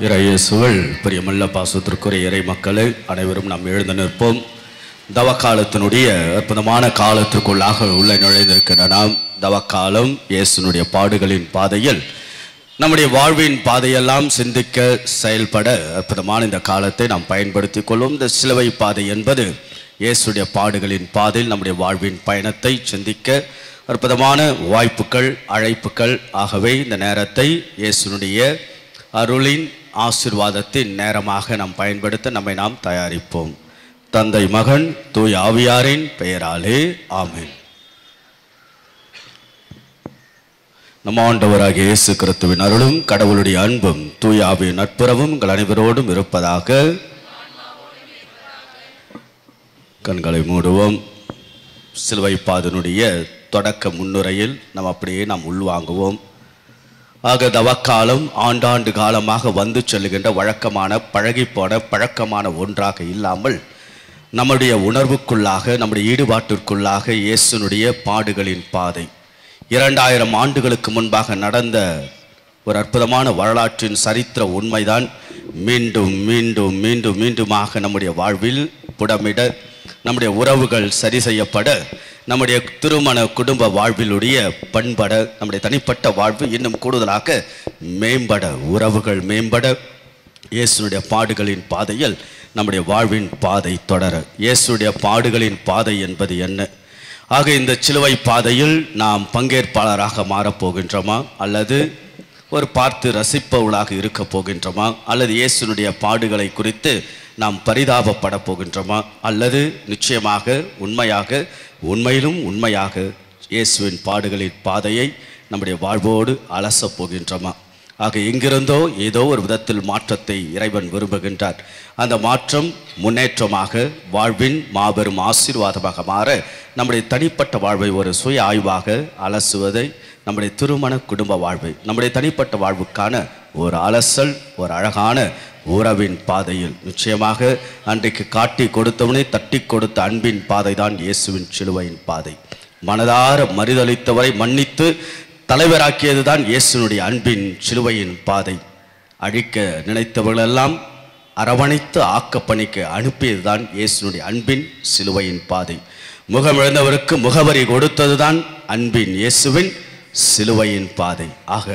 இறையேசுவில் பிரியமுள்ள பாசத்திற்குரிய இறை மக்களே, அனைவரும் நாம் எழுந்து நிற்போம். தவக்காலத்தினுடைய அற்புதமான காலத்திற்குள்ளாக உள்ள நுழைந்திருக்கிற நாம் தவக்காலம் இயேசுனுடைய பாடுகளின் பாதையில் நம்முடைய வாழ்வின் பாதையெல்லாம் சிந்திக்க செயல்பட அற்புதமான இந்த காலத்தை நாம் பயன்படுத்தி கொள்வோம். இந்த சிலுவை பாதை என்பது இயேசுடைய பாடுகளின் பாதையில் நம்முடைய வாழ்வின் பயணத்தை சிந்திக்க அற்புதமான வாய்ப்புகள், அழைப்புகள். ஆகவே இந்த நேரத்தை இயேசுனுடைய அருளின் ஆசீர்வாதத்தின் நேரமாக நாம் பயன்படுத்த நம்மை நாம் தயாரிப்போம். தந்தை, மகன், தூய ஆவியாரின் பெயராலே ஆமென். நம் ஆண்டவராகிய இயேசு கிறிஸ்துவின் அருளும் கடவுளுடைய அன்பும் தூய ஆவியின் நட்புறவும் உங்கள் அனைவரோடும் இருப்பதாக. கண்களை மூடுவோம். சிலுவை பாதனுடைய தொடக்க முன்னுரையில் நாம் உள்வாங்குவோம். ஆக தவக்காலம் ஆண்டாண்டு காலமாக வந்து செல்லுகின்ற வழக்கமான பழகிப்போன பழக்கமான ஒன்றாக இல்லாமல் நம்முடைய உணர்வுக்குள்ளாக, நம்முடைய ஈடுபாட்டிற்குள்ளாக இயேசுனுடைய பாடுகளின் பாதை 2000 ஆண்டுகளுக்கு முன்பாக நடந்த ஒரு அற்புதமான வரலாற்றின் சரித்திர உண்மைதான் மீண்டும் மீண்டும் மீண்டும் மீண்டுமாக நம்முடைய வாழ்வில் புடமிட, நம்முடைய உறவுகள் சரி செய்யப்பட, நம்முடைய திருமண குடும்ப வாழ்விலுடைய பண்பட, நம்முடைய தனிப்பட்ட வாழ்வு இன்னும் கூடுதலாக மேம்பட, உறவுகள் மேம்பட இயேசுடைய பாடுகளின் பாதையில் நம்முடைய வாழ்வின் பாதை தொடர. இயேசுடைய பாடுகளின் பாதை என்பது என்ன? ஆக இந்த சிலுவை பாதையில் நாம் பங்கேற்பாளராக மாறப்போகின்றோமா, அல்லது ஒரு பார்த்து ரசிப்பவர்களாக இருக்க போகின்றோமா, அல்லது இயேசுனுடைய பாடுகளை குறித்து நாம் பரிதாபப்பட போகின்றோமா, அல்லது நிச்சயமாக உண்மையிலும் உண்மையாக இயேசுவின் பாடுகளின் பாதையை நம்முடைய வாழ்வோடு அலசப் போகின்றோமா? ஆக எங்கிருந்தோ ஏதோ ஒரு விதத்தில் மாற்றத்தை இறைவன் விரும்புகின்றார். அந்த மாற்றம் முன்னேற்றமாக, வாழ்வின் மாபெரும் ஆசீர்வாதமாக மாற நம்முடைய தனிப்பட்ட வாழ்வை ஒரு சுய ஆய்வாக அலசுவதை, நம்முடைய திருமண குடும்ப வாழ்வை, நம்முடைய தனிப்பட்ட வாழ்வுக்கான ஒரு அலசல், ஒரு அழகான உறவின் பாதையில் நிச்சயமாக அன்றைக்கு காட்டி கொடுத்தவனை தட்டி கொடுத்த அன்பின் பாதை தான் இயேசுவின் சிலுவையின் பாதை. மனதார மறுதளித்தவரை மன்னித்து தலைவராக்கியது தான் இயேசுனுடைய அன்பின் சிலுவையின் பாதை. அழிக்க நினைத்தவர்களெல்லாம் அரவணைத்து ஆக்கப்பணிக்க அனுப்பியது தான் இயேசுனுடைய அன்பின் சிலுவையின் பாதை. முகமிழந்தவருக்கு முகவரி கொடுத்தது தான் அன்பின் இயேசுவின் சிலுவையின் பாதை. ஆக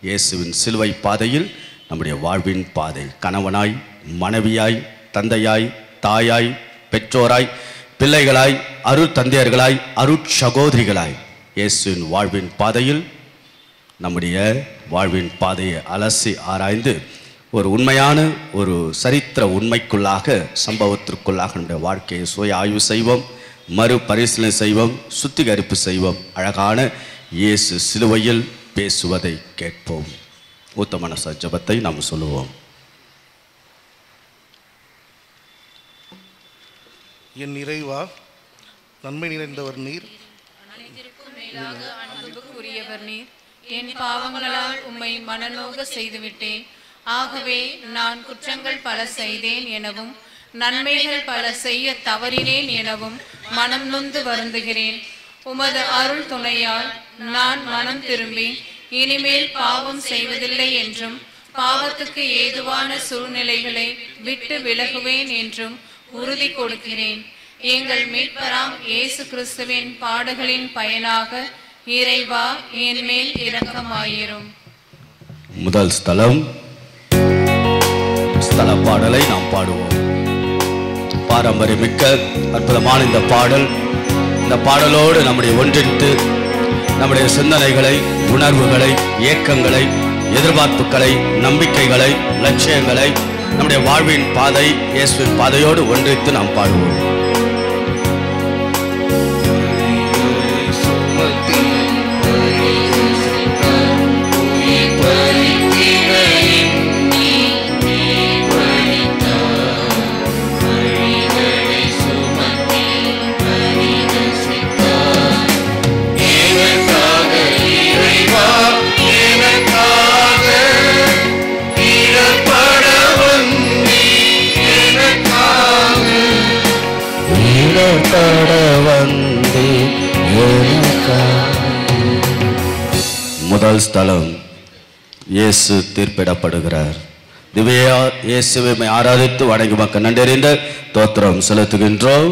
இயேசுவின் சிலுவை பாதையில் நம்முடைய வாழ்வின் பாதை கணவனாய், மனைவியாய், தந்தையாய், தாயாய், பெற்றோராய், பிள்ளைகளாய், அருள் தந்தையர்களாய், அருட்சகோதரிகளாய் இயேசுவின் வாழ்வின் பாதையில் நம்முடைய வாழ்வின் பாதையை அலசி ஆராய்ந்து ஒரு உண்மையான ஒரு சரித்திர உண்மைக்குள்ளாக, சம்பவத்திற்குள்ளாக நம்முடைய வாழ்க்கையை சுய ஆய்வு செய்வோம், மறு பரிசீலனை செய்வோம், சுத்திகரிப்பு செய்வோம். அழகான இயேசு சிலுவையில் பேசுவதை கேட்போம். ஊத்த மனச ஜெபத்தை நாம் சொல்லுவோம். என் இறைவா, நன்மை நிறைந்தவர் நீர், அன்புக்குரியவர் நீர். என் பாவங்களால் உம்மை மனநோக செய்துவிட்டேன். ஆகவே நான் குற்றங்கள் பல செய்தேன் எனவும் நன்மைகள் பல செய்ய தவறினேன் எனவும் மனம் நொந்து வருந்துகிறேன். உமது அருள் துணையால் நான் மனம் திரும்பி இனிமேல் பாவம் செய்வதில்லை என்றும் பாவத்துக்கு ஏதுவான சூழ்நிலைகளை விட்டு விலகுவேன் என்றும் உறுதி கொடுக்கிறேன். எங்கள் மீட்பராம் இயேசு கிறிஸ்துவின் பாடுகளின் பயனாக இறைவா, என் மேல் இரக்கமாயிரும். முதல் ஸ்தல பாடலை நாம் பாடுவோம். பாரம்பரியமிக்க அற்புதமான இந்த பாடலோடு நம்முடைய ஒன்றித்து நம்முடைய சிந்தனைகளை, உணர்வுகளை, இயக்கங்களை, எதிர்பார்ப்புகளை, நம்பிக்கைகளை, லட்சியங்களை, நம்முடைய வாழ்வின் பாதை இயேசுவின் பாதையோடு ஒன்றித்து நாம் பாடுவோம். முதல் ஸ்தலம், இயேசு தீர்ப்பிடப்படுகிறார். திவ்ய இயேசுவை ஆராதித்து வணங்கி மக்கள் நன்றறிந்த தோத்திரம் செலுத்துகின்றோம்.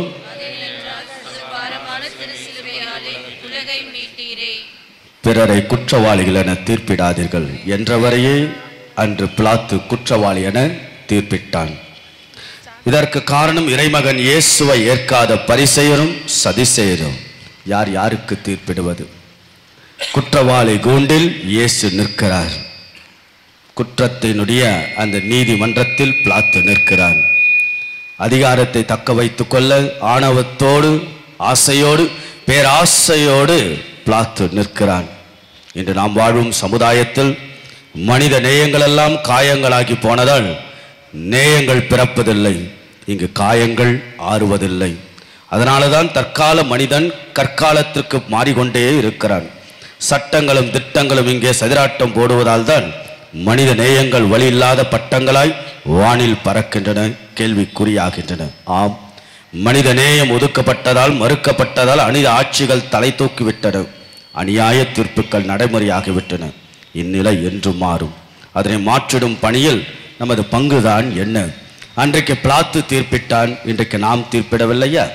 பிறரை குற்றவாளிகள் என தீர்ப்பிடாதீர்கள் என்றவரையே அன்று பிலாத்து குற்றவாளி என தீர்ப்பிட்டான். இதற்கு காரணம் இறைமகன் இயேசுவை ஏற்காத பரிசேயரும் சதிசேயரும். யார் யாருக்கு தீர்ப்பிடுவது? குற்றவாளி கூண்டில் இயேசு நிற்கிறார். குற்றத்தினுடைய அந்த நீதிமன்றத்தில் பிலாத்து நிற்கிறார். அதிகாரத்தை தக்க வைத்துக் கொள்ள ஆணவத்தோடு ஆசையோடு பேராசையோடு பிலாத்து நிற்கிறான். இன்று நாம் வாழும் சமுதாயத்தில் மனித நேயங்கள் எல்லாம் காயங்களாகி போனதால் நேயங்கள் பிறப்பதில்லை, இங்கு காயங்கள் ஆறுவதில்லை. அதனாலதான் தற்கால மனிதன் கற்காலத்திற்கு மாறிக்கொண்டே இருக்கிறான். சட்டங்களும் திட்டங்களும் இங்கே சதிராட்டம் போடுவதால் தான் மனித நேயங்கள் வழி இல்லாத பட்டங்களாய் வானில் பறக்கின்றன, கேள்விக்குறியாகின்றன. ஆம், மனித நேயம் ஒதுக்கப்பட்டதால் மறுக்கப்பட்டதால் அநீத ஆட்சிகள் தலை தூக்கிவிட்டன, அநியாய தீர்ப்புகள் நடைமுறையாகிவிட்டன. இந்நிலை என்று மாறும். அதனை மாற்றிடும் பணியில் நமது பங்குதான் என்ன? அன்றைக்கு பிலாத்து தீர்ப்பிட்டான், இன்றைக்கு நாம் தீர்ப்பிடவில்லையா?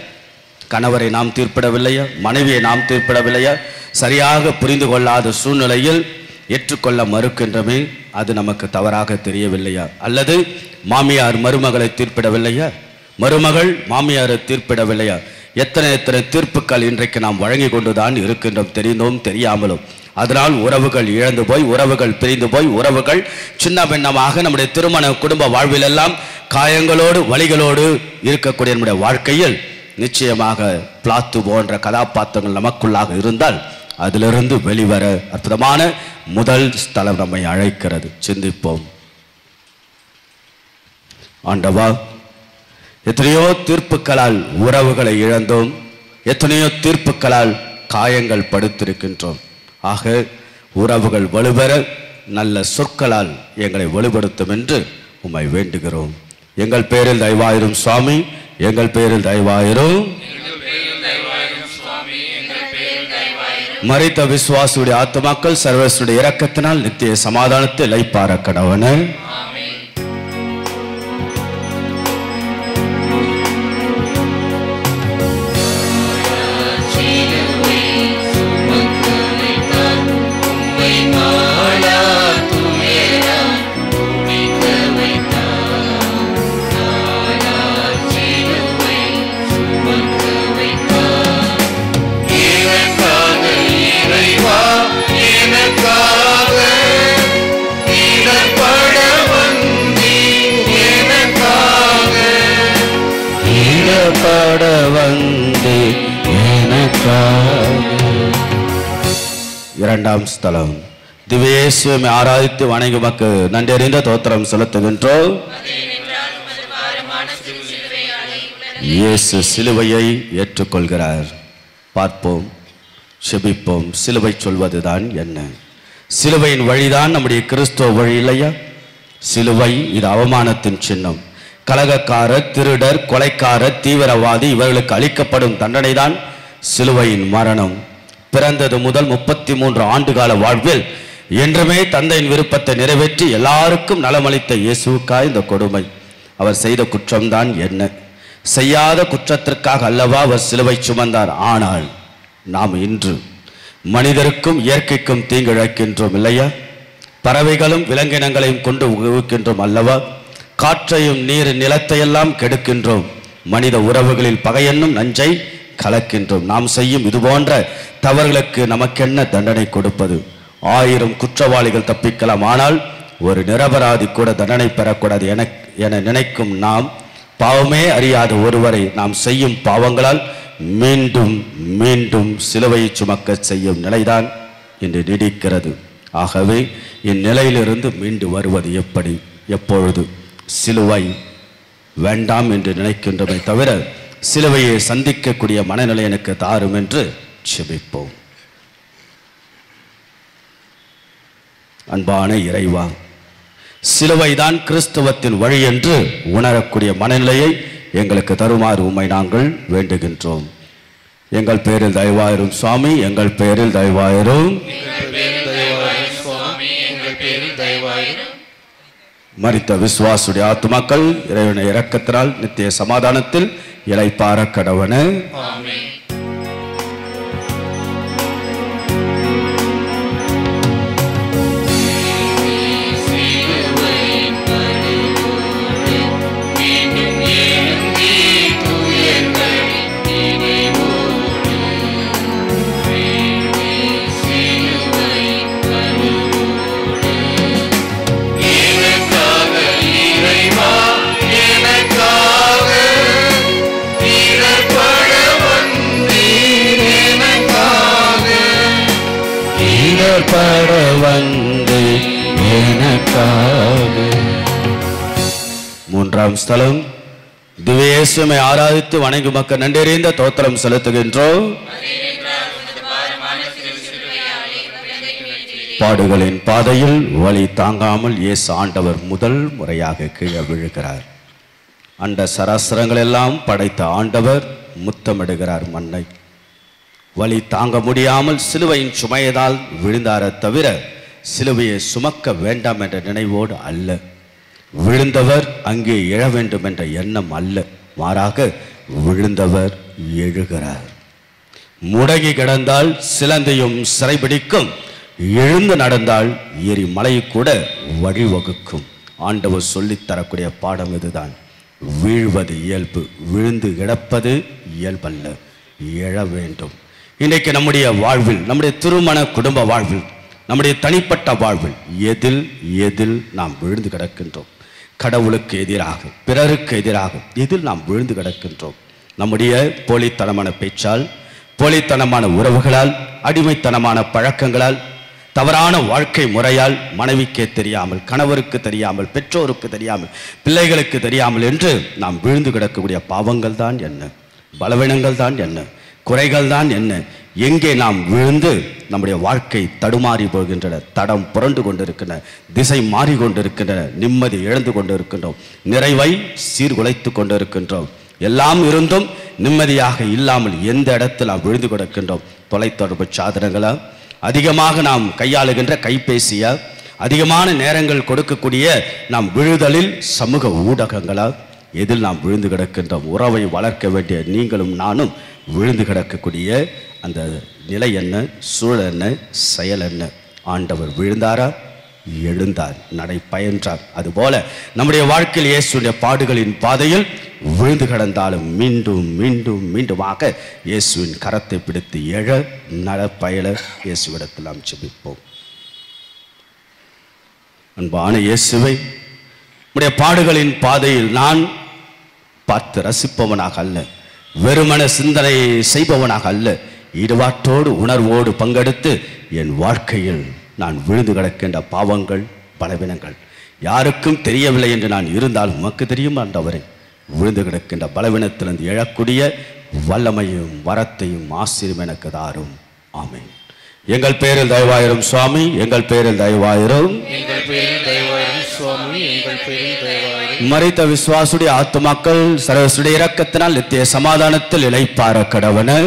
கணவரை நாம் தீர்ப்பிடவில்லையா? மனைவியை நாம் தீர்ப்பிடவில்லையா? சரியாக புரிந்து கொள்ளாத சூழ்நிலையில் ஏற்றுக்கொள்ள மறுக்கின்றமே, அது நமக்கு தவறாக தெரியவில்லையா? அல்லது மாமியார் மருமகளை தீர்ப்பிடவில்லையா? மருமகள் மாமியாரை தீர்ப்பிடவில்லையா? எத்தனை எத்தனை தீர்ப்புகள் இன்றைக்கு நாம் வழங்கி கொண்டுதான் இருக்கின்றோம், தெரிந்தோம் தெரியாமலும். அதனால் உறவுகள் இழந்து போய், உறவுகள் பிரிந்து போய், உறவுகள் சின்ன பின்னமாக நம்முடைய திருமண குடும்ப வாழ்விலெல்லாம் காயங்களோடு வலிகளோடு இருக்கக்கூடிய நம்முடைய வாழ்க்கையில் நிச்சயமாக பிலாத்து போன்ற கதாபாத்திரங்கள் நமக்குள்ளாக இருந்தால் அதிலிருந்து வெளிவர அற்புதமான முதல் ஸ்தலம் நம்மை அழைக்கிறது. சிந்திப்போம். ஆண்டவா, எத்தனையோ தீர்ப்புகளால் உறவுகளை இழந்தோம், எத்தனையோ தீர்ப்புகளால் காயங்கள் படுத்திருக்கின்றோம். ஆக உறவுகள் வலுப்பெற நல்ல சொற்களால் எங்களை வலுப்படுத்தும் என்று உம்மை வேண்டுகிறோம். எங்கள் பேரில் தயவாயிரும் சுவாமி, எங்கள் பேரில் தயவாயிரும். மரித்த விசுவாசுடைய ஆத்துமாக்கள் சர்வசுடைய இரக்கத்தினால் நித்திய சமாதானத்தை இளைப்பார கடவன. இரண்டாம் ஸ்தலம் திவ்ய இயேசுவை ஆராதித்து வணங்கி மக்கு நன்றறிந்த தோத்திரம் செலுத்துகின்றோம். இயேசு சிலுவையை ஏற்றுக்கொள்கிறார். பார்ப்போம், செபிப்போம். சிலுவை சொல்வதுதான் என்ன? சிலுவையின் வழிதான் நம்முடைய கிறிஸ்துவ வழி இல்லையா? சிலுவை இது அவமானத்தின் சின்னம். கலகக்காரர், திருடர், கொலைக்காரர், தீவிரவாதி இவர்களுக்கு அளிக்கப்படும் தண்டனை தான் சிலுவையின் மரணம். பிறந்தது முதல் 33 ஆண்டுகால வாழ்வில் என்றுமே தந்தையின் விருப்பத்தை நிறைவேற்றி எல்லாருக்கும் நலமளித்த இயேசுவுக்காய் இந்த கொடுமை. அவர் செய்த குற்றம்தான் என்ன? செய்யாத குற்றத்திற்காக அல்லவா அவர் சிலுவை சுமந்தார். ஆனால் நாம் இன்று மனிதருக்கும் இயற்கைக்கும் தீங்கிழைக்கின்றோம் இல்லையா? பறவைகளும் விலங்கினங்களையும் கொண்டு உகிக்கின்றோம் அல்லவா? காற்றையும் நீர் நிலத்தையெல்லாம் கெடுக்கின்றோம். மனித உறவுகளில் பகையென்னும் நஞ்சை கலக்கின்றோம். நாம் செய்யும் இது போன்ற தவறுகளுக்கு நமக்கென்ன தண்டனை கொடுப்பது? 1000 குற்றவாளிகள் தப்பிக்கலாம், ஆனால் ஒரு நிரபராதி கூட தண்டனை பெறக்கூடாது என நினைக்கும் நாம் பாவமே அறியாத ஒருவரை நாம் செய்யும் பாவங்களால் மீண்டும் மீண்டும் சிலுவையை சுமக்க செய்யும் நிலைதான் இன்று நீடிக்கிறது. ஆகவே இந்நிலையிலிருந்து மீண்டு வருவது எப்படி, எப்பொழுது? சிலுவை வேண்டாம் என்று நினைக்கின்றமை தவிர சிலுவையை சந்திக்கக்கூடிய மனநிலை எனக்கு தாரும் என்று செபிப்போம். அன்பான இறைவா, சிலுவைதான் கிறிஸ்தவத்தின் வழி என்று உணரக்கூடிய மனநிலையை எங்களுக்கு தருமாறு உம்மை நாங்கள் வேண்டுகின்றோம். எங்கள் பேரில் தயவாயிரும் சுவாமி, எங்கள் பேரில் தயவாயிரும். மரித்த விசுவாசுடைய ஆத்துமாக்கள் இறைவனை இரக்கத்தினால் நித்திய சமாதானத்தில் இளைப்பாற கடவன. ஆமென். பட வந்து எனக்காக. மூன்றாம் ஸ்தலம், திவ்ய இயேசுவை ஆராதித்து வணங்கி மக்கள் நன்றறிந்த தோத்திரம் செலுத்துகின்றோம். பாடுகளின் பாதையில் வழி தாங்காமல் இயேசு ஆண்டவர் முதல் முறையாக கீழே விழுகிறார். அண்ட சராசரங்கள் எல்லாம் படைத்த ஆண்டவர் முத்தமிடுகிறார் மண்ணை. வலி தாங்க முடியாமல் சிலுவையின் சுமையதால் விழுந்தார தவிர சிலுவையை சுமக்க வேண்டாம் என்ற நினைவோடு அல்ல. விழுந்தவர் அங்கே எழ வேண்டும் என்ற எண்ணம் அல்ல, மாறாக விழுந்தவர் எழுகிறார். முடங்கி கிடந்தால் சிலந்தையும் சிறைபிடிக்கும், எழுந்து நடந்தால் ஏறி மலை கூட வழிவகுக்கும். ஆண்டவர் சொல்லித்தரக்கூடிய பாடம் இதுதான். வீழ்வது இயல்பு, விழுந்து கிடப்பது இயல்பல்ல, எழ வேண்டும். இன்றைக்கு நம்முடைய வாழ்வில், நம்முடைய திருமண குடும்ப வாழ்வில், நம்முடைய தனிப்பட்ட வாழ்வில் எதில் எதில் நாம் விழுந்து கிடக்கின்றோம்? கடவுளுக்கு எதிராக, பிறருக்கு எதிராக எதில் நாம் விழுந்து கிடக்கின்றோம்? நம்முடைய போலித்தனமான பேச்சால், போலித்தனமான உறவுகளால், அடிமைத்தனமான பழக்கங்களால், தவறான வாழ்க்கை முறையால், மனைவிக்கே தெரியாமல், கணவருக்கு தெரியாமல், பெற்றோருக்கு தெரியாமல், பிள்ளைகளுக்கு தெரியாமல் என்று நாம் விழுந்து கிடக்கக்கூடிய பாவங்கள் தான் என்ன? பலவீனங்கள் தான் என்ன? குறைகள் தான் என்ன? எங்கே நாம் விழுந்து நம்முடைய வாழ்க்கை தடுமாறி போகின்றன, தடம் புரண்டு கொண்டிருக்கின்றன, திசை மாறிக்கொண்டிருக்கின்றன, நிம்மதி இழந்து கொண்டிருக்கின்றோம், நிறைவை சீர்குலைத்து கொண்டிருக்கின்றோம். எல்லாம் இருந்தும் நிம்மதியாக இல்லாமல் எந்த இடத்தில் நாம் விழுந்து கிடக்கின்றோம்? தொலைத்தொடர்பு சாதனங்களா, அதிகமாக நாம் கையாளுகின்ற கைபேசியா, அதிகமான நேரங்கள் கொடுக்கக்கூடிய நாம் விழுதலில் சமூக ஊடகங்களா, எதில் நாம் விழுந்து கிடக்கின்றோம்? உறவை வளர்க்க வேண்டிய நீங்களும் நானும் விழுந்து கிடக்கக்கூடிய அந்த நிலை என்ன, சூழல் என்ன, செயல் என்ன? ஆண்டவர் விழுந்தாரா? எழுந்தார், நடை பயன்றார். அதுபோல நம்முடைய வாழ்க்கையில் இயேசுடைய பாடுகளின் பாதையில் விழுந்து கிடந்தாலும் மீண்டும் மீண்டும் மீண்டுமாக இயேசுவின் கரத்தை பிடித்து எழ நடப்பயல இயேசுவிடத்தில் நாம் ஜெபிப்போம். அன்பான இயேசுவை, நம்முடைய பாடுகளின் பாதையில் நான் பார்த்து ரசிப்பவனாக அல்ல, வெறுமன சிந்தனை செய்பவனாக அல்ல, ஈடுபாட்டோடு உணர்வோடு பங்கெடுத்து என் வாழ்க்கையில் நான் விழுந்து கிடக்கின்ற பாவங்கள், பலவீனங்கள் யாருக்கும் தெரியவில்லை என்று நான் இருந்தால் உமக்கு தெரியும் ஆண்டவரே. விழுந்து கிடக்கின்ற பலவீனத்திலிருந்து எழக்கூடிய வல்லமையும் வரத்தையும் ஆசீர்வாதம் எனக்கு தாரும். ஆமென். எங்கள் பேரில் தயவாயிரும் சுவாமி, எங்கள் பேரில் தயவாயிரும், எங்கள் பேரில் தயவாயிரும் சுவாமி, எங்கள் பேரில் தயவாயிரும். மரித்த விசுவாசுடைய ஆத்துமாக்கள் சர்வசுடைய இரக்கத்தினால் நித்திய சமாதானத்தில் இளைப்பாற கடவன.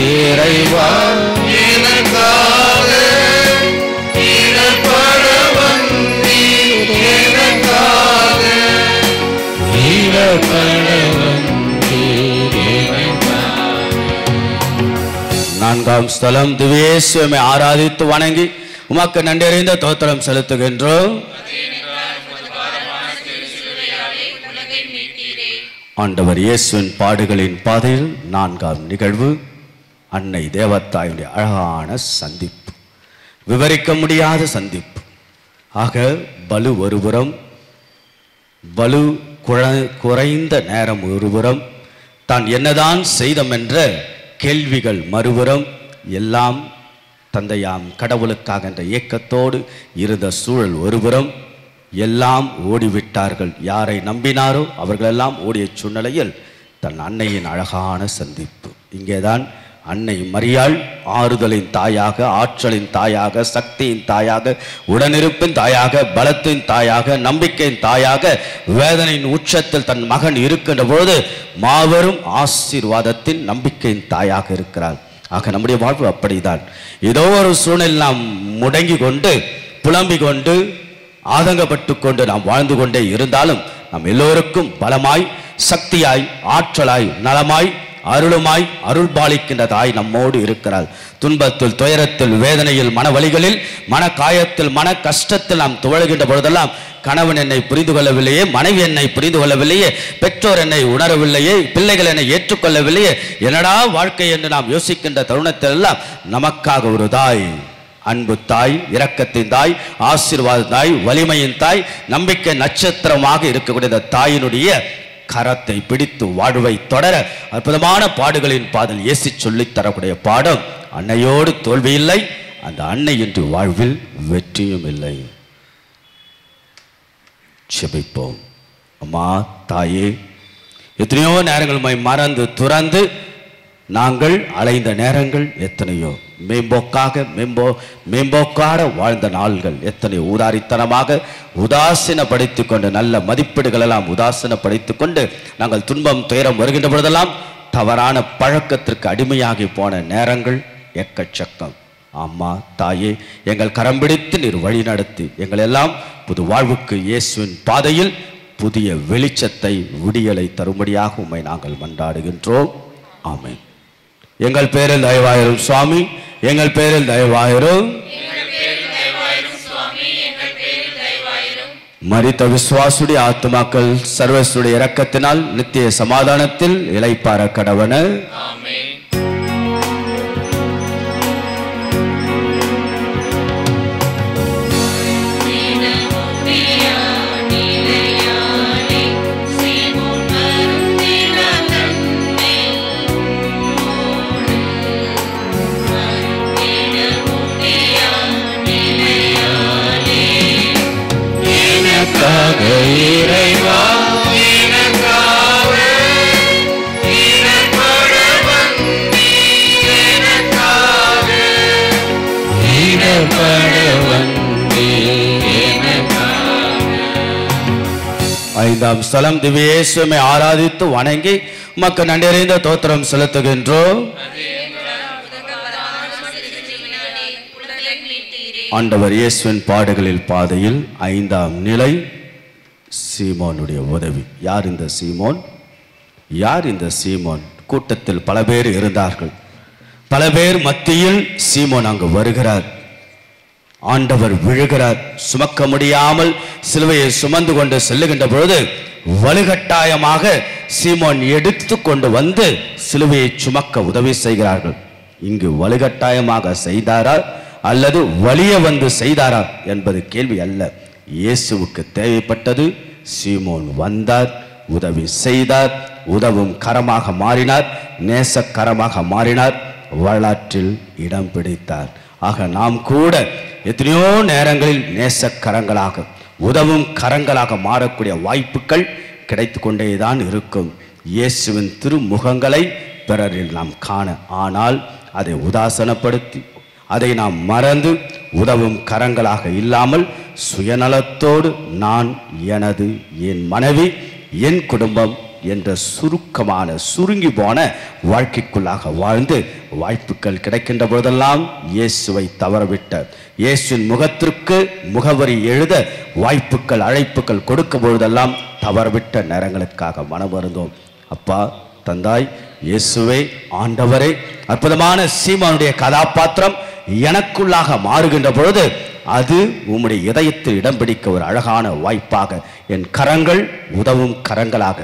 இறைவா எனக்காக இடர்பட வந்தீர், எனக்காக இடர்பட வந்தீர் எனக்காக. நான்காம் ஸ்தலம், திவ்ய இயேசுவை ஆராதித்து வணங்கி உமக்கு நன்றறிந்த தோத்திரம் செலுத்துகின்றோம். ஆண்டவர் இயேசுவின் பாடுகளின் பாதையில் நான்காம் நிகழ்வு, அன்னை தேவத்தாயுடைய அழகான சந்திப்பு, விவரிக்க முடியாத சந்திப்பு. ஆக பலு ஒருபுறம், பலு குறைந்த நேரம் ஒருபுறம், தான் என்னதான் செய்தோம் என்ற கேள்விகள் மறுபுறம், எல்லாம் தந்தையாம் கடவுளுக்காக என்ற ஏக்கத்தோடு இருந்த சூழல் ஒருபுறம், எல்லாம் ஓடிவிட்டார்கள். யாரை நம்பினாரோ அவர்களெல்லாம் ஓடிய சூழ்நிலையில் தன் அன்னையின் அழகான சந்திப்பு. இங்கேதான் அன்னை மரியாள் ஆறுதலின் தாயாக, ஆற்றலின் தாயாக, சக்தியின் தாயாக, உடனிருப்பின் தாயாக, பலத்தின் தாயாக, நம்பிக்கையின் தாயாக, வேதனையின் உச்சத்தில் தன் மகன் இருக்கின்ற பொழுது மாபெரும் ஆசீர்வாதத்தின் நம்பிக்கையின் தாயாக இருக்கிறாள். ஆக நம்முடைய வாழ்வு அப்படிதான். ஏதோ ஒரு சூழ்நிலை நாம் முடங்கி கொண்டு, புலம்பிக் கொண்டு, ஆதங்கப்பட்டு கொண்டு நாம் வாழ்ந்து கொண்டே இருந்தாலும் நாம் எல்லோருக்கும் பலமாய், சக்தியாய், ஆற்றலாய், நலமாய், அருளுமாய் அருள் பாலிக்கின்ற தாய் நம்மோடு இருக்கிறாள். துன்பத்தில், துயரத்தில், வேதனையில், மனவலிகளில், மன காயத்தில், மன கஷ்டத்தில் நாம் துவழுகின்ற பொழுதெல்லாம் கணவன் என்னை புரிந்து கொள்ளவில்லையே, மனைவி என்னை புரிந்து கொள்ளவில்லையே, பெற்றோர் என்னை உணரவில்லையே, பிள்ளைகள் என்னை ஏற்றுக்கொள்ளவில்லையே, என்னடா வாழ்க்கை என்று நாம் யோசிக்கின்ற தருணத்தில் எல்லாம் நமக்காக ஒரு தாய், அன்பு தாய், இரக்கத்தின் தாய், ஆசீர்வாத தாய், வலிமையின் தாய், நம்பிக்கை நட்சத்திரமாக இருக்கக்கூடிய தாயினுடைய கரத்தை பிடித்து வாழ்வை தொடர அற்புதமான பாடுகளின் பாதல் இயேசு சொல்லித் தரக்கூடிய பாடம், அன்னையோடு தோல்வி இல்லை, அந்த அன்னை என்று வாழ்வில் வெற்றியும் இல்லை. செபிப்போம். அம்மா தாயே, எத்தனையோ நேரங்கள் மறந்து துறந்து நாங்கள் அலைந்த நேரங்கள் எத்தனையோ, மேம்போக்காக வாழ்ந்த நாள்கள் எத்தனை ஊதாரித்தனமாக உதாசீனப்படுத்திக் கொண்டு, நல்ல மதிப்பீடுகள் எல்லாம் உதாசீனப்படுத்திக் கொண்டு நாங்கள் துன்பம் துயரம் வருகின்ற பொழுதெல்லாம் தவறான பழக்கத்திற்கு அடிமையாகி போன நேரங்கள் எக்கச்சக்கம். அம்மா தாயே, எங்கள் கரம் பிடித்து நீர் வழி நடத்தி எங்கள் எல்லாம் புது வாழ்வுக்கு இயேசுவின் பாதையில் புதிய வெளிச்சத்தை, விடியலை தரும்படியாக உம்மை நாங்கள் மன்றாடுகின்றோம். ஆமென். எங்கள் பேரில் தயவாயிரும் சுவாமி, எங்கள் பேரில் தயவாயிரும். மரித்த விசுவாசுடைய ஆத்துமாக்கள் சர்வசுடைய இரக்கத்தினால் நித்திய சமாதானத்தில் இளைப்பாற கடவன. இறைவா எனக்காக ஐந்தாம் ஸ்தலம், திவ்ய இயேசுவை ஆராதித்து வணங்கி உமக்கு நன்றியறிந்த தோத்திரம் செலுத்துகின்றோம். ஆண்டவர் இயேசுவின் பாடுகளில் பாதையில் ஐந்தாம் நிலை, சீமோனுடைய உதவி. யார் இந்த சீமோன்? யார் இந்த சீமோன்? கூட்டத்தில் பல பேர் இருந்தார்கள். பல பேர் மத்தியில் சீமோன் அங்கு வருகிறார். ஆண்டவர் விழுகிறார். சுமக்க முடியாமல் சிலுவையை சுமந்து கொண்டு செல்லுகின்ற பொழுது வலுக்கட்டாயமாக சீமோன் எடுத்து கொண்டு வந்து சிலுவையை சுமக்க உதவி செய்கிறார்கள். இங்கு வலுக்கட்டாயமாக செய்தாரா அல்லது வலிய வந்து செய்தாரா என்பது கேள்வி அல்ல. இயேசுவுக்கு தேவைப்பட்டது சீமோன் வந்தார், உதவி செய்தார், உதவும் கரமாக மாறினார், நேசக்கரமாக மாறினார், வரலாற்றில் இடம் பிடித்தார். ஆக நாம் கூட எத்தனையோ நேரங்களில் நேசக்கரங்களாக, உதவும் கரங்களாக மாறக்கூடிய வாய்ப்புகள் கிடைத்து கொண்டேதான் இருக்கும். இயேசுவின் திருமுகங்களை பிறரில் நாம் காண, ஆனால் அதை உதாசனப்படுத்தி அதை நாம் மறந்து உதவும் கரங்களாக இல்லாமல் சுயநலத்தோடு நான், எனது, என் மனைவி, என் குடும்பம் என்ற சுருக்கமான சுருங்கி போன வாழ்க்கைக்குள்ளாக வாழ்ந்து வாய்ப்புகள் கிடைக்கின்ற போதெல்லாம் இயேசுவை தவறவிட்ட, இயேசுவின் முகத்திற்கு முகவரி எழுத வாய்ப்புகள் அழைப்புகள் கொடுக்கும் பொழுதெல்லாம் தவறவிட்ட நேரங்களுக்காக மனமருந்தோம். அப்பா, தந்தாய், இயேசுவே, ஆண்டவரே, அற்புதமான சீமோனுடைய கதாபாத்திரம் எனக்குள்ளாக மாறுகின்ற பொழுது அது உம்முடைய இதயத்தில் இடம் பிடிக்க ஒரு அழகான வாய்ப்பாக, என் கரங்கள் உதவும் கரங்களாக,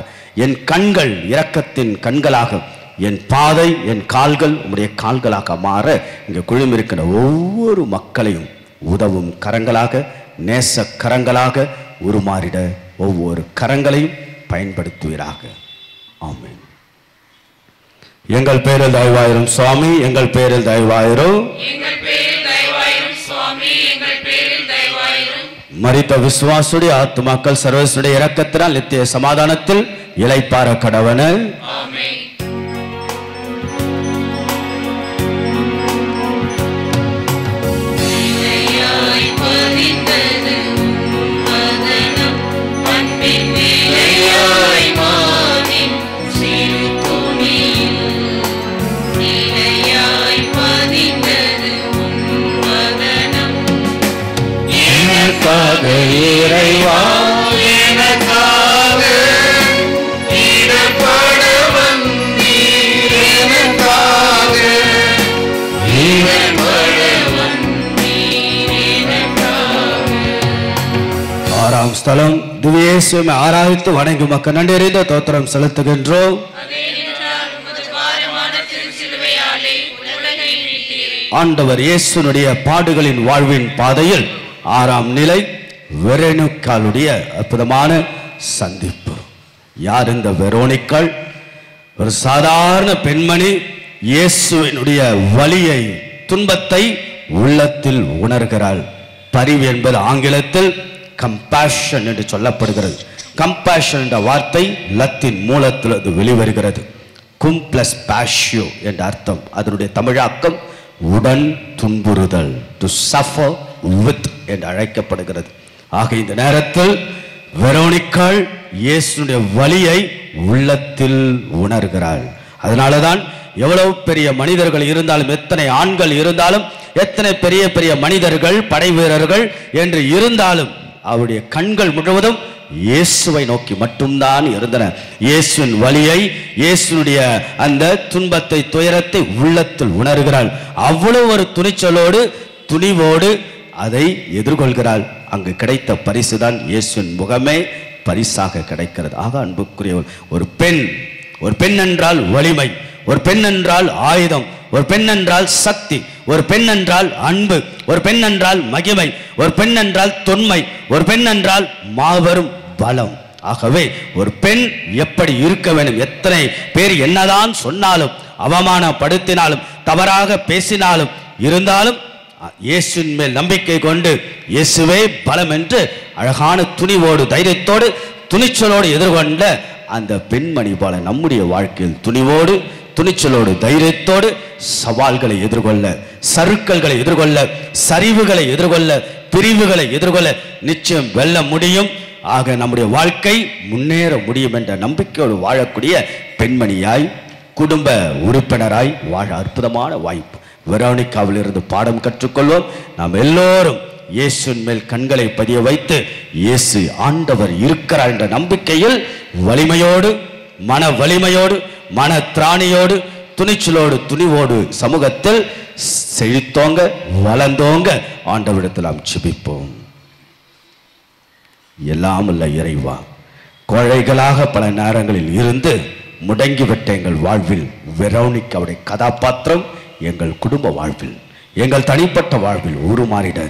என் கண்கள் இரக்கத்தின் கண்களாக, என் பாதை, என் கால்கள் உம்முடைய கால்களாக மாற இங்கு குழுமிருக்கிற ஒவ்வொரு மக்களையும் உதவும் கரங்களாக, நேச கரங்களாக உருமாறிட ஒவ்வொரு கரங்களையும் பயன்படுத்துவீராக. ஆமென். எங்கள் பேரில் தயவாயிரும் சுவாமி, எங்கள் பேரில் தயவாயிரும். மரித்த விசுவாசுடைய ஆத்துமாக்கள் சர்வசுடைய இரக்கத்தினால் நித்திய சமாதானத்தில் இளைப்பாற கடவன. இறைவா எனக்காக ஈடுபட வந்தீர், எனக்காக ஈடுபட வந்தீர், எனக்காக. ஆறாம் ஸ்தலம் திவ்யேசுவை ஆராய்த்து வணங்கி மக்கள் நன்றறிந்த தோத்திரம் செலுத்துகின்றோம். ஆண்டவர் இயேசுனுடைய பாடுகளின் வாழ்வின் பாதையில் ஆறாம் நிலை வெரோனிக்காளுடைய அற்புதமான சந்திப்பு. யார் இந்த வெரோனிக்காள்? ஒரு சாதாரண பெண்மணி இயேசுவினுடைய வலியை, துன்பத்தை உள்ளத்தில் உணர்கிறாள். பரிவு என்பது ஆங்கிலத்தில் கம்பேஷன் என்று சொல்லப்படுகிறது. கம்பேஷன் என்ற வார்த்தை லத்தீன் மூலத்தில் அது வெளிவருகிறது. கும் பிளஸ் பேஷியோ என்ற அர்த்தம். அதனுடைய தமிழாக்கம் உடன் துன்புறுதல், டு சஃபர் வித் என்று அழைக்கப்படுகிறது. ஆக இந்த நேரத்தில் வெரோனிக்காள் இயேசுடைய வலியை உள்ளத்தில் உணர்கிறாள். அதனாலதான் எவ்வளவு பெரிய மனிதர்கள் இருந்தாலும், எத்தனை ஆண்கள் இருந்தாலும், எத்தனை பெரிய பெரிய மனிதர்கள், படை வீரர்கள் என்று இருந்தாலும் அவருடைய கண்கள் முழுவதும் இயேசுவை நோக்கி மட்டும்தான் இருந்தன. இயேசுவின் வலியை, இயேசுடைய அந்த துன்பத்தை, துயரத்தை உள்ளத்தில் உணர்கிறாள். அவ்வளவு ஒரு துணிச்சலோடு, துணிவோடு அதை எதிர்கொள்கிறாள். அங்கு கிடைத்த பரிசுதான் இயேசுவின் முகமே பரிசாக கிடைக்கிறது. ஆக அன்புக்குரிய ஒரு பெண், ஒரு பெண் என்றால் வலிமை, ஒரு பெண் என்றால் ஆயுதம், ஒரு பெண் என்றால் சக்தி, ஒரு பெண் என்றால் அன்பு, ஒரு பெண் என்றால் மகிமை, ஒரு பெண் என்றால் தொன்மை, ஒரு பெண் என்றால் மாபெரும் பலம். ஆகவே ஒரு பெண் எப்படி இருக்க வேண்டும்? எத்தனை பேர் என்னதான் சொன்னாலும், அவமானப்படுத்தினாலும், தவறாக பேசினாலும், இருந்தாலும் இயேசுவின் மேல் நம்பிக்கை கொண்டு இயேசுவே பலம் என்று அழகான துணிவோடு, தைரியத்தோடு, துணிச்சலோடு எதிர்கொண்ட அந்த பெண்மணி போல நம்முடைய வாழ்க்கையில் துணிவோடு, துணிச்சலோடு, தைரியத்தோடு சவால்களை எதிர்கொள்ள, சறுக்கல்களை எதிர்கொள்ள, சரிவுகளை எதிர்கொள்ள, பிரிவுகளை எதிர்கொள்ள நிச்சயம் வெல்ல முடியும். ஆக நம்முடைய வாழ்க்கை முன்னேற முடியும் என்ற நம்பிக்கையோடு வாழக்கூடிய பெண்மணியாய், குடும்ப உறுப்பினராய் வாழ அற்புதமான வாய்ப்பு. வெரோனிக்காவில் இருந்து பாடம் கற்றுக்கொள்வோம். நாம் எல்லோரும் இயேசுவின் மேல் கண்களை பதிய வைத்து இயேசு ஆண்டவர் இருக்கிறார் என்ற நம்பிக்கையில் வலிமையோடு, மன வலிமையோடு, மன திராணியோடு, துணிச்சலோடு, துணிவோடு சமூகத்தில் செழித்தோங்க, வளர்ந்தோங்க ஆண்டவரிடத்தில் நாம் ஜெபிப்போம். எல்லாம் உள்ள இறைவா, கோழைகளாக பல நேரங்களில் இருந்து முடங்கிவிட்ட எங்கள் வாழ்வில் வெரோனிக்காவுடைய கதாபாத்திரம் எங்கள் குடும்ப வாழ்வில், எங்கள் தனிப்பட்ட வாழ்வில் உருமாறிட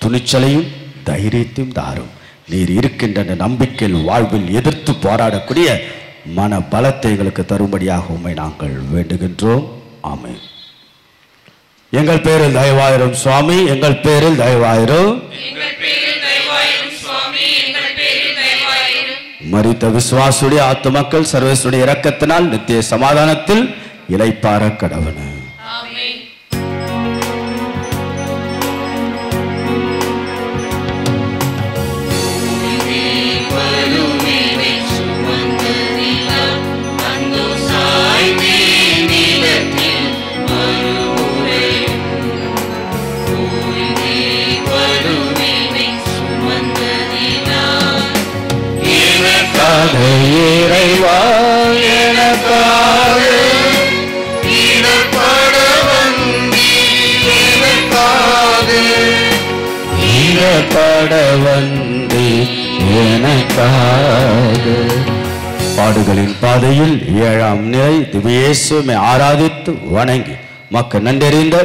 துணிச்சலையும் தைரியத்தையும் தாரும். நீர் இருக்கின்ற நம்பிக்கையில் வாழ்வில் எதிர்த்து போராடக்கூடிய மன பலத்தை எங்களுக்கு தரும்படியாக உம்மை நாங்கள் வேண்டுகின்றோம். ஆமென். எங்கள் பேரில் தயவாயிரும் சுவாமி, எங்கள் பேரில் தயவாயிரும். மரித்த விசுவாசுடைய ஆத்துமக்கள் சர்வேசுடைய இரக்கத்தினால் நித்திய சமாதானத்தில் இளைப்பாற கடவன. இறைவா எனக்காக ஈடுபட வந்தீர், எனக்காக ஈடுபட வந்தீர், எனக்காக. பாடுகளின் பாதையில் ஏழாம் நிலை திவ்யேசுவை ஆராதித்து வணங்கி மக்கள் நன்றறிந்த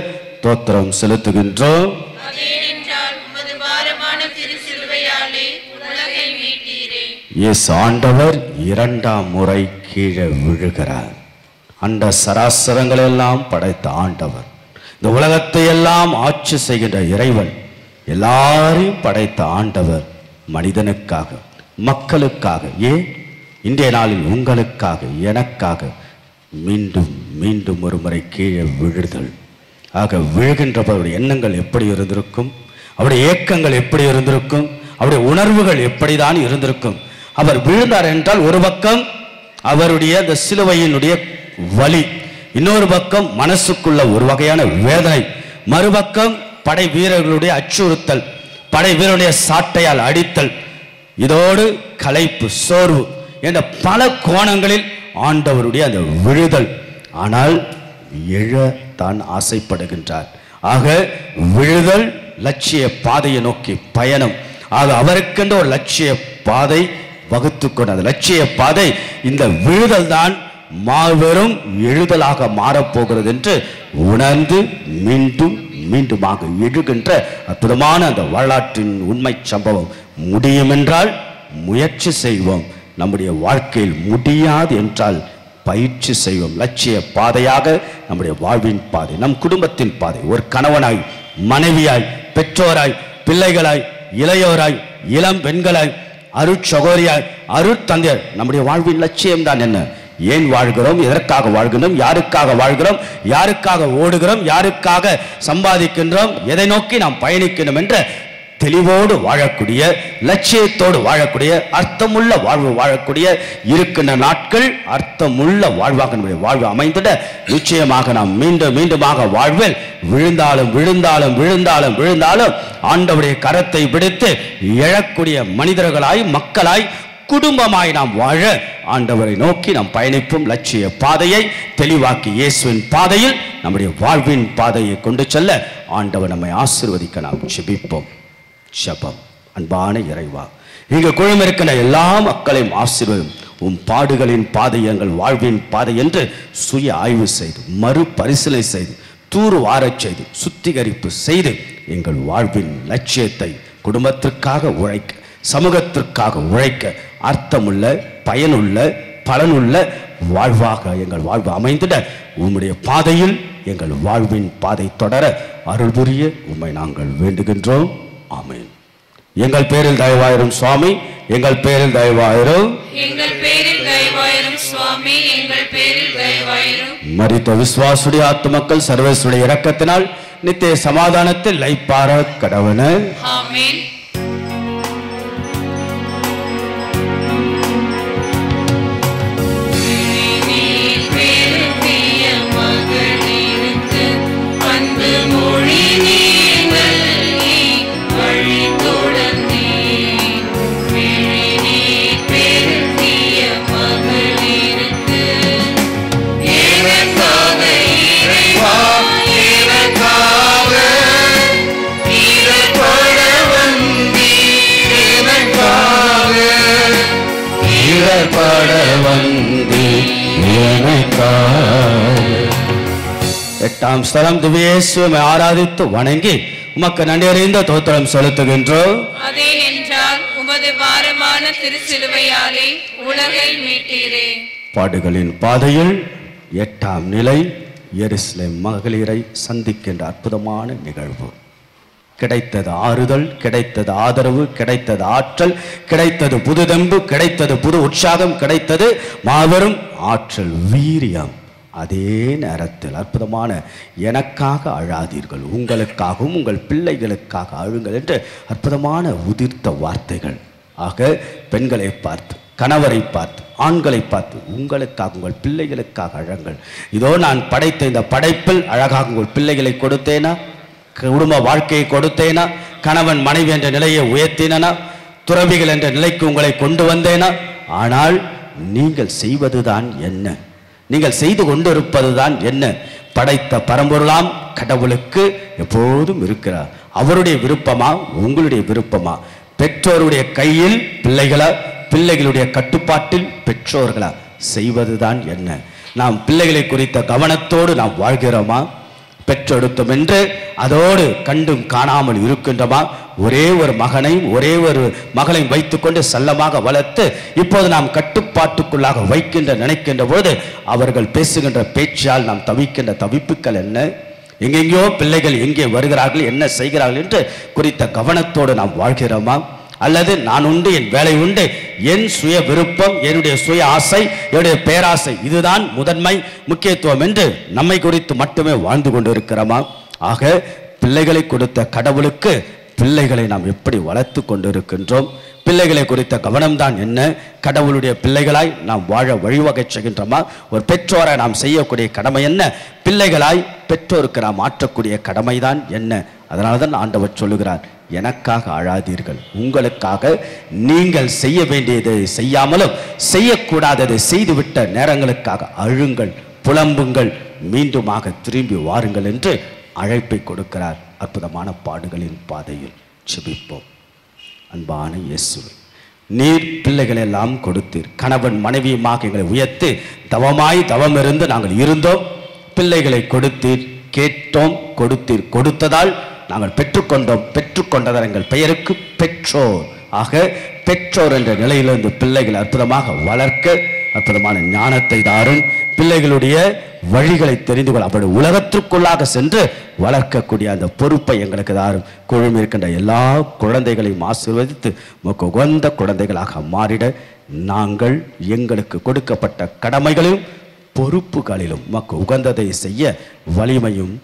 தோத்திரம் செலுத்துகின்றோம். இயேசு ஆண்டவர் இரண்டாம் முறை கீழே விழுகிறார். அண்ட சராசரங்கள் எல்லாம் படைத்த ஆண்டவர், இந்த உலகத்தை எல்லாம் ஆட்சி செய்கின்ற இறைவன், எல்லாரையும் படைத்த ஆண்டவர் மனிதனுக்காக, மக்களுக்காக, ஏன் இன்றைய நாளில் உங்களுக்காக, எனக்காக மீண்டும் மீண்டும் ஒரு முறை கீழே விழுதல். ஆக விழுகின்றவருடைய எண்ணங்கள் எப்படி இருந்திருக்கும், அவருடைய ஏக்கங்கள் எப்படி இருந்திருக்கும், அவருடைய உணர்வுகள் எப்படிதான் இருந்திருக்கும். அவர் விழுந்தார் என்றால் ஒரு பக்கம் அவருடைய அந்த சிலுவையினுடைய வலி, இன்னொரு பக்கம் மனசுக்குள்ள ஒரு வகையான வேதனை, மறுபக்கம் படை வீரர்களுடைய அச்சுறுத்தல், படை வீரனுடைய சாட்டையால் அடித்தல், இதோடு களைப்பு, சோர்வு என்ற பல கோணங்களில் ஆண்டவருடைய அந்த விழுதல். ஆனால் எழத்தான் ஆசைப்படுகின்றார். ஆக விழுதல் லட்சிய பாதையை நோக்கி பயணம். ஆக அவருக்கென்ற ஒரு லட்சிய பாதை வகுத்து கொண்ட அந்த லட்சிய பாதை இந்த விழுதல் தான் மாபெரும் எழுதலாக மாறப்போகிறது என்று உணர்ந்து மீண்டும் மீண்டுமாக எழுகின்ற அற்புதமான அந்த வரலாற்றின் உண்மை சம்பவம். முடியும் என்றால் முயற்சி செய்வோம், நம்முடைய வாழ்க்கையில் முடியாது என்றால் பயிற்சி செய்வோம். லட்சிய பாதையாக நம்முடைய வாழ்வின் பாதை, நம் குடும்பத்தின் பாதை, ஒரு கணவனாய், மனைவியாய், பெற்றோராய், பிள்ளைகளாய், இளையோராய், இளம் பெண்களாய், அருட்சகோதரியாய், அருட்தந்தையர், நம்முடைய வாழ்வின் லட்சியம் தான் என்ன? ஏன் வாழ்கிறோம்? எதற்காக வாழ்கிறோம்? யாருக்காக வாழ்கிறோம்? யாருக்காக ஓடுகிறோம்? யாருக்காக சம்பாதிக்கின்றோம்? எதை நோக்கி நாம் பயணிக்கணும் என்ற தெளிவோடு வாழக்கூடிய, லட்சியத்தோடு வாழக்கூடிய, அர்த்தமுள்ள வாழ்வு வாழக்கூடிய இருக்கின்ற நாட்கள் அர்த்தமுள்ள வாழ்வாக நம்முடைய வாழ்வு அமைந்திட நிச்சயமாக நாம் மீண்டும் மீண்டுமாக வாழ்வில் விழுந்தாலும் விழுந்தாலும் விழுந்தாலும் விழுந்தாலும் ஆண்டவருடைய கரத்தை பிடித்து எழக்கூடிய மனிதர்களாய், மக்களாய், குடும்பமாய் நாம் வாழ ஆண்டவரை நோக்கி நாம் பயணிப்போம். லட்சிய பாதையை தெளிவாக்கி இயேசுவின் பாதையில் நம்முடைய வாழ்வின் பாதையை கொண்டு செல்ல ஆண்டவர் நம்மை ஆசீர்வதிக்க நாம் ஜெபிப்போம். ஜெபம். அன்பான இறைவா, இங்கு குழுமிருக்கிற எல்லா மக்களையும் ஆசீர்வதும். உம் பாடுகளின் பாதை எங்கள் வாழ்வின் பாதை என்று சுய ஆய்வு செய்து, மறுபரிசீலனை செய்து, தூறு வாரச் செய்து, சுத்திகரிப்பு செய்து எங்கள் வாழ்வின் லட்சியத்தை குடும்பத்திற்காக உழைக்க, சமூகத்திற்காக உழைக்க, அர்த்தமுள்ள, பயனுள்ள, பலனுள்ள வாழ்வாக எங்கள் வாழ்வு அமைந்திட உம்முடைய பாதையில் எங்கள் வாழ்வின் பாதை தொடர அருள் புரிய உம்மை நாங்கள் வேண்டுகின்றோம். ஆமென். எங்கள் பேரில் தயவாயிரும் சுவாமி, எங்கள் பேரில் தயவாயிரும், எங்கள் பேரில் தயவாயிரும் சுவாமி, எங்கள் பேரில் தயவாயிரும். மரித்த விசுவாசுடைய ஆத்துமக்கள் சர்வேசுடைய இரக்கத்தினால் நித்திய சமாதானத்தில் லைப்பார கடவன. ஆமென். எட்டாம் ஸ்தலம் திவ்யேசுவை ஆராதித்து வணங்கி உமக்கு நன்றி அறிந்த தோத்திரம் செலுத்துகின்றோம். அதே என்றால் உமது பாரமான திருச்சிலுவையாலே உலகை மீட்டீரே. பாடுகளின் பாதையில் எட்டாம் நிலை எருசலேம் மகளிரை சந்திக்கின்ற அற்புதமான நிகழ்வு. கிடைத்தது ஆறுதல், கிடைத்தது ஆதரவு, கிடைத்தது ஆற்றல், கிடைத்தது புதுதெம்பு, கிடைத்தது புது உற்சாகம், கிடைத்தது மாபெரும் ஆற்றல், வீரியம். அதே நேரத்தில் அற்புதமான எனக்காக அழாதீர்கள், உங்களுக்காகவும் உங்கள் பிள்ளைகளுக்காக அழுங்கள் என்று அற்புதமான உதிர்த்த வார்த்தைகள். ஆக பெண்களை பார்த்து, கணவரை பார்த்து, ஆண்களை பார்த்து உங்களுக்காக உங்கள் பிள்ளைகளுக்காக அழங்கள். இதோ நான் படைத்த இந்த படைப்பில் அழகாக உங்கள் பிள்ளைகளை கொடுத்தேனா? குடும்ப வாழ்க்கையை கொடுத்தேனா? கணவன் மனைவி என்ற நிலையை உயர்த்தினா? துறவிகள் என்ற நிலைக்கு உங்களை கொண்டு வந்தேனா? ஆனால் நீங்கள் செய்வதுதான் என்ன? நீங்கள் செய்து கொண்டிருப்பதுதான் என்ன? படைத்த பரம்பொருளாம் கடவுளுக்கு எப்போதும் இருக்கிறார். அவருடைய விருப்பமா, உங்களுடைய விருப்பமா? பெற்றோருடைய கையில் பிள்ளைகளா, பிள்ளைகளுடைய கட்டுப்பாட்டில் பெற்றோர்களா? செய்வதுதான் என்ன? நாம் பிள்ளைகளை குறித்த கவனத்தோடு நாம் வாழ்கிறோமா? பெற்றெடுத்தோம் என்று அதோடு கண்டும் காணாமல் இருக்கின்றோமா? ஒரே ஒரு மகனையும் ஒரே ஒரு மகளையும் வைத்துக்கொண்டு செல்லமாக வளர்த்து இப்போது நாம் கட்டுப்பாட்டுக்குள்ளாக வைக்கின்ற நினைக்கின்ற போது அவர்கள் பேசுகின்ற பேச்சால் நாம் தவிக்கின்ற தவிப்புகள் என்ன? எங்கெங்கேயோ பிள்ளைகள் எங்கே வருகிறார்கள், என்ன செய்கிறார்கள் என்று குறித்த கவனத்தோடு நாம் வாழ்கிறோமா? அல்லது நான் உண்டு, என் வேலை உண்டு, என் சுய விருப்பம், என்னுடைய சுய ஆசை, என்னுடைய பேராசை, இதுதான் முதன்மை முக்கியத்துவம் என்று நம்மை குறித்து மட்டுமே வாழ்ந்து கொண்டு இருக்கிறோமா? ஆக பிள்ளைகளை கொடுத்த கடவுளுக்கு பிள்ளைகளை நாம் எப்படி வளர்த்து கொண்டு இருக்கின்றோம்? பிள்ளைகளை குறித்த கவனம்தான் என்ன? கடவுளுடைய பிள்ளைகளாய் நாம் வாழ வழிவகை செய்கின்றோமா? ஒரு பெற்றோரை நாம் செய்யக்கூடிய கடமை என்ன? பிள்ளைகளாய் பெற்றோருக்கு நாம் ஆற்றக்கூடிய கடமைதான் என்ன? அதனால தான் ஆண்டவர் சொல்லுகிறார், எனக்காக அழாதீர்கள், உங்களுக்காக நீங்கள் செய்ய வேண்டியதை செய்யாமலும் செய்யக்கூடாததை செய்துவிட்ட நேரங்களுக்காக அழுங்கள், புலம்புங்கள், மீண்டுமாக திரும்பி வாருங்கள் என்று அழைப்பை கொடுக்கிறார். அற்புதமான பாடுகளின் பாதையில் செபிப்போம். அன்பான இயேசுவே, நீர் பிள்ளைகள் எல்லாம் கொடுத்தீர். கணவன் மனைவியுமாக எங்களை உயர்த்து தவமாய் தவம் இருந்து நாங்கள் இருந்தோம். பிள்ளைகளை கொடுத்தீர், கேட்டோம், கொடுத்தீர். கொடுத்ததால் நாங்கள் பெற்றுக்கொண்டோம். பெற்றுக்கொண்டதால் எங்கள் பெயருக்கு பெற்றோர். ஆக பெற்றோர் என்ற நிலையிலிருந்து பிள்ளைகளை அற்புதமாக வளர்க்க அற்புதமான ஞானத்தை தாரும். பிள்ளைகளுடைய வழிகளை தெரிந்து கொள்ள அப்படி உலகத்திற்குள்ளாக சென்று வளர்க்கக்கூடிய அந்த பொறுப்பை எங்களுக்கு தாரும். குழுமி இருக்கின்ற எல்லா குழந்தைகளையும் ஆசீர்வதித்து உமக்கு உகந்த குழந்தைகளாக மாறிட நாங்கள் எங்களுக்கு கொடுக்கப்பட்ட கடமைகளையும் பொறுப்புகளிலும் உமக்கு உகந்ததை செய்ய வலிமையும்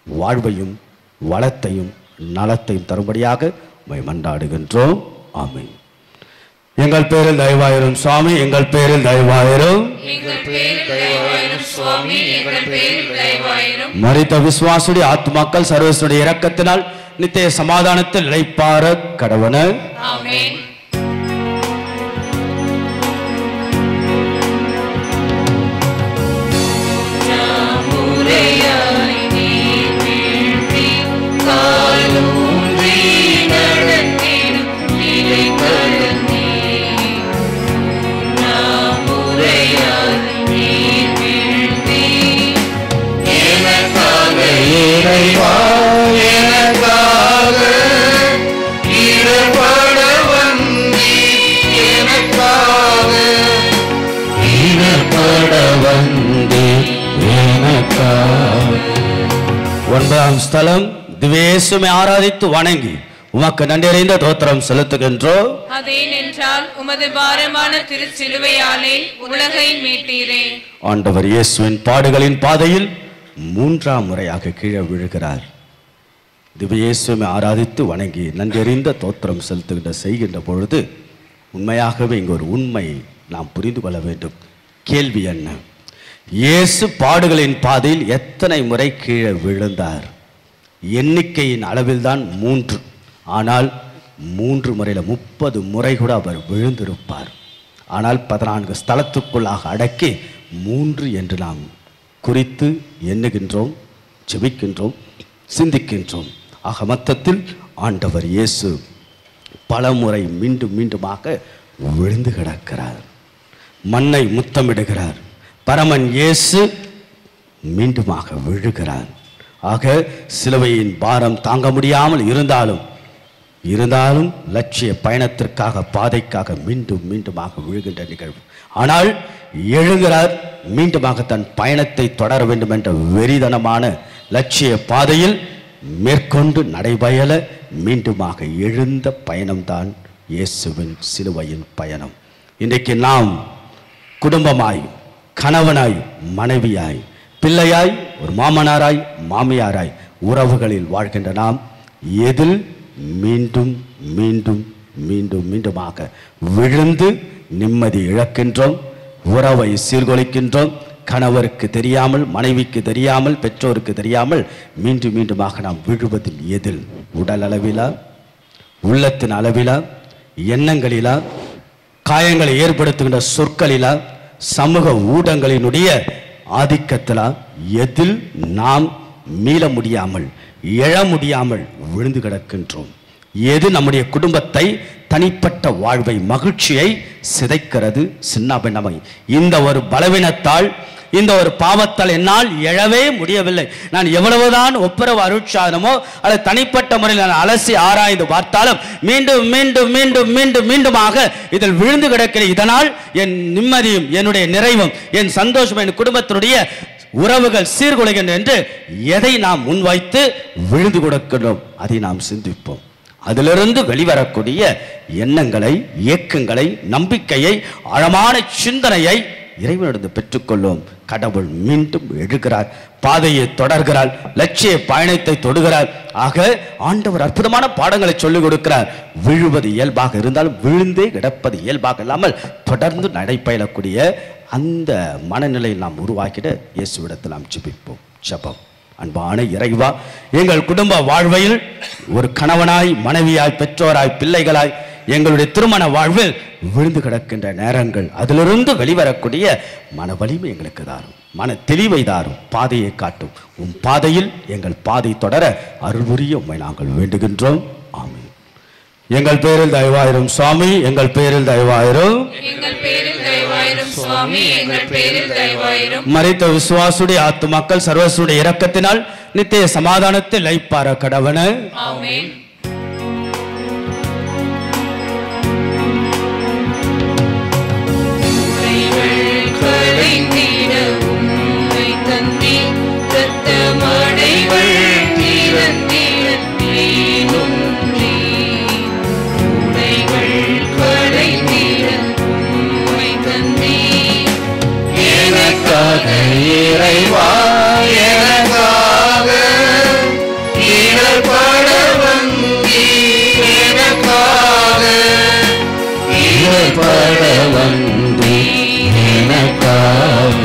வாழ்வையும் வளத்தையும் நலத்தையும் தரும்படியாக உம்மை மன்றாடுகின்றோம். ஆமென். எங்கள் பேரில் தயவாயிரும் சுவாமி, எங்கள் பேரில் தயவாயிரும். மரித்த விசுவாசுடைய ஆத்மாக்கள் சர்வசுடைய இரக்கத்தினால் நித்திய சமாதானத்தில் இளைப்பாற கடவன. ஆமென். ஒன்பதாம் ஸ்தலம், திவ்யேசுவை ஆராதித்து வணங்கி உமக்கு நன்றியறிந்த தோத்திரம் செலுத்துகின்றோம். அதேனென்றால் உமது பாரமான திருச்சிலுவையாலே உலகை மீட்டீரே. ஆண்டவர் இயேசுவின் பாடுகளின் பாதையில் மூன்றாம் முறையாக கீழே விழுகிறார். திவ்யேசுவை ஆராதித்து வணங்கி நன்றியறிந்த தோத்திரம் செலுத்துகின்ற செய்கின்ற பொழுது உண்மையாகவே இங்கு ஒரு உண்மை நாம் புரிந்து கொள்ள வேண்டும். கேள்வி என்ன? இயேசு பாடுகளின் பாதையில் எத்தனை முறை கீழே விழுந்தார்? எண்ணிக்கையின் அளவில் தான் 3. ஆனால் 3 முறையில் 30 முறை கூட அவர் விழுந்திருப்பார். ஆனால் 14 ஸ்தலத்துக்குள்ளாக அடக்கி 3 என்று நாம் குறித்து எண்ணுகின்றோம், ஜெபிக்கின்றோம், சிந்திக்கின்றோம். ஆக மொத்தத்தில் ஆண்டவர் இயேசு பல முறை மீண்டும் மீண்டுமாக விழுந்து கிடக்கிறார். மண்ணை முத்தமிடுகிறார். பரமன் இயேசு மீண்டுமாக விழுகிறார். ஆக சிலுவையின் பாரம் தாங்க முடியாமல் இருந்தாலும் லட்சிய பயணத்திற்காக பாதைக்காக மீண்டும் மீண்டுமாக விழுகின்ற நிகழ்வு. ஆனால் எழுகிறார், மீண்டுமாக தன் பயணத்தை தொடர வேண்டும் என்ற வெறிதனமான லட்சிய பாதையில் மேற்கொண்டு நடைபயல மீண்டுமாக எழுந்த பயணம்தான் இயேசுவின் சிலுவையின் பயணம். இன்றைக்கு நாம் குடும்பமாய், கணவனாய், மனைவியாய், பிள்ளையாய், ஒரு மாமனாராய், மாமியாராய் உறவுகளில் வாழ்கின்ற நாம் எதில் மீண்டும் மீண்டும் மீண்டும் மீண்டுமாக விழுந்து நிம்மதி இழக்கின்றோம், உறவை சீர்குலைக்கின்றோம். கணவருக்கு தெரியாமல், மனைவிக்கு தெரியாமல், பெற்றோருக்கு தெரியாமல் மீண்டும் மீண்டுமாக நாம் விழுவதில் எதில்? உடல் அளவிலா, உள்ளத்தின் அளவிலா, எண்ணங்களிலா, காயங்களை ஏற்படுத்துகின்ற சொற்களிலா, சமூக ஊடகங்களினுடைய ஆதிக்கத்திலா, எதில் நாம் மீள முடியாமல், எழ முடியாமல் விழுந்து கிடக்கின்றோம்? எது நம்முடைய குடும்பத்தை, தனிப்பட்ட வாழ்வை, மகிழ்ச்சியை சிதைக்கிறது, சின்னபின்னமை? இந்த ஒரு பலவீனத்தால், இந்த ஒரு பாவத்தால் என்னால் எழவே முடியவில்லை. நான் எவ்வளவுதான் ஒப்புரவு அருட்சாதனமோ அல்லது தனிப்பட்ட முறையில் நான் அலசி ஆராய்ந்து பார்த்தாலும் மீண்டும் மீண்டும் மீண்டும் மீண்டும் மீண்டுமாக இதில் விழுந்து கிடக்கிறேன். இதனால் என் நிம்மதியும், என்னுடைய நிறைவும், என் சந்தோஷம், என் குடும்பத்தினுடைய உறவுகள் சீர்குலைகின்றன என்று எதை நாம் முன்வைத்து விழுந்து கொடுக்கிறோம் அதை நாம் சிந்திப்போம். அதிலிருந்து வெளிவரக்கூடிய எண்ணங்களை, இயக்கங்களை, நம்பிக்கையை, ஆழமான சிந்தனையை இறைவனிடம் பெற்றுக்கொள்ளும். கடவுள் மீண்டும் எழுகிறார், பாதையை தொடர்கிறார், லட்சிய பயணத்தை தொடுகிறார். ஆக ஆண்டவர் அற்புதமான பாடங்களை சொல்லிக் கொடுக்கிறார். விழுவது இயல்பாக இருந்தாலும் விழுந்தே கிடப்பது இயல்பாக இல்லாமல் தொடர்ந்து நடைபயலக்கூடிய அந்த மனநிலையை நாம் உருவாக்கிட இயேசுவிடத்தில் நாம் ஜெபிப்போம். ஜெபம். அன்பான இறைவா, எங்கள் குடும்ப வாழ்வையில் ஒரு கணவனாய், மனைவியாய், பெற்றோராய், பிள்ளைகளாய் எங்களுடைய திருமண வாழ்வில் விழுந்து கிடக்கின்ற நேரங்கள், அதிலிருந்து வெளிவரக்கூடிய மன வலிமை எங்களுக்கு தாரும், மன தெளிவை தாரும், பாதையை காட்டும். உம் பாதையில் எங்கள் பாதை தொடர அருள் புரிய உம்மை நாங்கள் வேண்டுகின்றோம். ஆமென். எங்கள் பேரில் தயவாயிரும் சுவாமி, எங்கள் பேரில் தயவாயிரும், எங்கள் பேரில் தயவாயிரும் சுவாமி, எங்கள் பேரில் தயவாயிரும். மரித்த விசுவாசுடைய ஆத்துமாக்கள் சர்வசுடைய இரக்கத்தினால் நித்திய சமாதானத்தில் லைப்பார கடவன. ஆமென். இறைவா எனக்காக இடர்பட வந்தீர், எனக்காக இடர்பட வந்தீர், எனக்காக.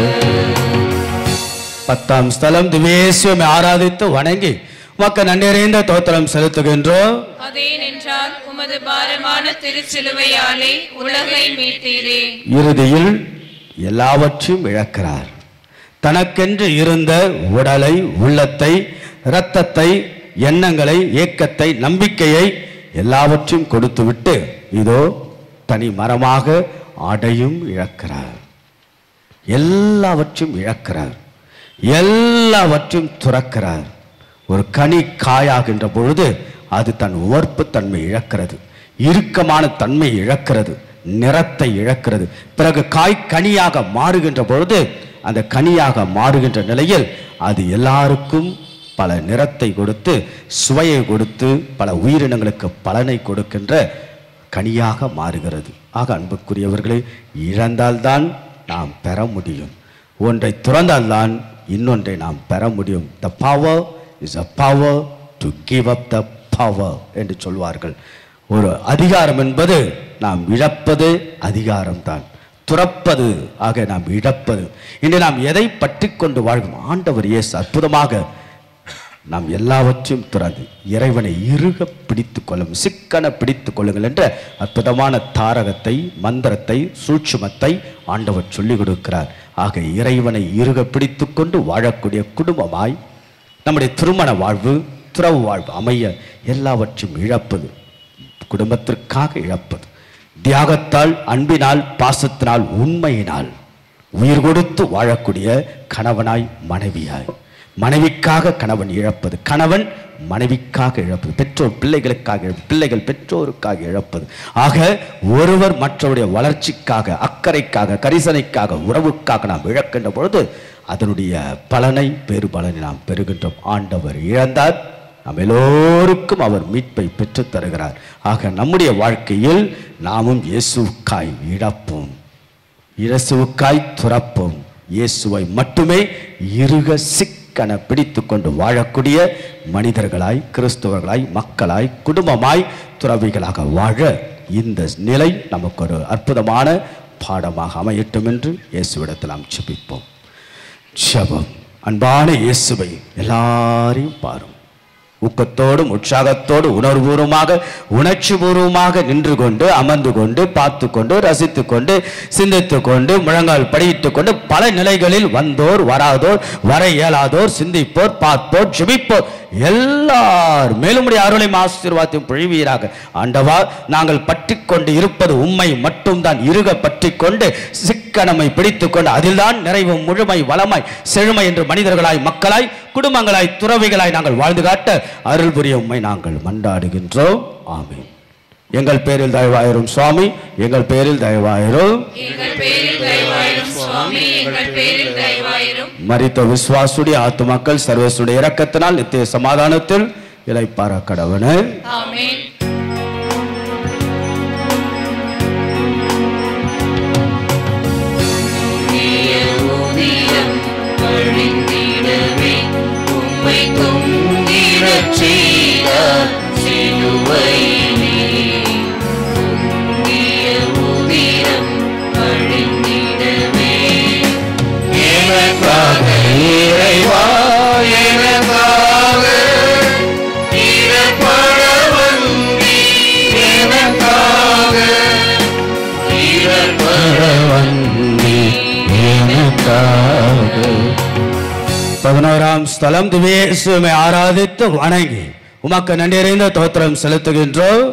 10ஆம் ஸ்தலம் திவ்யேசுவை ஆராதித்து வணங்கி உமக்கு நன்றியறிந்த தோத்திரம் செலுத்துகின்றோம். அதேனென்றால் உமது பாரமான திருச்சிலுவையாலே உலகை மீட்டீரே. இறுதியில் எல்லாவற்றையும் இழக்கிறார். தனக்கென்று இருந்த உடலை, உள்ளத்தை, இரத்தத்தை, எண்ணங்களை, ஏக்கத்தை, நம்பிக்கையை எல்லாவற்றையும் கொடுத்துவிட்டு இதோ தனி மரமாக ஆடையும் இழக்கிறார். எல்லாவற்றையும் இழக்கிறார், எல்லாவற்றையும் துறக்கிறார். ஒரு கனி காயாகின்ற பொழுது அது தன் உவர்ப்பு தன்மை இழக்கிறது, இறுக்கமான தன்மை இழக்கிறது, நிறத்தை இழக்கிறது. பிறகு காய் கனியாக மாறுகின்ற பொழுது அந்த கனியாக மாறுகின்ற நிலையில் அது எல்லாருக்கும் பல நிறத்தை கொடுத்து, சுவையை கொடுத்து, பல உயிரினங்களுக்கு பலனை கொடுக்கின்ற கனியாக மாறுகிறது. ஆக அன்புக்குரியவர்களே, இழந்தால்தான் நாம் பெற முடியும், ஒன்றை துறந்தால்தான் இன்னொன்றை நாம் பெற முடியும். The power is a power to give up the power என்று சொல்வார்கள். ஒரு அதிகாரம் என்பது நாம் இழப்பது அதிகாரம்தான், துறப்பது ஆக நாம் இழப்பது. இன்று நாம் எதை பற்றி கொண்டு வாழ்வோம்? ஆண்டவர் இயேசு அற்புதமாக நாம் எல்லாவற்றையும் துறந்து இறைவனை இறுக பிடித்து கொள்ளும், சிக்கன பிடித்து கொள்ளுங்கள் என்ற அற்புதமான தாரகத்தை, மந்திரத்தை, சூட்சுமத்தை ஆண்டவர் சொல்லிக் கொடுக்கிறார். ஆக இறைவனை இறுக பிடித்து கொண்டு வாழக்கூடிய குடும்பமாய் நம்முடைய திருமண வாழ்வு, துறவு வாழ்வு அமைய எல்லாவற்றையும் இழப்பது, குடும்பத்திற்காக இழப்பது, தியாகத்தால், அன்பினால், பாசத்தினால், உண்மையினால் உயிர் கொடுத்து வாழக்கூடிய கணவனாய், மனைவியாய், மனைவிக்காக கணவன் இழப்பது, கணவன் மனைவிக்காக இழப்பது, பெற்றோர் பிள்ளைகளுக்காக இழப்பது, பிள்ளைகள் பெற்றோருக்காக இழப்பது. ஆக ஒருவர் மற்றவருடைய வளர்ச்சிக்காக, அக்கறைக்காக, கரிசனைக்காக, உறவுக்காக நாம் இழக்கின்ற பொழுது அதனுடைய பலனை, பெரு பலனை நாம் பெறுகின்றோம். ஆண்டவர் இழந்தார், நாம் எல்லோருக்கும் அவர் மீட்பை பெற்றுத் தருகிறார். ஆக நம்முடைய வாழ்க்கையில் நாமும் இயேசுவுக்காய் இழப்போம், இயேசுவுக்காய் துறப்போம், இயேசுவை மட்டுமே இறுக சிக்கன பிடித்து கொண்டு வாழக்கூடிய மனிதர்களாய், கிறிஸ்தவர்களாய், மக்களாய், குடும்பமாய், துறவிகளாக வாழ இந்த நிலை நமக்கு ஒரு அற்புதமான பாடமாக அமையட்டும் என்று இயேசுவிடத்தில் நாம் ஜெபிப்போம். ஜெபம். அன்பான இயேசுவை எல்லாரையும் பாரும், ஊக்கத்தோடும் உற்சாகத்தோடு உணர்வுபூர்வமாக, உணர்ச்சி பூர்வமாக நின்று கொண்டு, அமர்ந்து கொண்டு, பார்த்து கொண்டு, ரசித்து கொண்டு, சிந்தித்து கொண்டு, முழங்கால் படியிட்டு கொண்டு, பல நிலைகளில் வந்தோர், வராதோர், வர இயலாதோர், சிந்திப்போர், பார்ப்போர், ஜெபிப்போர் எல்லார் மேலும் அருளையும் ஆசீர்வாதத்தையும் பொழிவீராக. ஆண்டவா, நாங்கள் பற்றி கொண்டு இருப்பது உம்மை மட்டும்தான், இறுக பற்றி கொண்டு சிக்கனமை பிடித்து கொண்டு அதில்தான் நிறைவு, முழுமை, வளமாய், செழுமை என்று மனிதர்களாய், மக்களாய், குடும்பங்களாய், துறவிகளாய் நாங்கள் வாழ்ந்து காட்ட அருள் புரிய உம்மை நாங்கள் மன்றாடுகின்றோம். ஆமென். எங்கள் பேரில் தயவாயிரும் சுவாமி, எங்கள் பேரில் தயவாயிரும், எங்கள் பேரில் தயவாயிரும் சுவாமி, எங்கள் பேரில் தயவாயிரும். மரித்த விசுவாசுடைய ஆத்துமாக்கள் சர்வசுடைய இரக்கத்தினால் நித்திய சமாதானத்தில் இளைப்பாற கடவனே. ஆமென். இறைவா எனக்காக 11ஆம் ஸ்தலம். திவ்ய இயேசுவை ஆராதித்து வணங்கி உமக்கு நன்றியறிந்த தோத்திரம் செலுத்துகின்றோம்.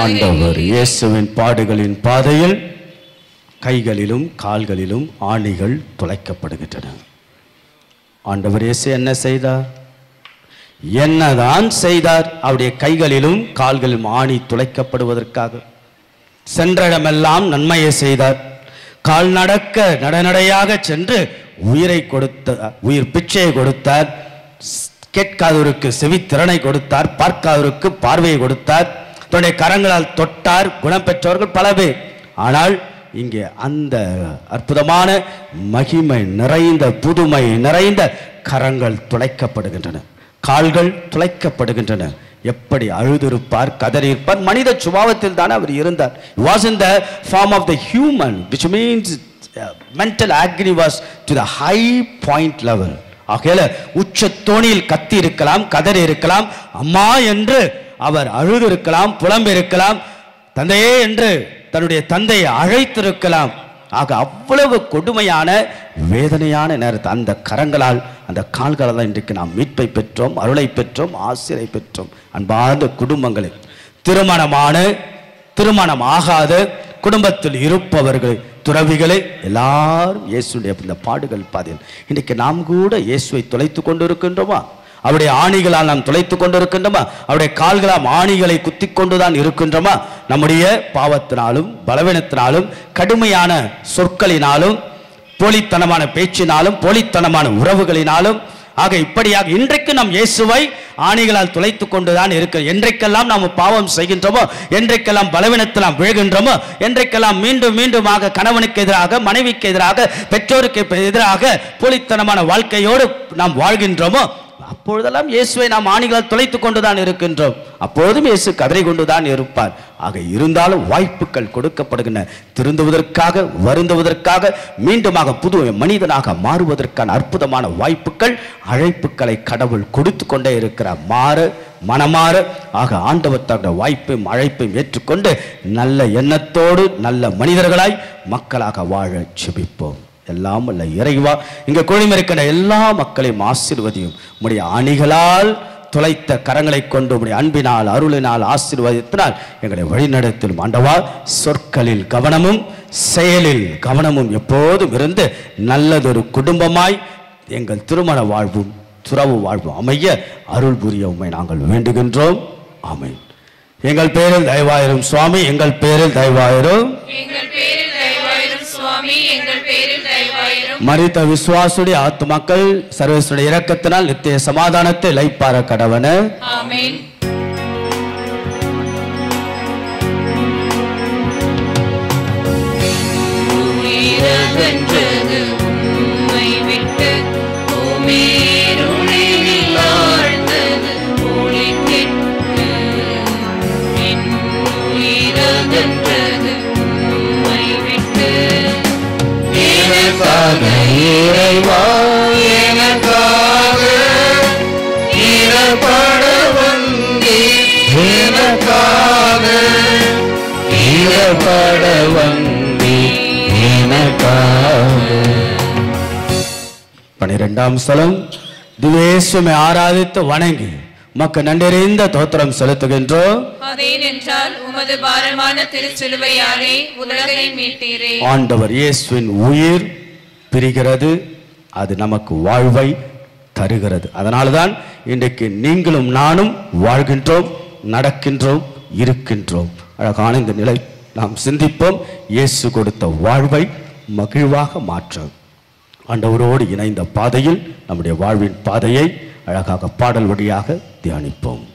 ஆண்டவர் இயேசுவின் பாடுகளின் பாதையில் கைகளிலும் கால்களிலும் ஆணிகள் துளைக்கப்படுகின்றன. ஆண்டவர் இயேசு என்ன செய்தார்? என்னதான் செய்தார்? அவருடைய கைகளிலும் கால்களிலும் ஆணி துளைக்கப்படுவதற்காக சென்ற இடமெல்லாம் நன்மையை செய்தார். கால் நடக்க நடநடையாக சென்று உயிரை கொடுத்தார், உயிர் பிச்சையை கொடுத்தார். கேட்காதவருக்கு செவித்திறனை கொடுத்தார், பார்க்காதவருக்கு பார்வையை கொடுத்தார். தன்னுடைய கரங்களால் தொட்டார், குணம் பெற்றவர்கள் பல பேர். ஆனால் இங்கே அந்த அற்புதமான மகிமை நிறைந்த புதுமை நிறைந்த கரங்கள் துளைக்கப்படுகின்றன, கால்கள் துளைக்கப்படுகின்றன. எப்படி அழுதிருப்பார், கதறியிருப்பார். மனித சுபாவத்தில் தானே அவர் இருந்தார். He was in the form of the human, which means mental agony was to the high point level. ஆகையால உச்ச தோணியில் கத்தி இருக்கலாம், கதறி இருக்கலாம், அம்மா என்று அவர் அழுது இருக்கலாம், புலம்பி இருக்கலாம், தந்தையே என்று தன்னுடைய தந்தையை அழைத்திருக்கலாம். ஆக அவ்வளவு கொடுமையான வேதனையான நேரத்தை அந்த கரங்களால் அந்த கால்களால் இன்றைக்கு நாம் மீட்பை பெற்றோம், அருளை பெற்றோம், ஆசிரை பெற்றோம். அன்பார்ந்த குடும்பங்களை, திருமணம் ஆகாத குடும்பத்தில் இருப்பவர்களை, துறவிகளை எல்லாரும் இயேசுடைய இந்த பாடுகள் பாதையில் இன்றைக்கு நாம் கூட இயேசுவை தொலைத்து கொண்டு இருக்கின்றோமா? அவருடைய ஆணிகளால் நாம் துளைத்து கொண்டிருக்கின்றோமா? அவருடைய கால்களால் ஆணிகளை குத்தி கொண்டுதான் இருக்கின்றோமா? நம்முடைய பாவத்தினாலும் பலவீனத்தினாலும் கடுமையான சொற்களினாலும் போலித்தனமான பேச்சினாலும் போலித்தனமான உறவுகளினாலும் ஆக இப்படியாக இன்றைக்கு நாம் இயேசுவை ஆணிகளால் துளைத்து கொண்டுதான் இருக்க. என்றைக்கெல்லாம் நாம் பாவம் செய்கின்றோமோ, என்றைக்கெல்லாம் பலவீனத்தில் நாம் விழுகின்றோமோ, என்றைக்கெல்லாம் மீண்டும் மீண்டுமாக கணவனுக்கு எதிராக, மனைவிக்கு எதிராக, பெற்றோருக்கு எதிராக போலித்தனமான வாழ்க்கையோடு நாம் வாழ்கின்றோமோ, அப்பொழுதெல்லாம் இயேசுவை நாம் ஆணிகளால் துளைத்து கொண்டுதான் இருக்கின்றோம். அப்பொழுதும் இயேசு கதறி கொண்டுதான் இருப்பார். ஆக இருந்தாலும் வாய்ப்புகள் கொடுக்கப்படுகின்றன. திருந்துவதற்காக, வருந்துவதற்காக, மீண்டுமாக புது மனிதனாக மாறுவதற்கான அற்புதமான வாய்ப்புகள், அழைப்புகளை கடவுள் கொடுத்து கொண்டே இருக்கிறார். மனமாற ஆக ஆண்டவர் தன்னுடைய வாய்ப்பையும் அழைப்பையும் ஏற்றுக்கொண்டு நல்ல எண்ணத்தோடு நல்ல மனிதர்களாய் மக்களாக வாழ ஜெபிப்போம். எல்லாம் அல்ல இறைவா, இங்க குழுமிருக்கிற எல்லா மக்களையும் ஆசீர்வதியும். உம்முடைய அணிகளால் துளைத்த கரங்களை கொண்டு உம்முடைய அன்பினால், அருளினால், ஆசீர்வாதத்தினால் எங்களை வழிநடத்திலும். ஆண்டவா, சொற்களில் கவனமும் செயலில் கவனமும் எப்போதும் இருந்து நல்லதொரு குடும்பமாய் எங்கள் திருமண வாழ்வும் துறவு வாழ்வும் அமைய அருள் புரிய உம்மை நாங்கள் வேண்டுகின்றோம். ஆமென். எங்கள் பேரில் தயவாயிரும் சுவாமி, எங்கள் பேரில் தயவாயிரும். மரித்த விசுவாசுடைய ஆத்துமாக்கள் சர்வேஸ்வருடைய இரக்கத்தினால் நித்திய சமாதானத்தை இளைப்பாற கடவன. ஆமென். இறைவா எனக்காக இறப்பட வந்தி, எனக்காக இறப்பட வந்தி, எனக்காக. 12ஆம் ஸ்தலம். திவ்ய இயேசுவை ஆராதித்து வணங்கி உமக்கு நன்றியறிந்த தோத்திரம் செலுத்துகின்றோம். அதேனென்றால் உமது பாரமான திருச்சிலுவையாலே உலகை மீட்டீரே. ஆண்டவர் இயேசுவின் உயிர் பிரிகிறது, அது நமக்கு வாழ்வை தருகிறது. அதனால்தான் இன்றைக்கு நீங்களும் நானும் வாழ்கின்றோம், நடக்கின்றோம், இருக்கின்றோம். அழகான இந்த நிலை நாம் சிந்திப்போம். இயேசு கொடுத்த வாழ்வை மகிழ்வாக மாற்ற ஆண்டவரோடு இணைந்த பாதையில் நம்முடைய வாழ்வின் பாதையை அழகாக பாடல் வழியாக தியானிப்போம்.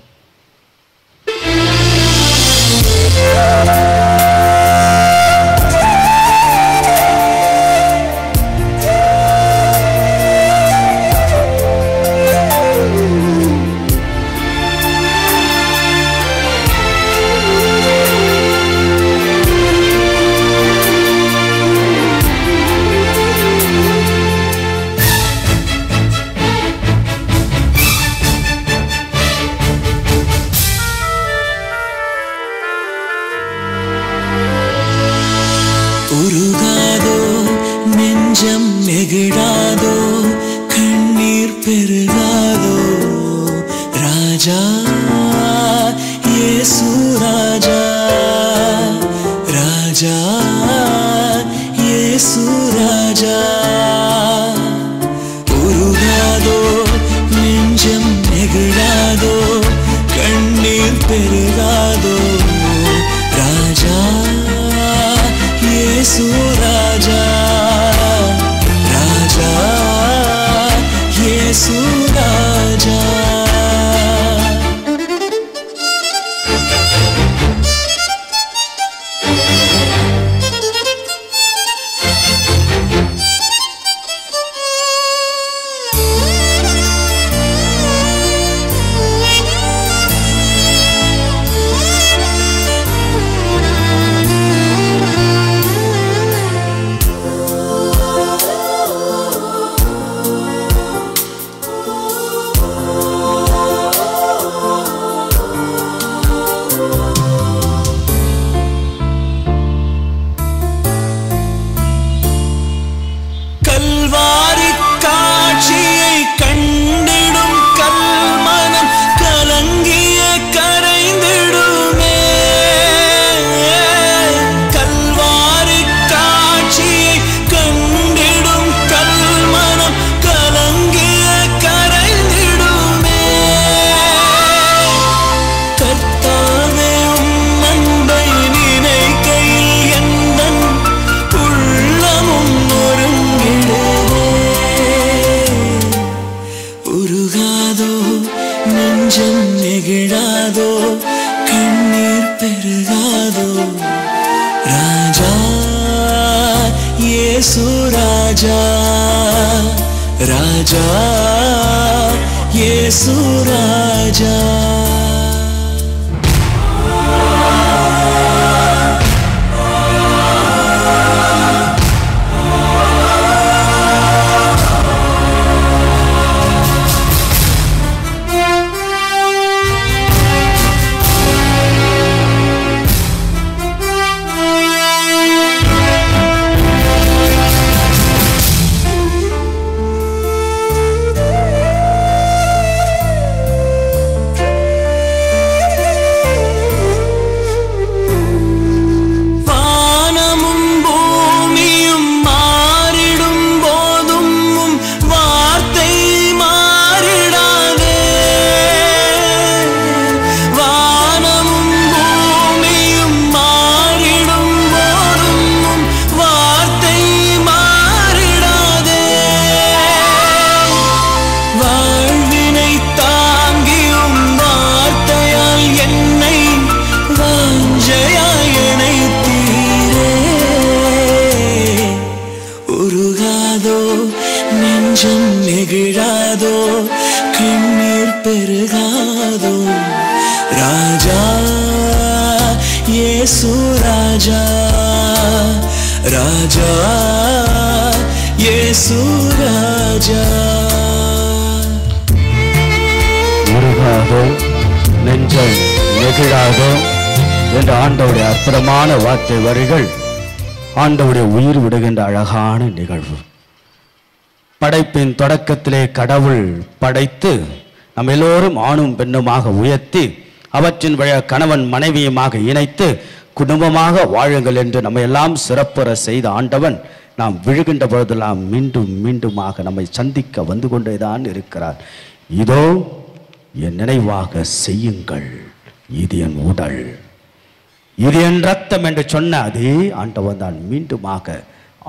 இயேசு ராஜா. உருகாதோ நெஞ்சம் நெகிழாதோ கண்ணீர் பெருகாதோ ராஜா இயேசு ராஜா. ராஜா இயேசு ராஜா. ராஜா இயேசு ராஜா. ராஜா இயேசு ராஜா. உருகாதோ நெஞ்சம் நெகிழாதோ என்ற ஆண்டவருடைய அற்புதமான வார்த்தை வரிகள் ஆண்டவருடைய உயிர் விடுகின்ற அழகான நிகழ்வு. படைப்பின் தொடக்கத்திலே கடவுள் படைத்து நம்ம எல்லோரும் ஆணும் பெண்ணுமாக உயர்த்தி அவற்றின் வழிய கணவன் மனைவியுமாக இணைத்து குடும்பமாக வாழுங்கள் என்று நம்ம எல்லாம் சிறப்புற செய்த ஆண்டவன் நாம் விழுகின்ற பொழுதெல்லாம் மீண்டும் மீண்டுமாக நம்மை சந்திக்க வந்து கொண்டேதான் இருக்கிறார். இதோ என் நினைவாக செய்யுங்கள், இது என் உடல், இது என் ரத்தம் என்று சொன்ன அதே ஆண்டவன் தான் மீண்டுமாக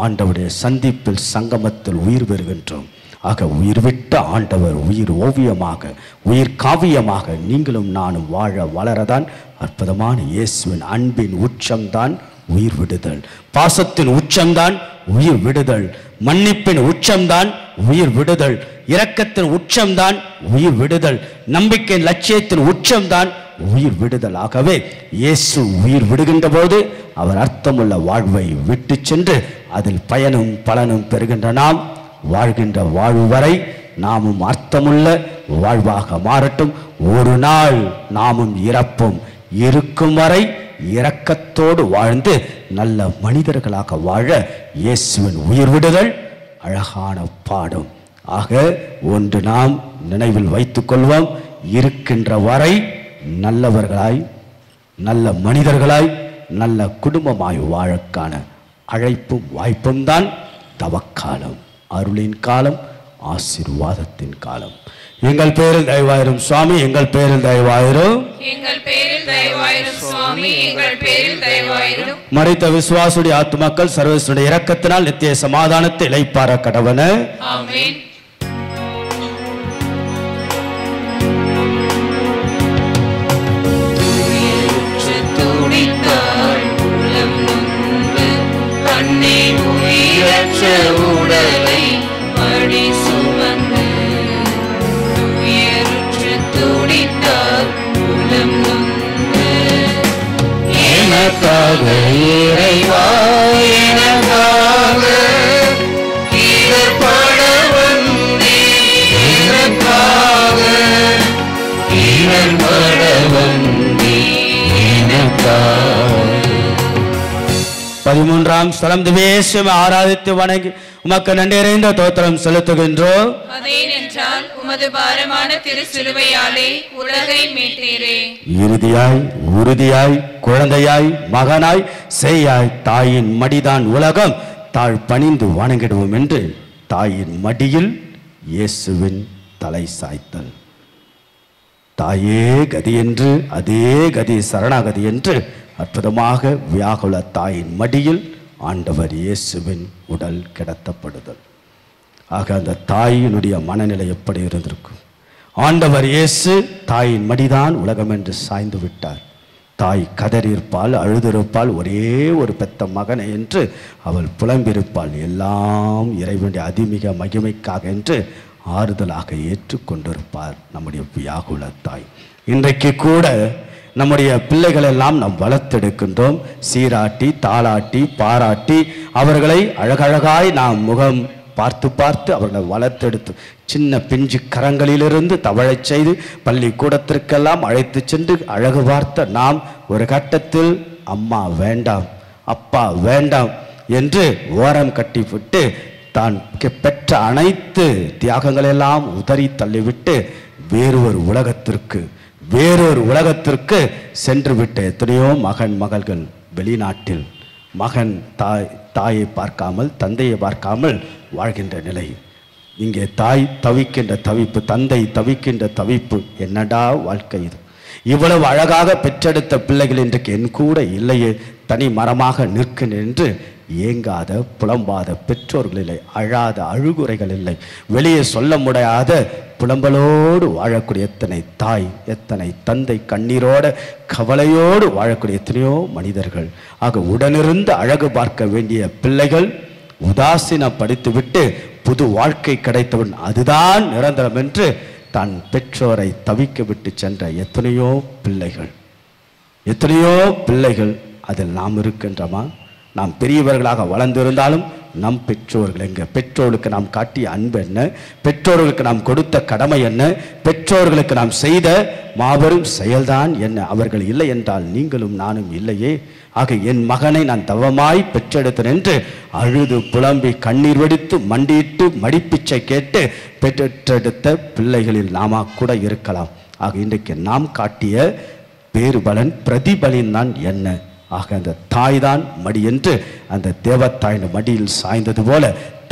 ஆண்டவருடைய சந்திப்பில் சங்கமத்தில் உயிர் பெறுகின்றோம். ஆக உயிர் விட்ட ஆண்டவர் உயிர் ஓவியமாக உயிர் காவியமாக நீங்களும் நானும் வாழ வளரதான் அற்புதமான இயேசுவின் அன்பின் உச்சம்தான் உயிர் விடுதல், பாசத்தின் உச்சம்தான் உயிர் விடுதல், மன்னிப்பின் உச்சம்தான் உயிர் விடுதல், இரக்கத்தின் உச்சம்தான் உயிர் விடுதல், நம்பிக்கையின் லட்சியத்தின் உச்சம்தான் உயிர் விடுதல். ஆகவே இயேசு உயிர் விடுகின்ற போது அவர் அர்த்தமுள்ள வாழ்வை விட்டு சென்று அதில் பயனும் பலனும் பெறுகின்ற நாம் வாழ்கின்ற வாழ்வு வரை நாமும் அர்த்தமுள்ள வாழ்வாக மாறட்டும். ஒரு நாள் நாமும் இறப்போம், இருக்கும் வரை இரக்கத்தோடு வாழ்ந்து நல்ல மனிதர்களாக வாழ இயேசுவின் உயிர் விடுதல் அழகான பாடும். ஆக ஒன்று நாம் நினைவில் வைத்துக் கொள்வோம், இருக்கின்ற வரை நல்லவர்களாய் நல்ல மனிதர்களாய் நல்ல குடும்பமாய் வாழக்கான அழைப்பும் வாய்ப்பும் தான் தவக்காலம், அருளின் காலம், ஆசீர்வாதத்தின் காலம். எங்கள் பேரில் தயவாயிரும் சுவாமி, எங்கள் பேரில் தயவாயிரும், எங்கள் பேரில் தயவாயிரும் சுவாமி, எங்கள் பேரில் தயவாயிரும். மரித்த விசுவாசுடைய ஆத்துமாக்கள் சர்வேஸ்வருடைய இரக்கத்தினால் நித்திய சமாதானத்தை இளைப்பார கடவன. ஆமென். அன்னை உயிரற்ற உடலை அடி சுமந்து உயிரற்று துடித்தார் உளம் நொந்து. எனக்காக இறைவா, எனக்காக இடர்பட வந்தே, எனக்காக இடர்பட வந்தே, எனக்காக. 13ஆம் ஸ்தலம் திவேசம் ஆராதித்து வணங்கி உமக்கு நன்றி நிறைந்த தோத்திரம் செலுத்துகின்றோம். அதேனென்றால் உமது பாரமான திருச்சிலுவையாலே உலகை மீட்டீரே. இறுதியாய் உறுதியாய் குழந்தையாய் மகனாய் சேயாய் தாயின் மடிதான் உலகம் தாழ் பணிந்து வணங்கிடுவோம் என்று தாயின் மடியில் இயேசுவின் தலை சாய்த்தல். தாயே கதி என்று, அதே கதி சரணாகதி என்று அற்புதமாக வியாகுல தாயின் மடியில் ஆண்டவர் இயேசுவின் உடல் கிடத்தப்படுதல். ஆக அந்த தாயினுடைய மனநிலை எப்படி இருந்திருக்கும்? ஆண்டவர் இயேசு தாயின் மடிதான் உலகம் என்று சாய்ந்து விட்டார். தாய் கதறியிருப்பாள், அழுதிருப்பாள், ஒரே ஒரு பெத்த மகனை என்று அவள் புலம்பிருப்பாள். எல்லாம் இறைவனுடைய அதிமிக மகிமைக்காக என்று ஆறுதலாக ஏற்றுக்கொண்டிருப்பார் நம்முடைய வியாகுல தாய். இன்றைக்கு கூட நம்முடைய பிள்ளைகள் எல்லாம் நாம் வளர்த்தெடுக்கின்றோம். சீராட்டி, தாளாட்டி, பாராட்டி அவர்களை அழகழகாய் நாம் முகம் பார்த்து பார்த்து அவர்களை வளர்த்தெடுத்து சின்ன பிஞ்சு கரங்களிலிருந்து தவழச் செய்து பள்ளிக்கூடத்திற்கெல்லாம் அழைத்து சென்று அழகு பார்த்த நாம் ஒரு கட்டத்தில் அம்மா வேண்டாம், அப்பா வேண்டாம் என்று ஓரம் கட்டிவிட்டு தான் பெற்ற அனைத்து தியாகங்களெல்லாம் உதறி தள்ளிவிட்டு வேறொரு உலகத்திற்கு சென்று விட்ட எத்தனையோ மகன் மகள்கள் வெளிநாட்டில் மகன் தாயை பார்க்காமல் தந்தையை பார்க்காமல் வாழ்கின்ற நிலை. இங்கே தாய் தவிக்கின்ற தவிப்பு, தந்தை தவிக்கின்ற தவிப்பு. என்னடா வாழ்க்கை இது! இவ்வளவு அழகாக பெற்றெடுத்த பிள்ளைகள் இன்றைக்கு என் கூட இல்லையே, தனி மரமாக நிற்கிறேன் என்று ஏங்காத புலம்பாத பெற்றோர்கள் இல்லை, அழாத அழுகுறைகள் இல்லை, வெளியே சொல்ல முடியாத புலம்பலோடு வாழக்கூடிய எத்தனை தாய், எத்தனை தந்தை, கண்ணீரோட கவலையோடு வாழக்கூடிய எத்தனையோ மனிதர்கள். ஆக உடனிருந்து அழகு பார்க்க வேண்டிய பிள்ளைகள் உதாசீனப்படுத்திவிட்டு புது வாழ்க்கை கிடைத்தவன் அதுதான் நிரந்தரம் என்று தன் பெற்றோரை தவிக்க விட்டு சென்ற எத்தனையோ பிள்ளைகள் அதில் நாம் இருக்கின்றோமா? நாம் பெரியவர்களாக வளர்ந்திருந்தாலும் நம் பெற்றோர்கள் எங்க? பெற்றோர்களுக்கு நாம் காட்டிய அன்பு என்ன? பெற்றோர்களுக்கு நாம் கொடுத்த கடமை என்ன? பெற்றோர்களுக்கு நாம் செய்த மாபெரும் செயல்தான் என்ன? அவர்கள் இல்லை என்றால் நீங்களும் நானும் இல்லையே. ஆக என் மகனை நான் தவமாய் பெற்றெடுத்தேன் என்று அழுது புலம்பி கண்ணீர் வெடித்து மண்டியிட்டு மடிப்பிச்சை கேட்டு பெற்றெடுத்த பிள்ளைகளில் நாம கூட இருக்கலாம். ஆக இன்றைக்கு நாம் காட்டிய பேறுபலன் பிரதிபலன் தான் என்ன? ஆக அந்த தாய் தான் மடி என்று அந்த தேவத்தாயின் மடியில் சாய்ந்தது போல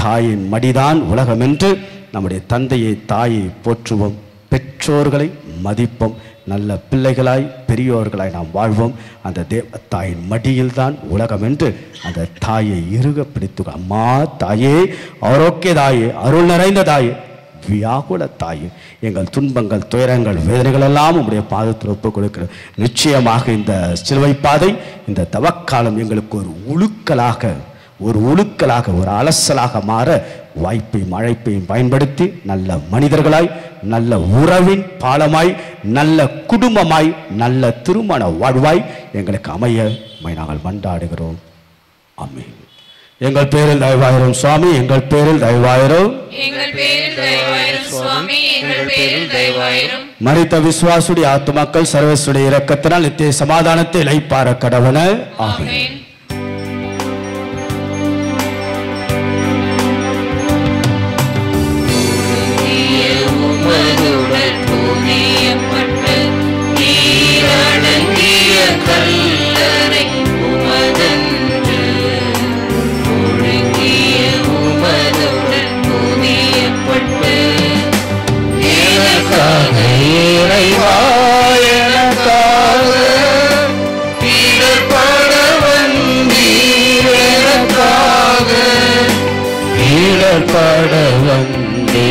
தாயின் மடிதான் உலகம் என்று நம்முடைய தந்தையை தாயை போற்றுவோம், பெற்றோர்களை மதிப்போம், நல்ல பிள்ளைகளாய் பெரியோர்களாய் நாம் வாழ்வோம். அந்த தேவத்தாயின் மடியில் தான் உலகம் என்று அந்த தாயை இறுக பிடித்து, அம்மா தாயே, ஆரோக்கிய தாயே, அருள் நிறைந்த தாயே, வியாகுல தாயே, எங்கள் துன்பங்கள், துயரங்கள், வேதனைகள் எல்லாம் உங்களுடைய பாதத்தில் ஒப்புக் கொடுக்கிறோம். நிச்சயமாக இந்த சிலுவை பாதை, இந்த தவக்காலம் எங்களுக்கு ஒரு உழுக்கலாக ஒரு அலசலாக மாற வாய்ப்பையும் அழைப்பையும் பயன்படுத்தி நல்ல மனிதர்களாய், நல்ல உறவின் பாலமாய், நல்ல குடும்பமாய், நல்ல திருமண வாழ்வாய் எங்களுக்கு அமைய நாங்கள் மன்றாடுகிறோம். ஆமென். எங்கள் பேரில் தயவாயிரும் சுவாமி, எங்கள் பேரில் தயவாயிரும், எங்கள் பேரில் தயவாயிரும் சுவாமி, எங்கள் பேரில் தயவாயிரும். மரித்த விசுவாசுடைய ஆத்துமாக்கள் சர்வேசுடைய இரக்கத்தினால் நித்திய சமாதானத்தை இளைப்பார கடவன. ஆமென். செயற்பட வந்தே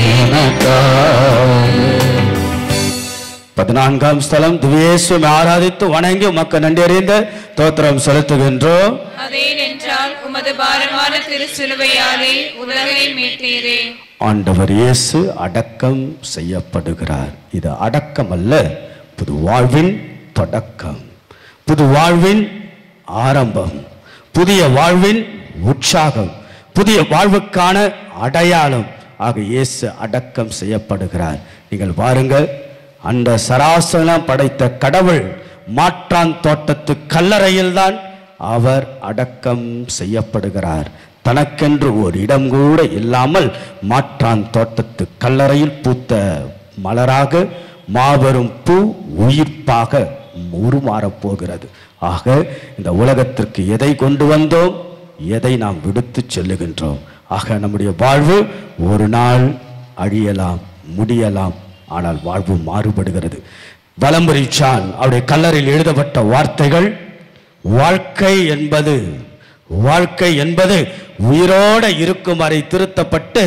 எனக்காக. 14ஆம் ஸ்தலம், திவ்யேசுவை ஆராதித்து வணங்கி உமக்கு நன்றி அறிந்த தோத்திரம் செலுத்துகின்றோம். அதேனென்றால் உமது பாரமான திருச்சிலுவையாலே உலகை மீட்டீரே. ஆண்டவர் இயேசு அடக்கம் செய்யப்படுகிறார். இது அடக்கம் அல்ல, புது வாழ்வின் தொடக்கம், புது வாழ்வின் ஆரம்பம், புதிய வாழ்வின் உற்சாகம், புதிய வாழ்வுக்கான அடையாளம் ஆக இயேசு அடக்கம் செய்யப்படுகிறார். நீங்கள் பாருங்கள், அந்த சராசரம் படைத்த கடவுள் மாற்றான் தோட்டத்து கல்லறையில்தான் அவர் அடக்கம் செய்யப்படுகிறார். தனக்கென்று ஒரு இடம் கூட இல்லாமல் மாற்றான் தோட்டத்து கல்லறையில் பூத்த மலராக மாபெரும் பூ உயிர்ப்பாக உருமாறப் போகிறது. ஆக இந்த உலகத்திற்கு எதை கொண்டு வந்தோம், எதை நாம் விடுத்து செல்லுகின்றோம். ஆக நம்முடைய வாழ்வு ஒரு நாள் அழியலாம், முடியலாம், ஆனால் வாழ்வு மாறுபடுகிறது. வலம்புரிச்சான் அவருடைய கல்லறையில் எழுதப்பட்ட வார்த்தைகள், வாழ்க்கை என்பது உயிரோடு இருக்கும் வரை திருத்தப்பட்டு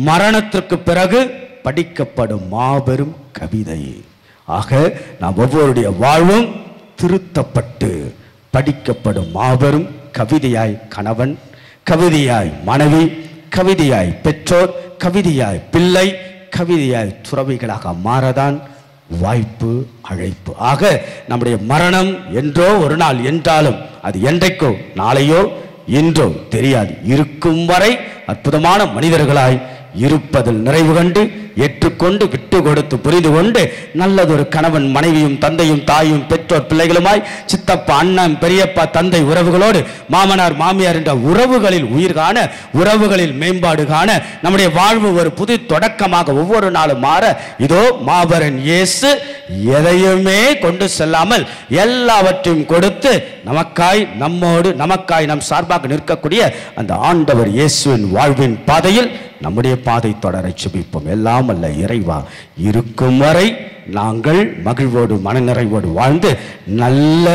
மரணத்திற்கு பிறகு படிக்கப்படும் மாபெரும் கவிதை. ஆக நாம் ஒவ்வொருடைய வாழ்வும் திருத்தப்பட்டு படிக்கப்படும் மாபெரும் கவிதையாய் கணவன், கவிதையாய் மனைவி, கவிதையாய் பெற்றோர், கவிதையாய் பிள்ளை, கவிதையாய் துறவிகளாக மாறதான் வாய்ப்பு, அழைப்பு. ஆக நம்முடைய மரணம் என்றோ ஒரு நாள் என்றாலும் அது என்றைக்கோ நாளையோ இன்றோ தெரியாது. இருக்கும் வரை அற்புதமான மனிதர்களாய் இருப்பதில் நிறைவு கண்டு ஏற்றுக்கொண்டு விட்டு கொடுத்து புரிந்து கொண்டு நல்லதொரு கணவன் மனைவியும் தந்தையும் தாயும் பெற்றோர் பிள்ளைகளுமாய் சித்தப்பா அண்ணன் பெரியப்பா தந்தை உறவுகளோடு மாமனார் மாமியார் என்ற உறவுகளில் உயிர் காண, உறவுகளில் மேம்பாடு காண, நம்முடைய வாழ்வு ஒரு புது தொடக்கமாக ஒவ்வொரு நாளும் மாற இதோ மாபெரும் இயேசு எதையுமே கொண்டு செல்லாமல் எல்லாவற்றையும் கொடுத்து நமக்காய் நம்மோடு நமக்காய் நம் சார்பாக நிற்கக்கூடிய அந்த ஆண்டவர் இயேசுவின் வாழ்வின் பாதையில் நம்முடைய பாதை தொடர செபிப்போம். எல்லாம் அல்ல இறைவா, இருக்கும் வரை நாங்கள் மகிழ்வோடு மனநிறைவோடு வாழ்ந்து நல்ல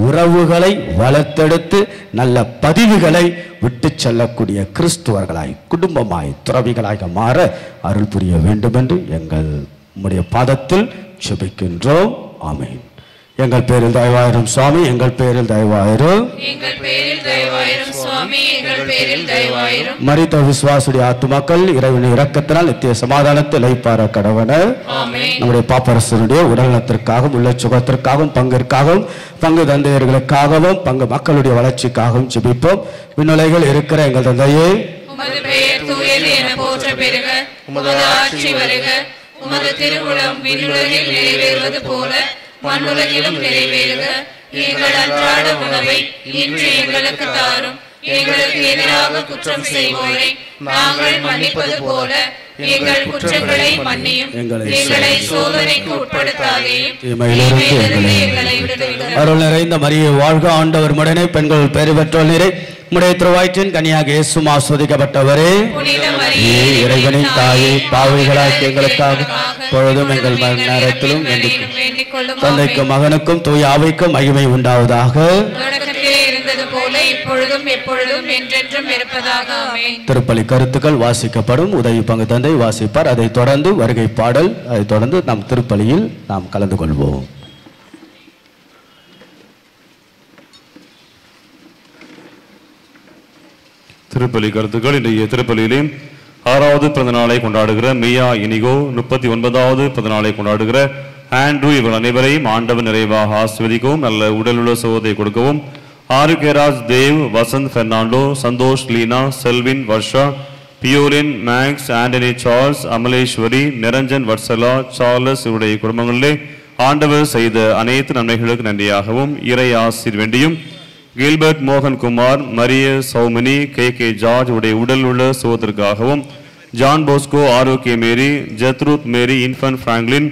உறவுகளை வளர்த்தெடுத்து நல்ல பதிவுகளை விட்டு செல்லக்கூடிய கிறிஸ்துவர்களாய் குடும்பமாய் துறவிகளாக மாற அருள் புரிய வேண்டும் என்று எங்கள் உம்முடைய பாதத்தில் செபிக்கின்றோம். ஆமென். எங்கள் பேரில் தயவாயிரும் சுவாமி, எங்கள் பேரில் தயவாயிரும், எங்கள் பேரில் தயவாயிரும் சுவாமி, எங்கள் பேரில் தயவாயிரும். மரித்த விசுவாசுடைய ஆத்துமாக்கள் இறைவனின் இரக்கத்தினால் நித்திய சமாதானத்தில் இளைப்பாற கடவன. நம்முடைய பாப்பரசனுடைய உடல்நலத்திற்காகவும் உள்ள சுகத்திற்காகவும் பங்கிற்காகவும் பங்கு தந்தையர்களுக்காகவும் பங்கு மக்களுடைய வளர்ச்சிக்காகவும் ஜெபிப்போம். விண்ணுலகில் இருக்கிற எங்கள் தந்தையே, உமது பெயர் தூயது என போற்ற பெறுக, உமது ஆட்சி வருக, உமது திருவுளம் விண்ணுலகில் நிறைவேறுவது போல மண்ணுலகிலும் நிறைவேறுக. எங்கள் அன்றாட உணவை இன்று எங்களுக்கு தாரும். எங்களுக்கு எதிராக குற்றம் செய்வோரை நாங்கள் மன்னிப்பது போல எங்கள் குற்றங்களை மன்னியும். எங்களை சோதனைக்கு உட்படுத்தாதேயும், தீமையிலிருந்து எங்களை விடுவித்தருளும். அருள் நிறைந்த மரியே வாழ்க, ஆண்டவர் உடனே பெண்கள் பெயர் பெற்றோர் நீரே, உம்முடைய திருவயிற்றின் கனியாக இயேசுவும் ஆசீர்வதிக்கப்பட்டவரே. இறைவனின் தாயே, பாவிகளாகிய எங்களுக்காக பொழுதும் எங்கள் நேரத்திலும் தந்தைக்கும் மகனுக்கும் தூய ஆவிக்கும் மகிமை உண்டாவதாக. இருந்தது போல இப்பொழுதும் எப்பொழுதும் என்றென்றும் இருப்பதாக. ஆமென். திருப்பலி கருத்துக்கள் வாசிக்கப்படும். உதவி பங்கு தந்தை வாசிப்பார். அதைத் தொடர்ந்து வருகை பாடல், அதைத் தொடர்ந்து நம் திருப்பலியில் நாம் கலந்து கொள்வோம். திருப்பலி கருத்துக்கள். இன்றைய திருப்பலியிலே 6வது பிறந்த நாளை கொண்டாடுகிற மியா இனிகோ, 39வது பிறந்த நாளை கொண்டாடுகிற ஆண்ட்ரூ, இவர்கள் அனைவரையும் ஆண்டவர் நிறைவாக ஆசீர்வதிக்கவும் நல்ல உடலுள்ள சுகத்தை கொடுக்கவும் ஆரோக்கியராஜ், தேவ், வசந்த், பெர்னாண்டோ, சந்தோஷ், லீனா, செல்வின், வர்ஷா, பியோரின், Max, Antony, Charles, Amaleswari, Niranjan, Vatsala, Charles இவருடைய குடும்பங்களிலே ஆண்டவர் செய்த அனைத்து நன்மைகளுக்கு நன்றியாகவும் இறை ஆசீர் வேண்டியும் கில்பர்ட், மோகன் Kumar, Maria, Sowmini, K George உடைய உடல் உள்ள சுகத்திற்காகவும் John Bosco, Arokiya Mary, Gertrude Mary, Infant Franklin,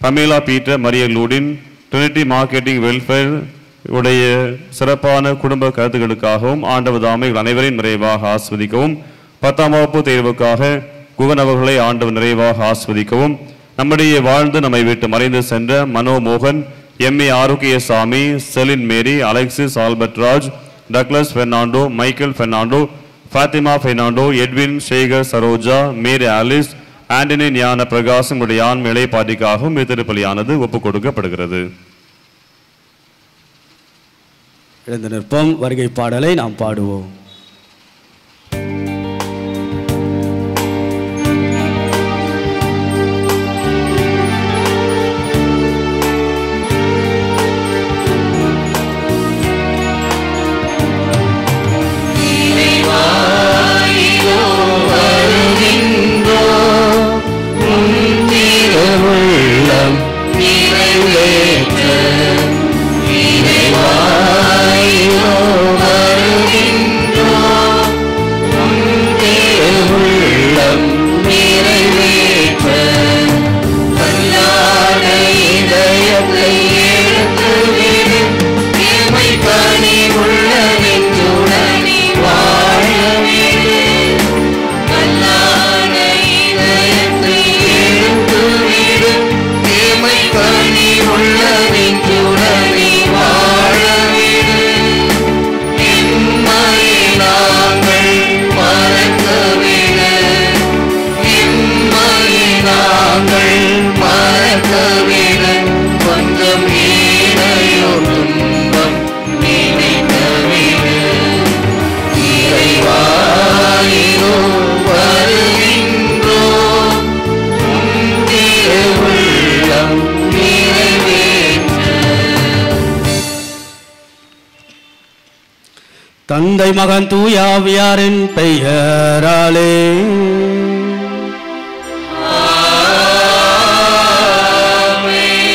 Pamela Peter, Maria லூடின், ட்ரினிட்டி மார்க்கெட்டிங் வெல்ஃபேர் உடைய சிறப்பான குடும்ப கருத்துக்களுக்காகவும் ஆண்டவர் தாமைகள் அனைவரையும் நிறைவாக ஆஸ்வதிக்கவும் 10ஆம் வகுப்பு தேர்வுக்காக குகனவர்களை ஆண்டவர் நிறைவாக ஆஸ்வதிக்கவும் நம்முடைய வாழ்ந்து நம்மை விட்டு மறைந்து சென்ற மனோமோகன், MA Arokiasamy, Celine Mary, Alexis Albert Raj, Douglas Fernando, Michael Fernando, Fatima Fernando, Edwin, Sekar, Saroja, Mary Alice, Antony Gnana Prakasam உடைய ஆன்ம இளைப்பாற்றிக்காகவும் திருப்பலியானது ஒப்புக் கொடுக்கப்படுகிறது. எழுந்து நிற்போம். வருகை பாடலை நாம் பாடுவோம். தந்தை மகன் தூய ஆவியாரின் பெயராலே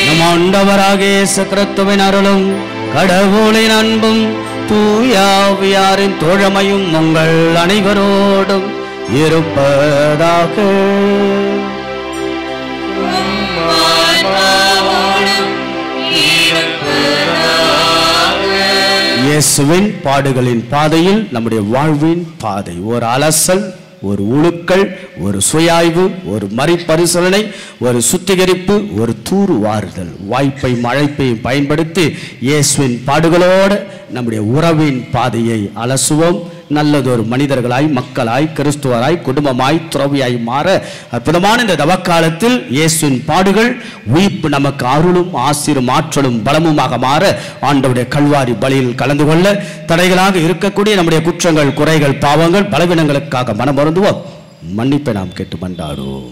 நம் ஆண்டவராகிய இயேசு கிறிஸ்துவின் அருளும் கடவுளின் அன்பும் தூய ஆவியாரின் தோழமையும் உங்கள் அனைவரோடும் இருப்பதாக. இயேசுவின் பாடுகளின் பாதையில் நம்முடைய வாழ்வின் பாதை. ஒரு அலசல், ஒரு உழுக்கல், ஒரு சுயாய்வு, ஒரு மறுபரிசீலனை, ஒரு சுத்திகரிப்பு, ஒரு தூறு வாருதல் வாய்ப்பை அழைப்பையும் பயன்படுத்தி இயேசுவின் பாடுகளோடு நம்முடைய உறவின் பாதையை அலசுவோம். நல்லதொரு மனிதர்களாய், மக்களாய், கிறிஸ்துவராய், குடும்பமாய், துறவியாய் மாற அற்புதமான இந்த தவக்காலத்தில் இயேசுவின் பாடுகள் உயிர்ப்பு நமக்கு அருளும் ஆசீரும் ஆற்றலும் பலமுமாக மாற ஆண்டவருடைய கல்வாரி பலியில் கலந்து கொள்ள தடைகளாக இருக்கக்கூடிய நம்முடைய குற்றங்கள், குறைகள், பாவங்கள், பலவீனங்களுக்காக மனம் வருந்துவோம். மன்னிப்பை நாம் கேட்டு மன்றாடுவோம்.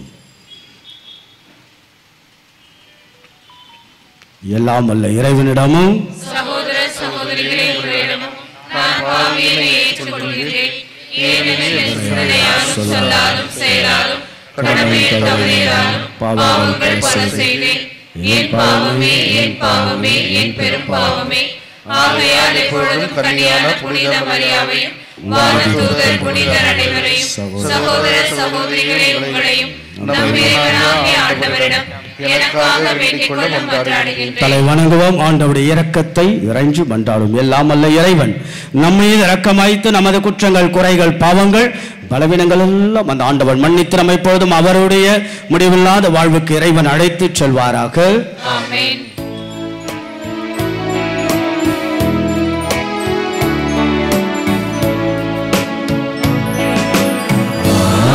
எல்லாம் வல்ல இறைவனிடமும் சகோதர சகோதரிகளே உங்களிடமும் நான் பாவியை ஏற்றுக்கொள்கிறேன். ஏனெனில் என் சிந்தனையாலும் சொல்லாலும் செயலாலும் கடமையை தவறினாலும் பாவங்கள் பல செய்தேன். என் பாவமே, என் பாவமே, என் பெரும் பாவமே. ஆகையால் எப்பொழுதும் கன்னியான புனித மரியாவையும் வானதூதர் புனிதர் அனைவரையும் சகோதர சகோதரிகளே உங்களையும் நம் இறைவனாகிய ஆண்டவரிடம் எனக்காக வேண்டிக் கொள்ள மன்றாடுகின்றேன். தலை வணங்குவோம். ஆண்டவருடைய இரக்கத்தை இறைஞ்சி மன்றாடும். எல்லாம் அல்ல இறைவன் நம்ம மீது இரக்கமாய்த்து நமது குற்றங்கள், குறைகள், பாவங்கள், பலவீனங்கள் எல்லாம் அந்த ஆண்டவன் மன்னித்து நம்மை எப்பொழுதும் அவருடைய முடிவில்லாத வாழ்வுக்கு இறைவன் அழைத்து செல்வாராக. ஆமென்.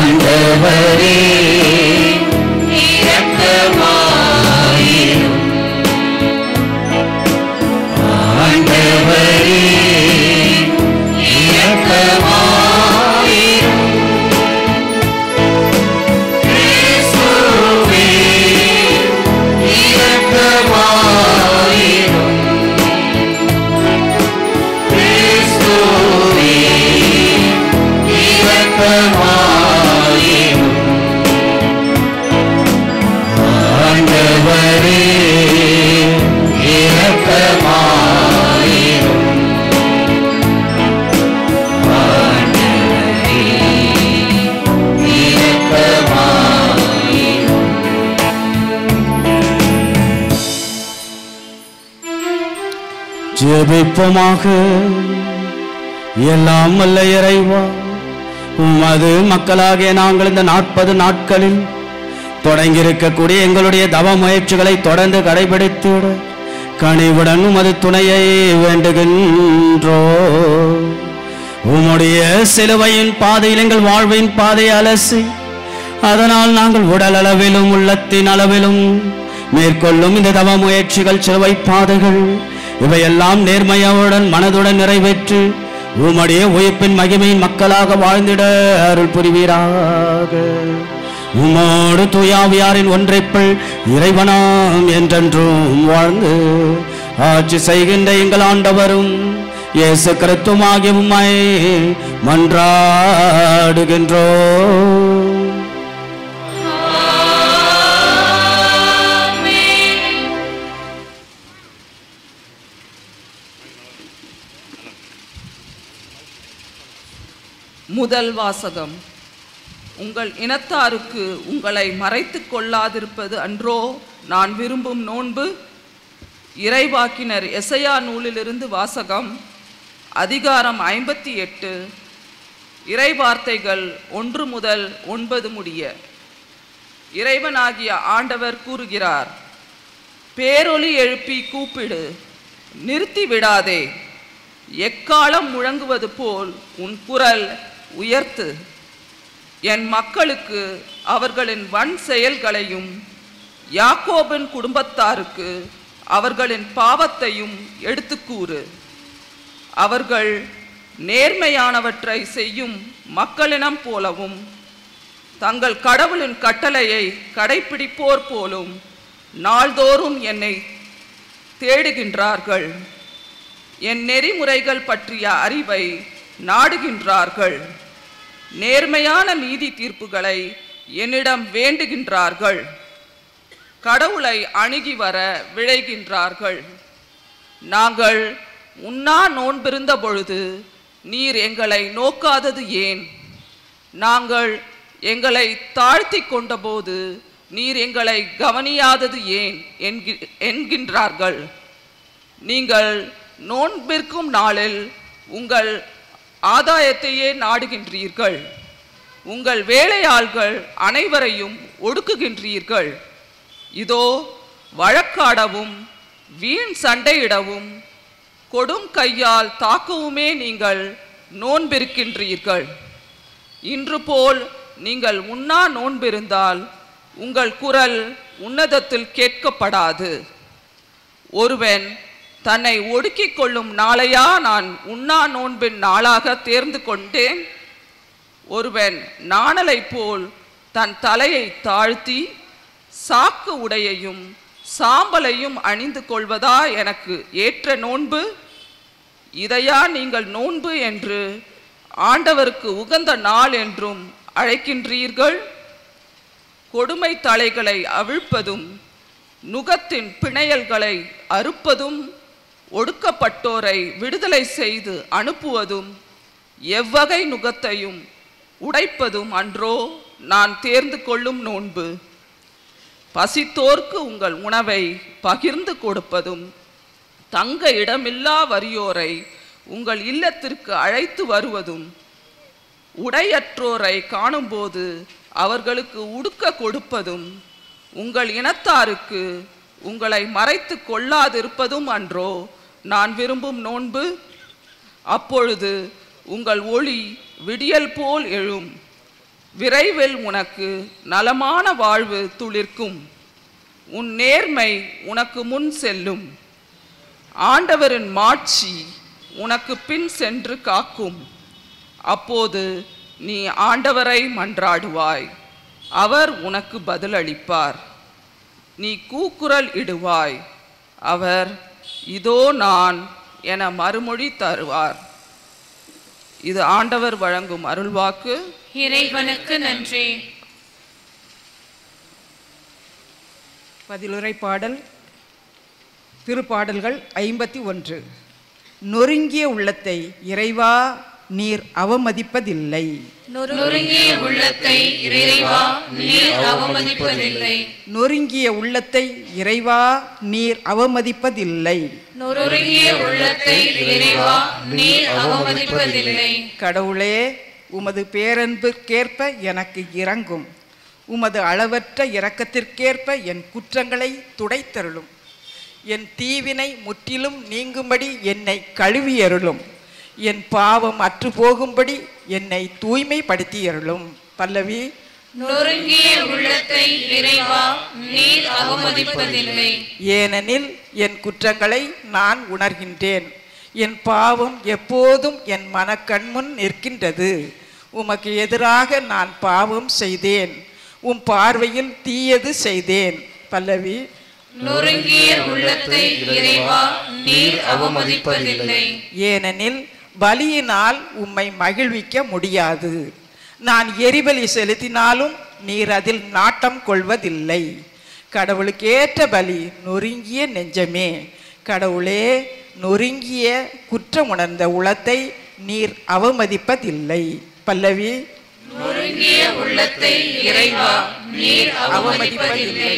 ஆண்டவரே ஜெபிப்போமாக. எல்லாம் வல்ல இறைவா, உமது மக்களாகிய நாங்கள் இந்த 40 நாட்களில் தொடங்கியிருக்கக்கூடிய எங்களுடைய தவ முயற்சிகளை தொடர்ந்து கடைபிடித்திட கனிவுடன் உமது துணையை வேண்டுகின்றோ. உம்முடைய சிலுவையின் பாதையில் எங்கள் வாழ்வின் பாதையை அலசி அதனால் நாங்கள் உடல் அளவிலும் உள்ளத்தின் அளவிலும் மேற்கொள்ளும் இந்த தவ முயற்சிகள் சிலுவை பாதைகள் இவையெல்லாம் நேர்மையுடன் மனதுடன் நிறைவேற்று உம்முடைய உயிர்ப்பின் மகிமையின் மக்களாக வாழ்ந்திட அருள் புரிவீராக. உம்மோடு தூயாவியாரின் ஒன்றைப்பள் இறைவனாம் என்றென்றும் வாழ்ந்து ஆட்சி செய்கின்ற எங்கள் ஆண்டவரும் இயேசு கிறிஸ்துவாகிய உம்மை மன்றாடுகின்றோம். முதல் வாசகம். உங்கள் இனத்தாருக்கு உங்களை மறைத்துக் கொள்ளாதிருப்பது அன்றோ நான் விரும்பும் நோன்பு. இறைவாக்கினர் எசையா நூலிலிருந்து வாசகம். அதிகாரம் 58, இறைவார்த்தைகள் 1 முதல் 9 முடிய. இறைவனாகிய ஆண்டவர் கூறுகிறார், பேரொலி எழுப்பி கூப்பிடு, நிறுத்தி விடாதே. எக்காலம் முழங்குவது போல் உன் குரல் உயர்த்து. என் மக்களுக்கு அவர்களின் வன் செயல்களையும் யாக்கோபின் குடும்பத்தாருக்கு அவர்களின் பாவத்தையும் எடுத்து கூறு. அவர்கள் நேர்மையானவற்றை செய்யும் மக்களினம் போலவும் தங்கள் கடவுளின் கட்டளையை கடைப்பிடிப்போர் போலும் நாள்தோறும் என்னை தேடுகின்றார்கள். என் நெறிமுறைகள் பற்றிய அறிவை நாடுகின்றார்கள். நேர்மையான நீதி தீர்ப்புகளை என்னிடம் வேண்டுகின்றார்கள். கடவுளை அணுகி வர விழைகின்றார்கள். நாங்கள் உண்ணா நோன்பிருந்த பொழுது நீர் எங்களை நோக்காதது ஏன்? நாங்கள் எங்களை தாழ்த்தி கொண்டபோது நீர் எங்களை கவனியாதது ஏன் என்கின்றார்கள். நீங்கள் நோன்பிற்கும் நாளில் உங்கள் ஆதாயத்தையே நாடுகின்றீர்கள். உங்கள் வேலையாள்கள் அனைவரையும் ஒடுக்குகின்றீர்கள். இதோ வழக்காடவும் வீண் சண்டையிடவும் கொடும் கையால் தாக்கவுமே நீங்கள் நோன்பிருக்கின்றீர்கள். இன்று போல் நீங்கள் உண்ணா நோன்பிருந்தால் உங்கள் குரல் உன்னதத்தில் கேட்கப்படாது. ஒருவன் தன்னை ஒடுக்கிக் கொள்ளும் நாளையா நான் உண்ணா நோன்பின் நாளாக தேர்ந்து கொண்டேன்? ஒருவன் நாணலை போல் தன் தலையை தாழ்த்தி சாக்கு உடையையும் சாம்பலையும் அணிந்து கொள்வதா எனக்கு ஏற்ற நோன்பு? இதையா நீங்கள் நோன்பு என்று ஆண்டவருக்கு உகந்த நாள் என்றும் அழைக்கின்றீர்கள்? கொடுமை தலைகளை அவிழ்ப்பதும் நுகத்தின் பிணையல்களை அறுப்பதும் ஒடுக்கப்பட்டோரை விடுதலை செய்து அனுப்புவதும் எவ்வகை நுகத்தையும் உடைப்பதும் அன்றோ நான் தேர்ந்து கொள்ளும் நோன்பு. பசித்தோர்க்கு உங்கள் உணவை பகிர்ந்து கொடுப்பதும் தங்க இடமில்லா வறியோரை உங்கள் இல்லத்திற்கு அழைத்து வருவதும் உடையற்றோரை காணும்போது அவர்களுக்கு உடுக்க கொடுப்பதும் உங்கள் இனத்தாருக்கு உங்களை மறைத்து கொள்ளாதிருப்பதும் அன்றோ நான் விரும்பும் நோன்பு. அப்பொழுது உங்கள் ஒளி விடியல் போல் எழும். விரைவில் உனக்கு நலமான வாழ்வு துளிர்க்கும். உன் நேர்மை உனக்கு முன் செல்லும். ஆண்டவரின் மாட்சி உனக்கு பின் சென்று காக்கும். அப்போது நீ ஆண்டவரை மன்றாடுவாய், அவர் உனக்கு பதிலளிப்பார். நீ கூக்குரல் இடுவாய், அவர் இதோ நான் என மறுமொழி தருவார். இது ஆண்டவர் வழங்கும் அருள்வாக்கு. இறைவனுக்கு நன்றி. பதிலுரை பாடல். திருப்பாடல்கள் 51. நொறுங்கிய உள்ளத்தை இறைவா நீர் அவமதிப்பதில்லை. நொறுங்கிய உள்ளத்தை இறைவா நீர் அவமதிப்பதில்லை. நொறுங்கிய உள்ளத்தை இறைவா நீர் அவமதிப்பதில்லை. நொறுங்கிய உள்ளத்தை இறைவா நீர் அவமதிப்பதில்லை. கடவுளே, உமது பேரன்பிற்கேற்ப எனக்கு இரங்கும். உமது அளவற்ற இரக்கத்திற்கேற்ப என் குற்றங்களை துடைத்தருளும். என் தீவினை முற்றிலும் நீங்கும்படி என்னை கழுவியருளும். என் பாவம் அற்று போகும்படி என்னை தூய்மைப்படுத்தியருளும். பல்லவி. நொறுங்கிய உள்ளத்தை இறைவா நீர் அவமதிப்பதில்லை. ஏனெனில் என் குற்றங்களை நான் உணர்கின்றேன். என் பாவம் எப்போதும் என் மனக்கண்முன் நிற்கின்றது. உமக்கு எதிராக நான் பாவம் செய்தேன், உம் பார்வையில் தீயது செய்தேன். பல்லவி. நொறுங்கிய உள்ளத்தை இறைவா நீர் அவமதிப்பதில்லை. ஏனெனில் பலியினால் உம்மை மகிழ்விக்க முடியாது. நான் எரிபலி செலுத்தினாலும் நீர் அதில் நாட்டம் கொள்வதில்லை. கடவுளுக்கேற்ற பலி நொறுங்கிய நெஞ்சமே. கடவுளே, நொறுங்கிய குற்றம் உணர்ந்த உளத்தை நீர் அவமதிப்பதில்லை. பல்லவி. நொறுங்கிய உள்ளத்தை இறைவா நீர் அவமதிப்பதில்லை.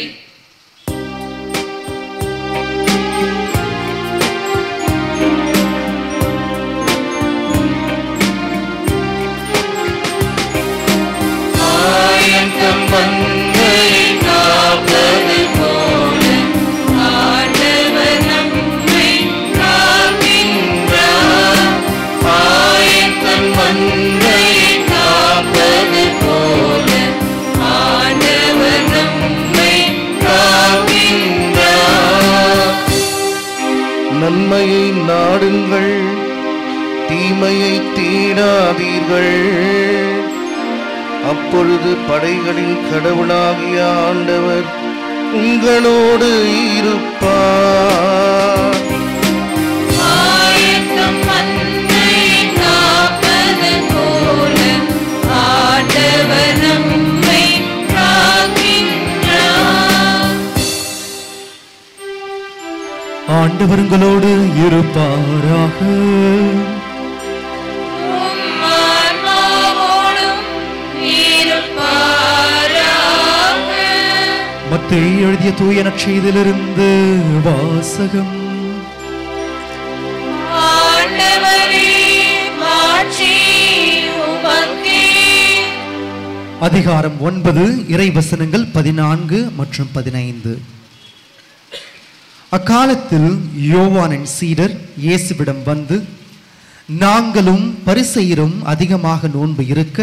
நன்மையை நாடுங்கள், தீமையை தேடாதீர்கள். அப்பொழுது படைகளின் கடவுளாகிய ஆண்டவர் உங்களோடு இருப்பார். ஆண்டவர் உங்களோடு இருப்பாராக. மத்தேயு எழுதிய தூய நற்செய்தியிலிருந்து வாசகம். அதிகாரம் 9, இறைவசனங்கள் 14 மற்றும் 15. அக்காலத்தில் யோவானின் சீடர் இயேசுவிடம் வந்து, நாங்களும் பரிசேயரும் அதிகமாக நோன்பு இருக்க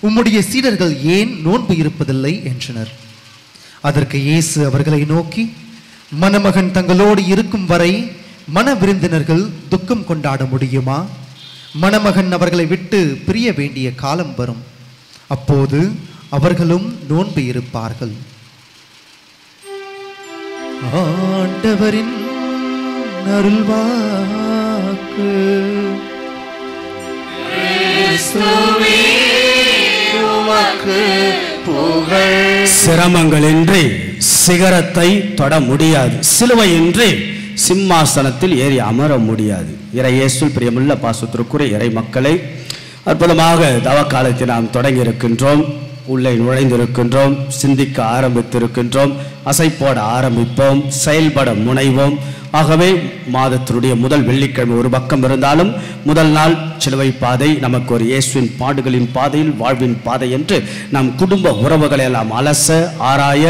உம்முடைய சீடர்கள் ஏன் நோன்பு இருப்பதில்லை என்றனர். அதற்கு இயேசு அவர்களை நோக்கி, மணமகன் தங்களோடு இருக்கும் வரை மண விருந்தினர்கள் துக்கம் கொண்டாட முடியுமா? மணமகன் அவர்களை விட்டு பிரிய வேண்டிய காலம் வரும், அப்போது அவர்களும் நோன்பு இருப்பார்கள். ஆண்டவரின் அருள்வாக்கு. சிரமங்களின்றி சிகரத்தை தொட முடியாது, சிலுவையின்றி சிம்மாசனத்தில் ஏறி அமர முடியாது. இறை இயேசுவில் பிரியமுள்ள பாசத்திற்குரிய இறை மக்களை, அற்புதமாக தவக்காலத்தை நாம் தொடங்கி இருக்கின்றோம். உள்ளே நுழைந்திருக்கின்றோம், சிந்திக்க ஆரம்பித்திருக்கின்றோம், அசைப்போட ஆரம்பிப்போம், செயல்பட முனைவோம். ஆகவே மாதத்தினுடைய முதல் வெள்ளிக்கிழமை ஒரு பக்கம் இருந்தாலும் முதல் நாள் சிலுவை பாதை நமக்கு ஒரு இயேசுவின் பாடுகளின் பாதையில் வாழ்வின் பாதை என்று நம் குடும்ப உறவுகளை எல்லாம் அலச ஆராய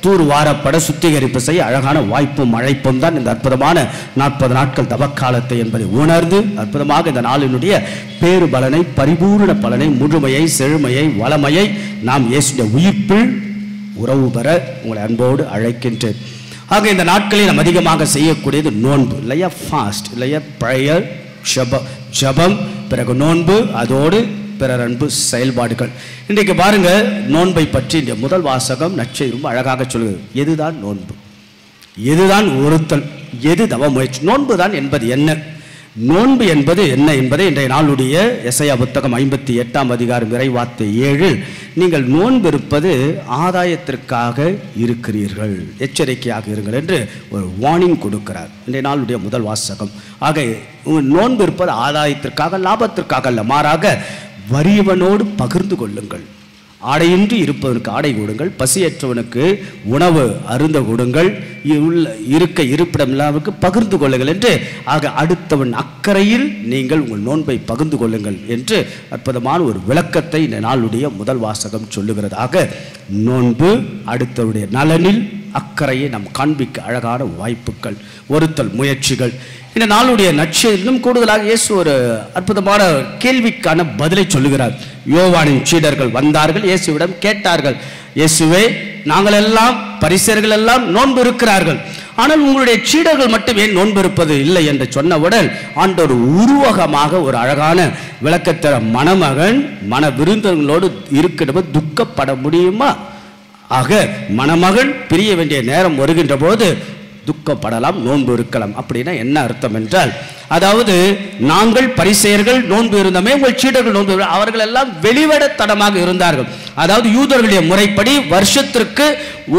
தூர் வாரப்பட சுத்திகரிப்பு செய்ய அழகான வாய்ப்பும் அழைப்பும் தான் இந்த அற்புதமான 40 நாட்கள் தவக்காலத்தை என்பதை உணர்ந்து அற்புதமாக இந்த நாளினுடைய பேறு பலனை, பரிபூர்ண பலனை, முழுமையை, செழுமையை, வளமையை நாம் இயேசுடைய உயிர்ப்பில் உறவு பெற உங்களை அன்போடு அழைக்கின்றேன். ஆக இந்த நாட்களில் நாம் அதிகமாக செய்யக்கூடியது நோன்பு இல்லையா, ஃபாஸ்ட் இல்லையா, ப்ரேயர், ஜபம், பிறகு நோன்பு, அதோடு பிறர் அன்பு செயல்பாடுகள். இன்றைக்கு பாருங்க, நோன்பை பற்றி இந்த முதல் வாசகம் நற்செய்தி ரொம்ப அழகாக சொல்லுது. எதுதான் நோன்பு, எதுதான் ஒருத்தல், எது தவ முயற்சி? நோன்பு தான் என்பது என்ன, நோன்பு என்பது என்ன என்பதை இன்றைய நாளுடைய எசையா புத்தகம் 58ஆம் அதிகாரம் இறைவார்த்தை 7 நீங்கள் நோன்பு இருப்பது ஆதாயத்திற்காக இருக்கிறீர்கள், எச்சரிக்கையாக இருங்கள் என்று ஒரு வார்னிங் கொடுக்கிறார். இன்றைய நாளுடைய முதல் வாசகம். ஆக நோன்பு இருப்பது ஆதாயத்திற்காக, லாபத்திற்காக அல்ல, மாறாக வறியவனோடு பகிர்ந்து கொள்ளுங்கள், ஆடையின்றி இருப்பவனுக்கு ஆடை கொடுங்கள், பசியற்றவனுக்கு உணவு அருந்த கொடுங்கள், இருக்க இருப்பிடம் இல்லாதவனுக்கு பகிர்ந்து கொள்ளுங்கள் என்று. ஆக அடுத்தவன் அக்கறையில் நீங்கள் உங்கள் நோன்பை பகிர்ந்து கொள்ளுங்கள் என்று அற்புதமான ஒரு விளக்கத்தை இந்த நாளுடைய முதல் வாசகம் சொல்லுகிறதாக நோன்பு அடுத்தவருடைய நலனில் அக்கறையை நாம் காண்பிக்க அழகான வாய்ப்புகள், ஒருத்தல் முயற்சிகள். இந்த நாளுடைய நற்செய்தி இன்னும் கூடுதலாக இயேசு ஒரு அற்புதமான கேள்விக்கான பதிலை சொல்லுகிறார். யோவானின் சீடர்கள் வந்தார்கள், இயேசுவிடம் கேட்டார்கள், இயேசுவே, நாங்கள் எல்லாம் பரிசேயர்கள் எல்லாம் நோன்பு இருக்கிறார்கள், ஆனால் உங்களுடைய சீடர்கள் மட்டும் ஏன் நோன்பு இருப்பது இல்லை என்று சொன்னவுடன் ஆண்டவர் உருவகமாக ஒரு அழகான விளக்கத்தர, மணமகன் மன விருந்தினர்களோடு இருக்கிற துக்கப்பட முடியுமா? ஆக மணமகன் பிரிய வேண்டிய நேரம் வருகின்ற போது துக்கப்படலாம், நோன்பு இருக்கலாம். அப்படின்னா என்ன அர்த்தம் என்றால், அதாவது நாங்கள் பரிசேயர்கள் நோன்பு இருந்தோமே, உங்கள் சீடர்கள் நோன்பு, அவர்கள் எல்லாம் வெளிவடத்தனமாக இருந்தார்கள். அதாவது யூதர்களுடைய முறைப்படி வருஷத்திற்கு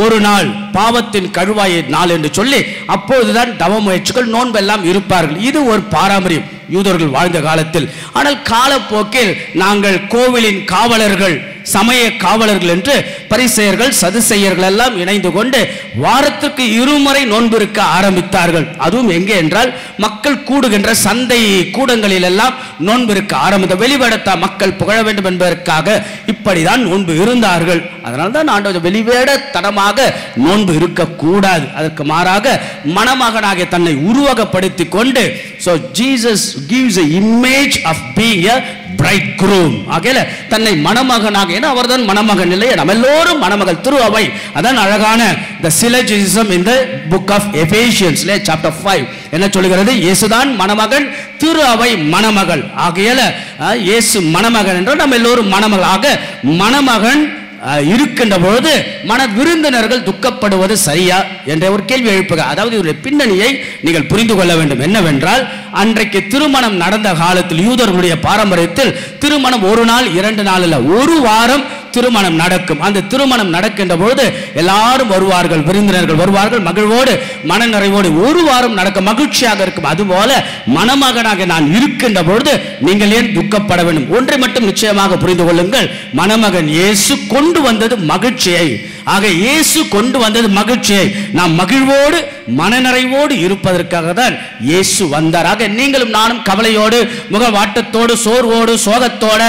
ஒரு நாள் பாவத்தின் கழுவாய நாள் என்று சொல்லி அப்போதுதான் தவ முயற்சிகள் நோன்பு எல்லாம் இருப்பார்கள். இது ஒரு பாரம்பரியம் யூதர்கள் வாழ்ந்த காலத்தில். ஆனால் காலப்போக்கில் நாங்கள் கோவிலின் காவலர்கள், சமய காவலர்கள் என்று பரிசேயர்கள் சதுசேயர்கள் எல்லாம் இணைந்து கொண்டு வாரத்திற்கு இருமுறை நோன்பு இருக்க ஆரம்பித்தார்கள். அதுவும் எங்கே என்றால் மக்கள் கூடுகின்ற சந்தை கூடங்களில் எல்லாம் நோன்பு இருக்க ஆரம்பித்த, வெளிவேடத்தா மக்கள் புகழ வேண்டும் என்பதற்காக இப்படிதான் நோன்பு இருந்தார்கள். அதனால்தான் ஆண்டவர் வெளிவேடத்தனமாக நோன்பு இருக்கக்கூடாது, அதற்கு மாறாக மணமகனாக தன்னை உருவகப்படுத்தி கொண்டு, so Jesus gives an image of being a bridegroom. ஆகையால தன்னை மணமகனாக, ஏன்னா அவர்தான் மணமகன் இல்லையா, நம்ம எல்லோரும் மணமகள், திரு அவை. அதான் அழகான the syllogism in the book of Ephesians chapter 5 என்ன சொல்கிறது? இயேசுதான் மணமகன், திரு அவை மணமகள். ஆகையால இயேசு மணமகன் என்றால் நம்ம எல்லோரும் மணமகளாக, மணமகன் இருக்கின்ற பொழுது மன விருந்தினர்கள் துக்கப்படுவது சரியா என்ற ஒரு கேள்வி எழுப்புக. அதாவது இதனுடைய பின்னணியை நீங்கள் புரிந்து கொள்ள வேண்டும். என்னவென்றால், அன்றைக்கு திருமணம் நடந்த காலத்தில் யூதர்களுடைய பாரம்பரியத்தில் திருமணம் ஒரு நாள் 2 நாள் அல்ல, ஒரு வாரம் திருமணம் நடக்கும். அந்த திருமணம் நடக்கின்ற பொழுது எல்லாரும் வருவார்கள், விருந்தினர்கள் வருவார்கள், மகிழ்வோடு மனநிறைவோடு ஒரு வாரம் நடக்க மகிழ்ச்சியாக இருக்கும். அதுபோல மணமகனாக நான் இருக்கின்ற பொழுது நீங்கள் ஏன் துக்கப்பட வேண்டும்? ஒன்றை மட்டும் நிச்சயமாக புரிந்து கொள்ளுங்கள், மணமகன் இயேசு கொண்டு வந்தது மகிழ்ச்சியை. ஆக இயேசு கொண்டு வந்தது மகிழ்ச்சியை. நாம் மகிழ்வோடு மனநிறைவோடு இருப்பதற்காக தான் இயேசு வந்தார். ஆக நீங்களும் நானும் கவலையோடு, முகவாட்டத்தோடு, சோர்வோடு, சோகத்தோடு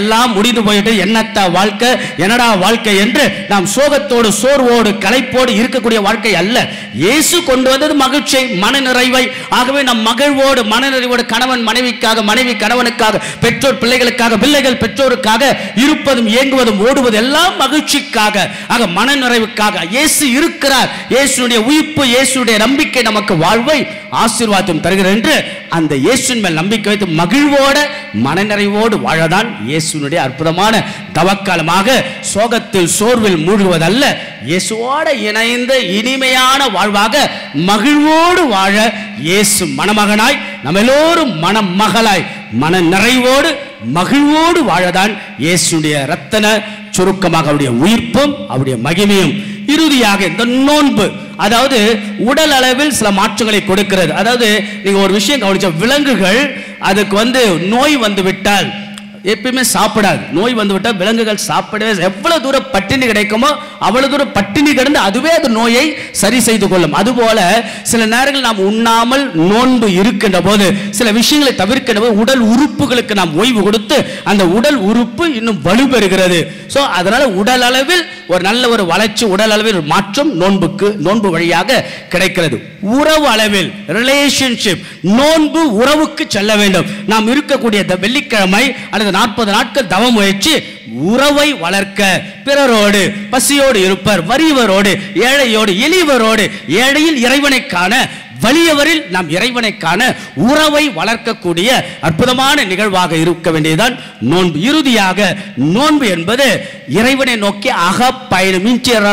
எல்லாம் முடிந்து போயிட்டு என்னத்த வாழ்க்கை, என்னடா வாழ்க்கை என்று நாம் சோகத்தோடு, சோர்வோடு, களைப்போடு இருக்கக்கூடிய வாழ்க்கை அல்ல. இயேசு கொண்டு வந்தது மகிழ்ச்சியை, மனநிறைவை. ஆகவே நாம் மகிழ்வோடு மனநிறைவோடு கணவன் மனைவிக்காக, மனைவி கணவனுக்காக, பெற்றோர் பிள்ளைகளுக்காக, பிள்ளைகள் பெற்றோருக்காக இருப்பதும் இயங்குவதும் ஓடுவது எல்லாம் மகிழ்ச்சிக்காக, ஆக மனநிறைவுக்காக. இயேசு இருக்கிறார், இயேசுடைய உயிர்ப்பு, இயேசுடைய நம்பிக்கை நமக்கு வாழ்வை ஆசீர்வாதம் தருகிறது என்று அந்த இயேசுவின் மேல் நம்பிக்கை வைத்து மகிழ்வோட மனநிறைவோடு வாழதான் இயேசுனுடைய அற்புதமான தவக்காலமாக. சோகத்தில் சோர்வில் மூழ்குவதல்ல, இயேசுவோட இணைந்த இனிமையான வாழ்வாக மகிழ்வோடு வாழ இயேசு மணமகனாய், நம்ம எல்லோரும் மணமகளாய் மன நிறைவோடு மகிழ்வோடு வாழதான் இயேசுடைய ரத்தன சுருக்கமாக அவருடைய உயிர்ப்பும் அவருடைய மகிமையும். இறுதியாக இந்த நோன்பு, அதாவது உடல் அளவில் சில மாற்றங்களை கொடுக்கிறது. அதாவது நீங்க ஒரு விஷயம் கவனிச்ச, விலங்குகள் அதுக்கு நோய் வந்து விட்டால் எப்பயுமே சாப்பிடாது. நோய் வந்து விட்டால் விலங்குகள் சாப்பிடவே, எவ்வளவு தூரம் பட்டினி கிடைக்குமோ அவ்வளவு தூரம் பட்டினி கிடந்து அதுவே அது நோயை சரி செய்து கொள்ளும். அதுபோல சில நேரங்கள் நாம் உண்ணாமல் நோன்பு இருக்கின்ற போது, சில விஷயங்களை தவிர்க்கின்ற போது உடல் உறுப்புகளுக்கு நாம் ஓய்வு கொடுத்து அந்த உடல் உறுப்பு இன்னும் வலுப்பெறுகிறது. ஸோ அதனால உடல் அளவில் ஒரு நல்ல ஒரு வளர்ச்சி, உடல் அளவில் மாற்றம் நோன்பு வழியாக கிடைக்கிறது. உறவு அளவில் ரிலேஷன்ஷிப், நோன்பு உறவுக்கு செல்ல வேண்டும். நாம் இருக்கக்கூடிய வெள்ளிக்கிழமை அல்லது 40 நாட்கள் தவ முயற்சி உறவை வளர்க்க, பிறரோடு பசியோடு இருப்பர், வறியவரோடு, ஏழையோடு, எளியவரோடு, ஏழையில் இறைவனை காண, வலியவரில் நாம் இறைவனை காண உறவை வளர்க்கக்கூடிய அற்புதமான நிகழ்வாக இருக்க வேண்டியதுதான் நோன்பு. இறுதியாக நோன்பு என்பது இறைவனை நோக்கி அகப்பயணம்,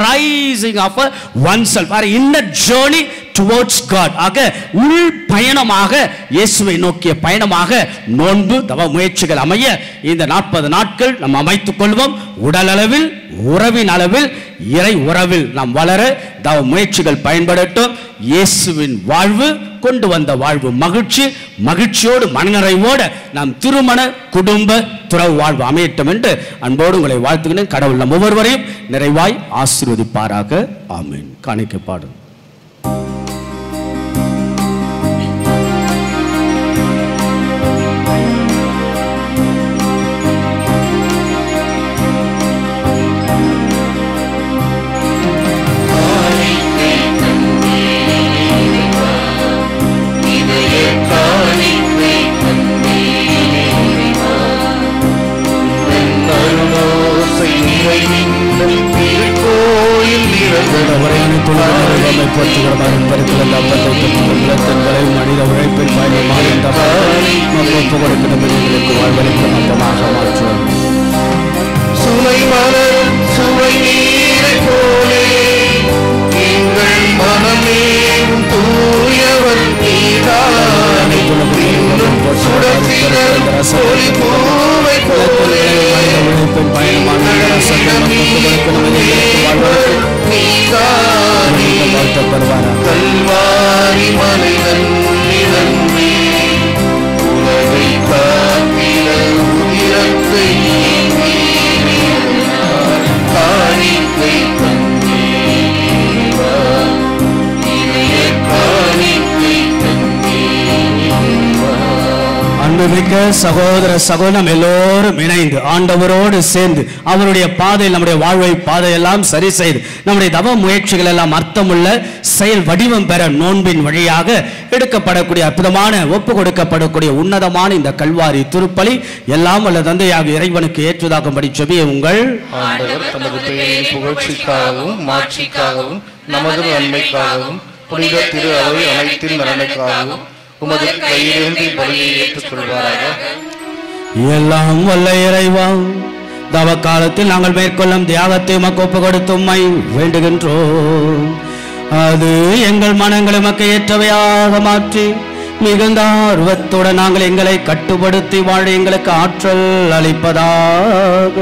rising of oneself, inner journey towards God. ஆக உள் பயணமாக, இயேசுவை நோக்கிய பயணமாக நோன்பு தவ முயற்சிகள் அமைய இந்த 40 நாட்கள் நாம் அமைத்துக் கொள்வோம். உடல் அளவில், உறவின் அளவில், இறை உறவில் நாம் வளர தவ முயற்சிகள் பயன்படட்டும். இயேசுவின் வாழ்வு கொண்டு வந்த வாழ்வு மகிழ்ச்சி, மகிழ்ச்சியோடு மனநிறைவோடு நாம் திருமண குடும்ப துறவு வாழ்வு அமையட்டும் என்று அன்போடு உங்களை வாழ்த்துகிறேன். கடவுள் நம் ஒவ்வொருவரையும் நிறைவாய் ஆசீர்வதிப்பாராக. ஆமென். காணிக்கை பாடும். காணிக்கை திருக்கோயில் நிலத்தங்களை மனித உழைப்பின் பயணமாக வாழ்வளிக்கும் அப்பமாக மாற்றுவோம். சுவை மலர் சுவை நீரை போலே எங்கள் மனமேவும் தூயவர் நீதானே. சுடத்தினர் ஒளி பூவை போலே உழைப்பின் பயணமாக நீதானே. கல்வாரி மலை நன்றி நன்றி உலகை காத்திட உதிரத்தை காணிக்கை தந்தேவா இளைய காணிக்கை தந்தேவா. அன்புமிக்க சகோதர சகோதரம் எல்லோரும் இணைந்து ஆண்டவரோடு சேர்ந்து அவருடைய பாதையில் நம்முடைய வாழ்வை பாதையெல்லாம் சரி செய்து நம்முடைய தவ முயற்சிகள் எல்லாம் அர்த்தமுள்ள செயல் வடிவம் பெற நோன்பின் வழியாக எடுக்கப்படக்கூடிய அற்புதமான ஒப்பு கொடுக்கப்படக்கூடிய உன்னதமான இந்த கல்வாரி திருப்பலி எல்லாம் வல்ல தந்தையாக இறைவனுக்கு ஏற்றுதாகும்படி செபிய உங்கள் ஆண்டவர் தமது பெயரின் புகழ்ச்சிக்காகவும் மாட்சிக்காகவும் நமது நன்மைக்காகவும் புனித திரு அவை அனைத்தின் நலனுக்காகவும் உமது கையிலிருந்து பலியை ஏற்றுக்கொள்வாராக. எல்லாம் வல்ல இறைவா, தவ காலத்தில் நாங்கள் மேற்கொள்ளும் தியாகத்தை உமக்கு ஒப்பு கொடுத்து உம்மை வேண்டுகின்றோம். அது எங்கள் மனங்களை உமக்கு ஏற்றவையாக மாற்றி மிகுந்த ஆர்வத்துடன் நாங்கள் எங்களை கட்டுப்படுத்தி வாழ எங்களுக்கு ஆற்றல் அளிப்பதாக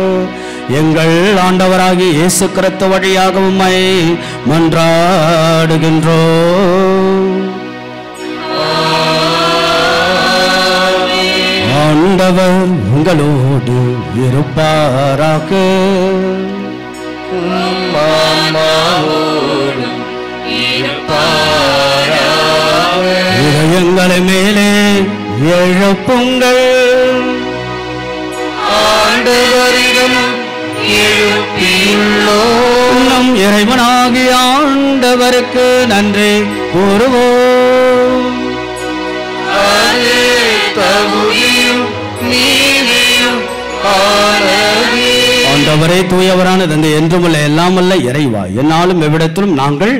எங்கள் ஆண்டவராகிய இயேசு கிறிஸ்து வழியாக உம்மை மன்றாடுகின்றோம். ஆண்டவர் உங்களோடு இருப்பாராக. இதயங்களை மேலே எழுப்புங்கள். ஆண்டவரிடம் எழுப்பியுள்ளோம். நம் இறைவனாகிய ஆண்டவருக்கு நன்றி கூறுவோம். தகுதியும் நீதியும் ஆனதே. ஆண்டவரே தூயவரான தந்தை என்றுமல்ல எல்லாமல்ல இறைவா, என்னாலும் எவ்விடத்திலும் நாங்கள்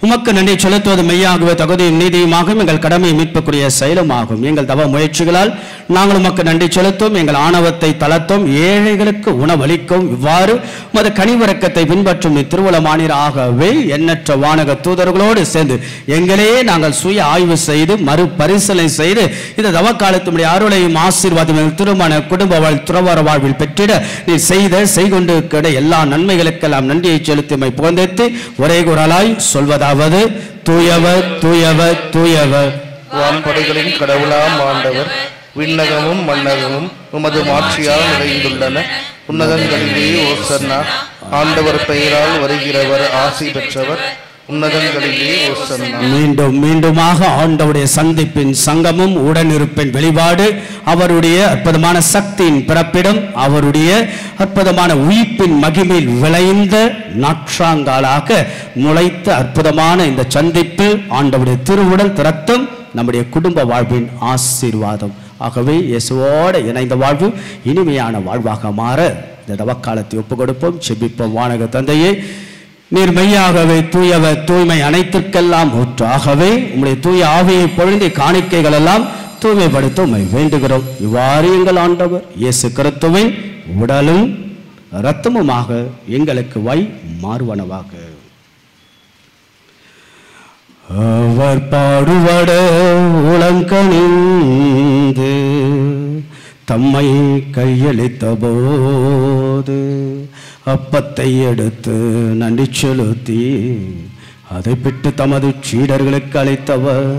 உமக்கு நன்றி செலுத்துவது மெய்யாகவே தகுதியும் நீதியுமாகும். எங்கள் கடமை மீட்புக்குரிய செயலுமாகும். எங்கள் தவ முயற்சிகளால் நாங்கள் உமக்கு நன்றி செலுத்தும். எங்கள் ஆணவத்தை தளர்த்தும், ஏழைகளுக்கு உணவளிக்கும். இவ்வாறு மது கனிவிறக்கத்தை பின்பற்றும் திருவுளமானீர். ஆகவே எண்ணற்ற வானக தூதர்களோடு சேர்ந்து எங்களையே நாங்கள் சுய ஆய்வு செய்து மறுபரிசீலனை செய்து இந்த தவ காலத்தினுடைய அருளையும் ஆசீர்வாதம் திருமண குடும்ப வாழ் துறவர வாழ்வில் பெற்றிட நீ செய்கொண்டு கிட எல்லா நன்மைகளுக்கெல்லாம் நன்றியை செலுத்தி புகழ்ந்து ஒரே குரலாய் சொல்வதாக தூயவர் தூயவர் தூயவர் வான்படைகளின் கடவுளாம் ஆண்டவர், விண்ணகமும் மண்ணகமும் உமது மாட்சியால் நிறைந்துள்ளன. உன்னதங்களிலே ஓசன்னா. ஆண்டவர் பெயரால் வருகிறவர் ஆசி பெற்றவர். உன்னதங்களிலே ஓசன்னா. மீண்டும் மீண்டுமாக ஆண்டவருடைய சந்திப்பின் சங்கமும் உடனிருப்பின் வெளிப்பாடு, அவருடைய அற்புதமான சக்தியின் பிறப்பிடம், அவருடைய அற்புதமான உயிர்ப்பின் மகிமையில் விளைந்த நாற்றாங்காலாக முளைத்த அற்புதமான இந்த சந்திப்பு ஆண்டவருடைய திருவுடல் திரத்தம் நம்முடைய குடும்ப வாழ்வின் ஆசீர்வாதம். ஆகவே இயேசுவோடு இணைந்த வாழ்வு இனிமையான வாழ்வாக மாற இந்த தவக்காலத்தை ஒப்பு கொடுப்போம். செபிப்போம். வானக தந்தையே, நீர் மெய்யாகவே தூயவர், தூய்மை அனைத்திற்கெல்லாம் ஊற்று. ஆகவே உம்முடைய தூய ஆவியை பொழுந்தி காணிக்கைகள் எல்லாம் தூய்மைப்படுத்த உம்மை வேண்டுகிறோம். இவ்வாறு எங்கள் ஆண்டவர் இயேசு கிறிஸ்துவின் உடலும் இரத்தமுமாக எங்களுக்கு மாறுவனவாக. அவர் பாடுபட உளங்கணிந்து தம்மை கையளித்த போது அப்பத்தை எடுத்து நன்றி செலுத்தி அதை பிட்டு தமது சீடர்களுக்கு அளித்தவர்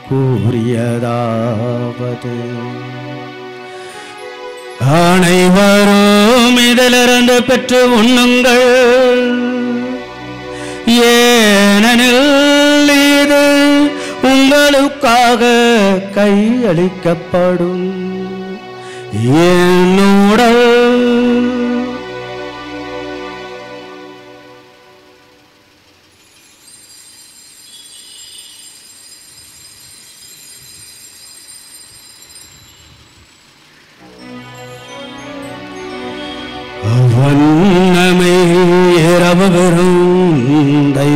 கூறியதாவது: அனைவரும் இதிலிருந்து பெற்று உண்ணுங்கள், ஏனெனில் இது உங்களுக்காக கையளிக்கப்படும் என் உடல். வண்ணமே இரவு விருந்தை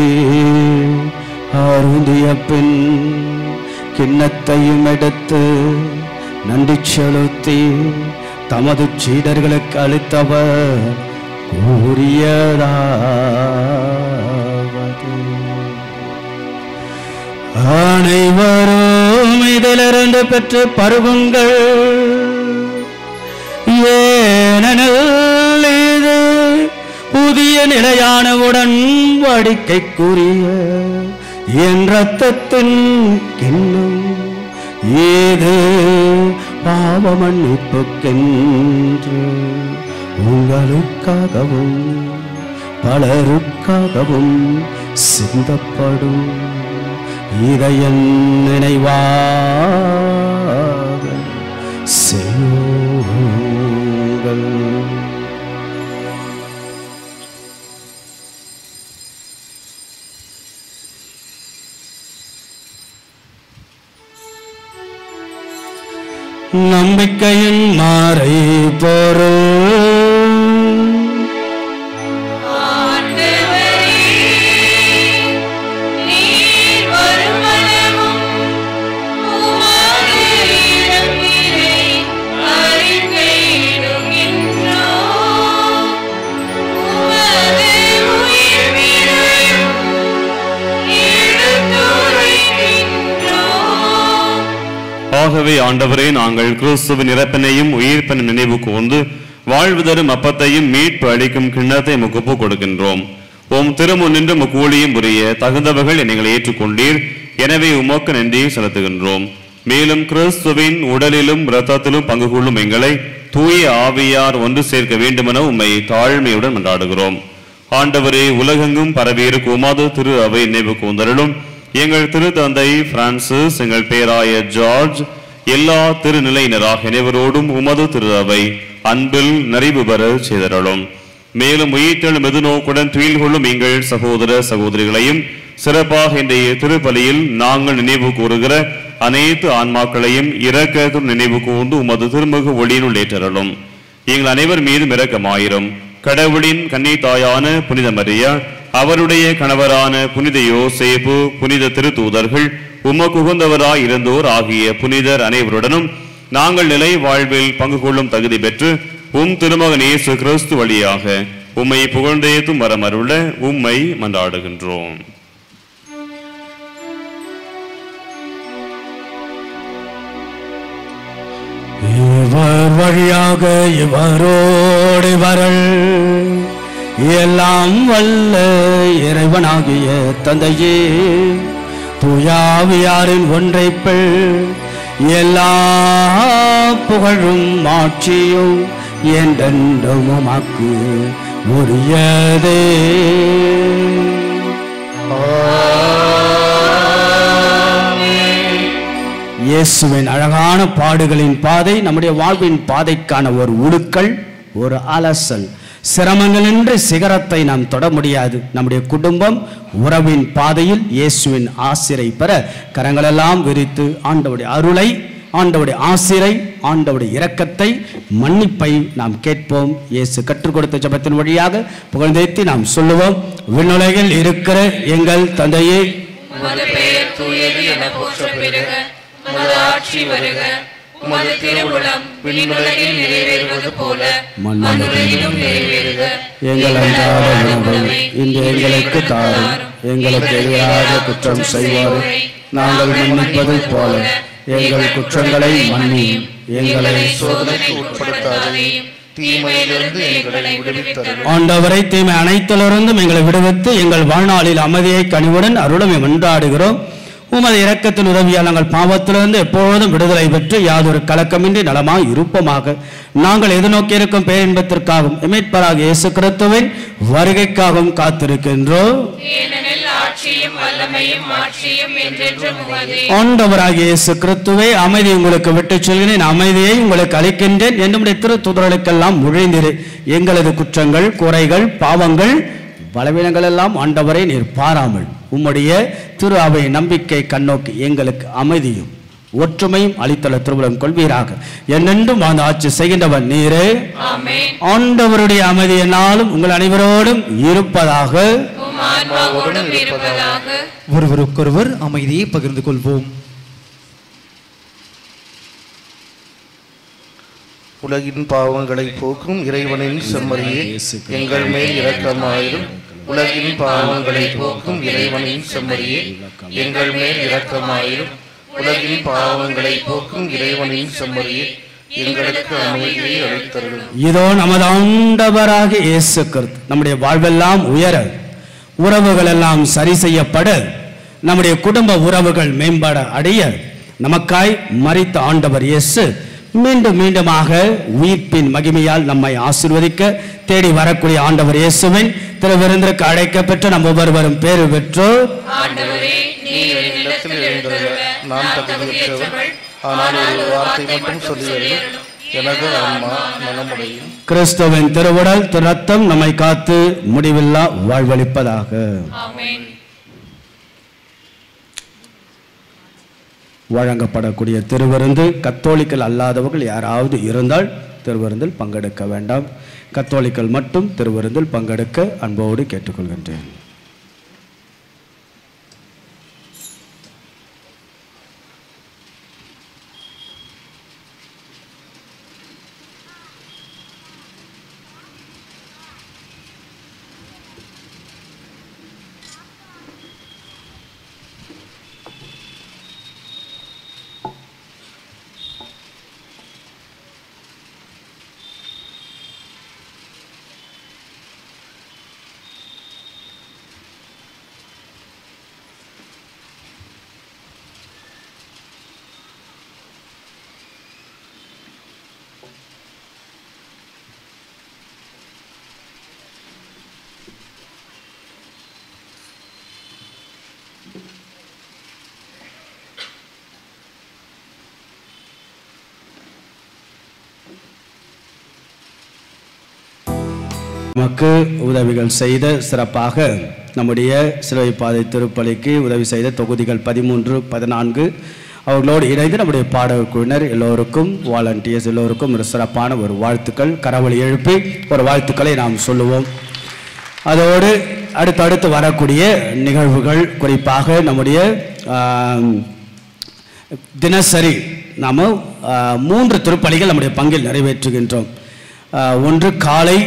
அருந்திய பின் கிண்ணத்தையும் எடுத்து நன்றி செலுத்தி தமது சீடர்களுக்கு அளித்தவர் கூறியதாவது, அனைவரும் இதிலிருந்து பெற்று பருகுங்கள், ஏனெனில் இது புதிய நிலையான உடன்படிக்கைக்குரிய என் இரத்தத்தின் கிண்ணம், இது பாவ மன்னிப்புக்கென்று உங்களுக்காகவும் பலருக்காகவும் சிந்தப்படும். இதை என் நினைவாக செய்யுங்கள். நம்பிக்கையின் மாறை பொருள், ஆகவே ஆண்டவரே, நாங்கள் கிறிஸ்துவின் இறப்பினையும் உயிர்ப்பின் நினைவு கூர்ந்து வாழ்வு தரும் அப்பத்தையும் மீட்பு அளிக்கும் கிண்ணத்தை முகப்பு கொடுக்கின்றோம். உம் திருமுன் நின்று முக்கூலியும் புரிய தகுந்தவர்கள் எங்களை ஏற்றுக்கொண்டீர். எனவே உமக்கு நன்றி செலுத்துகின்றோம். மேலும் கிறிஸ்துவின் உடலிலும் இரத்தத்திலும் பங்கு கொள்ளும் எங்களை தூய ஆவியார் ஒன்று சேர்க்க வேண்டுமென உம்மை தாழ்மையுடன் கொண்டாடுகிறோம். ஆண்டவரே, உலகெங்கும் பரவியிருக்கும் உமது திரு அவை நினைவு கூர்ந்தருளும். எங்கள் திருத்தந்தை பிரான்சிஸ், எங்கள் பேராய ஜார்ஜ், எல்லா திருநிலையினராக அனைவரோடும் உமது திரு அவை அன்பில் நிறைவு பெற செய்தருளும். மேலும் உயிர்த்தெழும் எதிர்நோக்குடன் துயில் கொள்ளும் எங்கள் சகோதர சகோதரிகளையும் சிறப்பாக இன்றைய திருப்பலியில் நாங்கள் நினைவு கூறுகிற அனைத்து ஆன்மாக்களையும் இரக்கத்துடன் நினைவு கூர்ந்து உமது திருமுக ஒளியினுள் ஏற்றருளும். எங்கள் அனைவர் மீதும் இரக்கமாயிரும். கடவுளின் கன்னி தாயான புனித மரியா, அவருடைய கணவரான புனித யோசேப்பு, புனித திருத்தூதர்கள், உமக்கு உகந்தவராய் இருந்தோர் ஆகிய புனிதர் அனைவருடனும் நாங்கள் நிலை வாழ்வில் பங்கு கொள்ளும் தகுதி பெற்று உம் திருமகன் இயேசு கிறிஸ்து வழியாக உம்மை புகழ்ந்தேத்தும் வரமருள உம்மை மன்றாடுகின்றோம். இவர் வழியாக இவரோடு வரல் எல்லாம் வல்ல இறைவனாகிய தந்தையே, தூயாவியாரின் ஒன்றைப்பில் எல்லா புகழும் ஆட்சியும் என்றென்றும் உமக்கு உரியதே. இயேசுவின் அழகான பாடுகளின் பாதை நம்முடைய வாழ்வின் பாதைக்கான ஒரு உடுக்கல், ஒரு அலசல். சிரமங்களின்றி சிகரத்தை நாம் தொட முடியாது. நம்முடைய குடும்பம் உறவின் பாதையில் இயேசுவின் ஆசிரை பெற கரங்களெல்லாம் விரித்து ஆண்டவருடைய அருளை, ஆண்டவருடைய ஆசிரை, ஆண்டவருடைய இரக்கத்தை, மன்னிப்பை நாம் கேட்போம். இயேசு கற்றுக் கொடுத்த ஜெபத்தின் வழியாக புகழ்ந்தேத்தி நாம் சொல்லுவோம். விண்ணுலகில் இருக்கிற எங்கள் தந்தையே, உமது பெயர் தூயது என போற்ற பெறுக. உமது ஆட்சி வருக. உமது திருவுளம் விண்ணுலகில் நிறைவேறுவது போல மண்ணுலகிலும் நிறைவேறுக. எங்கள் அன்றாட உணவை இன்று எங்களுக்கு தாரும். எங்களுக்கு எதிராக குற்றம் செய்வோரை நாங்கள் மன்னிப்பது போல எங்கள் குற்றங்களை மன்னியும். எங்களை சோதனைக்கு உட்படுத்தாதேயும், தீமையிலிருந்து எங்களை விடுவித்தருளும். ஆண்டவரை தீமை அனைத்திலிருந்தும் எங்களை விடுவித்து எங்கள் வாழ்நாளில் அமைதியை கனிவுடன் அருளும் மன்றாடுகிறோம். உமது இரக்கத்தின் உதவியால் நாங்கள் பாவத்திலிருந்து எப்பொழுதும் விடுதலை பெற்று யாதொரு கலக்கமின்றி நலமாய் இருப்போமாக. நாங்கள் எதிர்நோக்கி இருக்கும் பேரின்பத்திற்காகவும் எமேட்பராக இயேசு கிறிஸ்துவின் வருகைக்காகவும் காத்திருக்கின்றோம். ஆண்டவராகிய இயேசு கிறிஸ்துவே, அமைதி உங்களுக்கு விட்டுச் செல்கிறேன், அமைதியை உங்களுக்கு அளிக்கின்றேன் என்னுடைய திருத்துதர்களுக்கெல்லாம் முழிந்திரு. எங்களது குற்றங்கள், குறைகள், பாவங்கள், பலவீனங்கள் எல்லாம் ஆண்டவரை நீர் பாராமல் உம்முடைய திரு அவை நம்பிக்கை கண்ணோக்கி எங்களுக்கு அமைதியும் ஒற்றுமையும் அளித்தல திருவுளம் கொள்வீராக. என்னென்றும் அந்த ஆட்சி செய்கின்றவர் நீரே. ஆமென். ஆண்டவருடைய அமைதி என்னாலும் உங்கள் அனைவரோடும் இருப்பதாக. உம் ஆன்மாவோடும் இருப்பதாக. ஒருவருக்கொருவர் அமைதியை பகிர்ந்து கொள்வோம். உலகின் பாவங்களை போக்கும் இறைவனின் செம்மறியே எங்கள் மேல் இரக்கமாயிரும். உலகின் பாவங்களை போக்கும் இறைவனின் செம்மறியே எங்கள் மேல் இரக்கமாயிரும். உலகின் பாவங்களை போக்கும் இறைவனின் செம்மறியே எங்களுக்கு அமைதியை அளித்தருளும். இதோ நமது ஆண்டவராகிய இயேசு கிறிஸ்து நம்முடைய வாழ்வெல்லாம் உயர, உறவுகள் எல்லாம் சரி செய்யப்பட, நம்முடைய குடும்ப உறவுகள் மேம்பட அடைய நமக்காய் மரித்த ஆண்டவர் இயேசு மீண்டும் மீண்டுமாக உயிர்ப்பின் மகிமையால் நம்மை ஆசீர்வதிக்க தேடி வரக்கூடிய ஆண்டவர் இயேசுவின் திருவிருந்திற்கு அழைக்கப்பட்டு நம் ஒவ்வொருவரும் பேறு பெற்றோர். ஆண்டவரே, நீர் என்னிடத்தில் எழுந்தருள நான் தகுதியற்றவள். ஆனால் ஒரு வார்த்தை மட்டும் சொல்லியருளும், எனது ஆன்மா நலமடையும். கிறிஸ்துவின் திருவுடல் ரத்தம் நம்மை காத்து முடிவில்லா வாழ்வளிப்பதாக. ஆமென். வழங்கப்படக்கூடிய திருவிருந்து கத்தோலிக்கல் அல்லாதவர்கள் யாராவது இருந்தால் திருவிருந்தில் பங்கெடுக்க வேண்டாம். கத்தோலிக்கல் மட்டும் திருவிருந்தில் பங்கெடுக்க அன்போடு கேட்டுக்கொள்கின்றேன். நமக்கு உதவிகள் செய்த சிறப்பாக நம்முடைய சிலுவை பாதை திருப்பலிக்கு உதவி செய்த தொகுதிகள் 13, 14 அவர்களோடு இணைந்து நம்முடைய பாடகர் குழுவினர் எல்லோருக்கும், வாலண்டியர்ஸ் எல்லோருக்கும் ஒரு சிறப்பான ஒரு வாழ்த்துக்கள். கரவொலி எழுப்பி ஒரு வாழ்த்துக்களை நாம் சொல்லுவோம். அதோடு அடுத்தடுத்து வரக்கூடிய நிகழ்வுகள், குறிப்பாக நம்முடைய தினசரி நாம் 3 திருப்பலிகள் நம்முடைய பங்கில் நிறைவேற்றுகின்றோம். ஒன்று காலை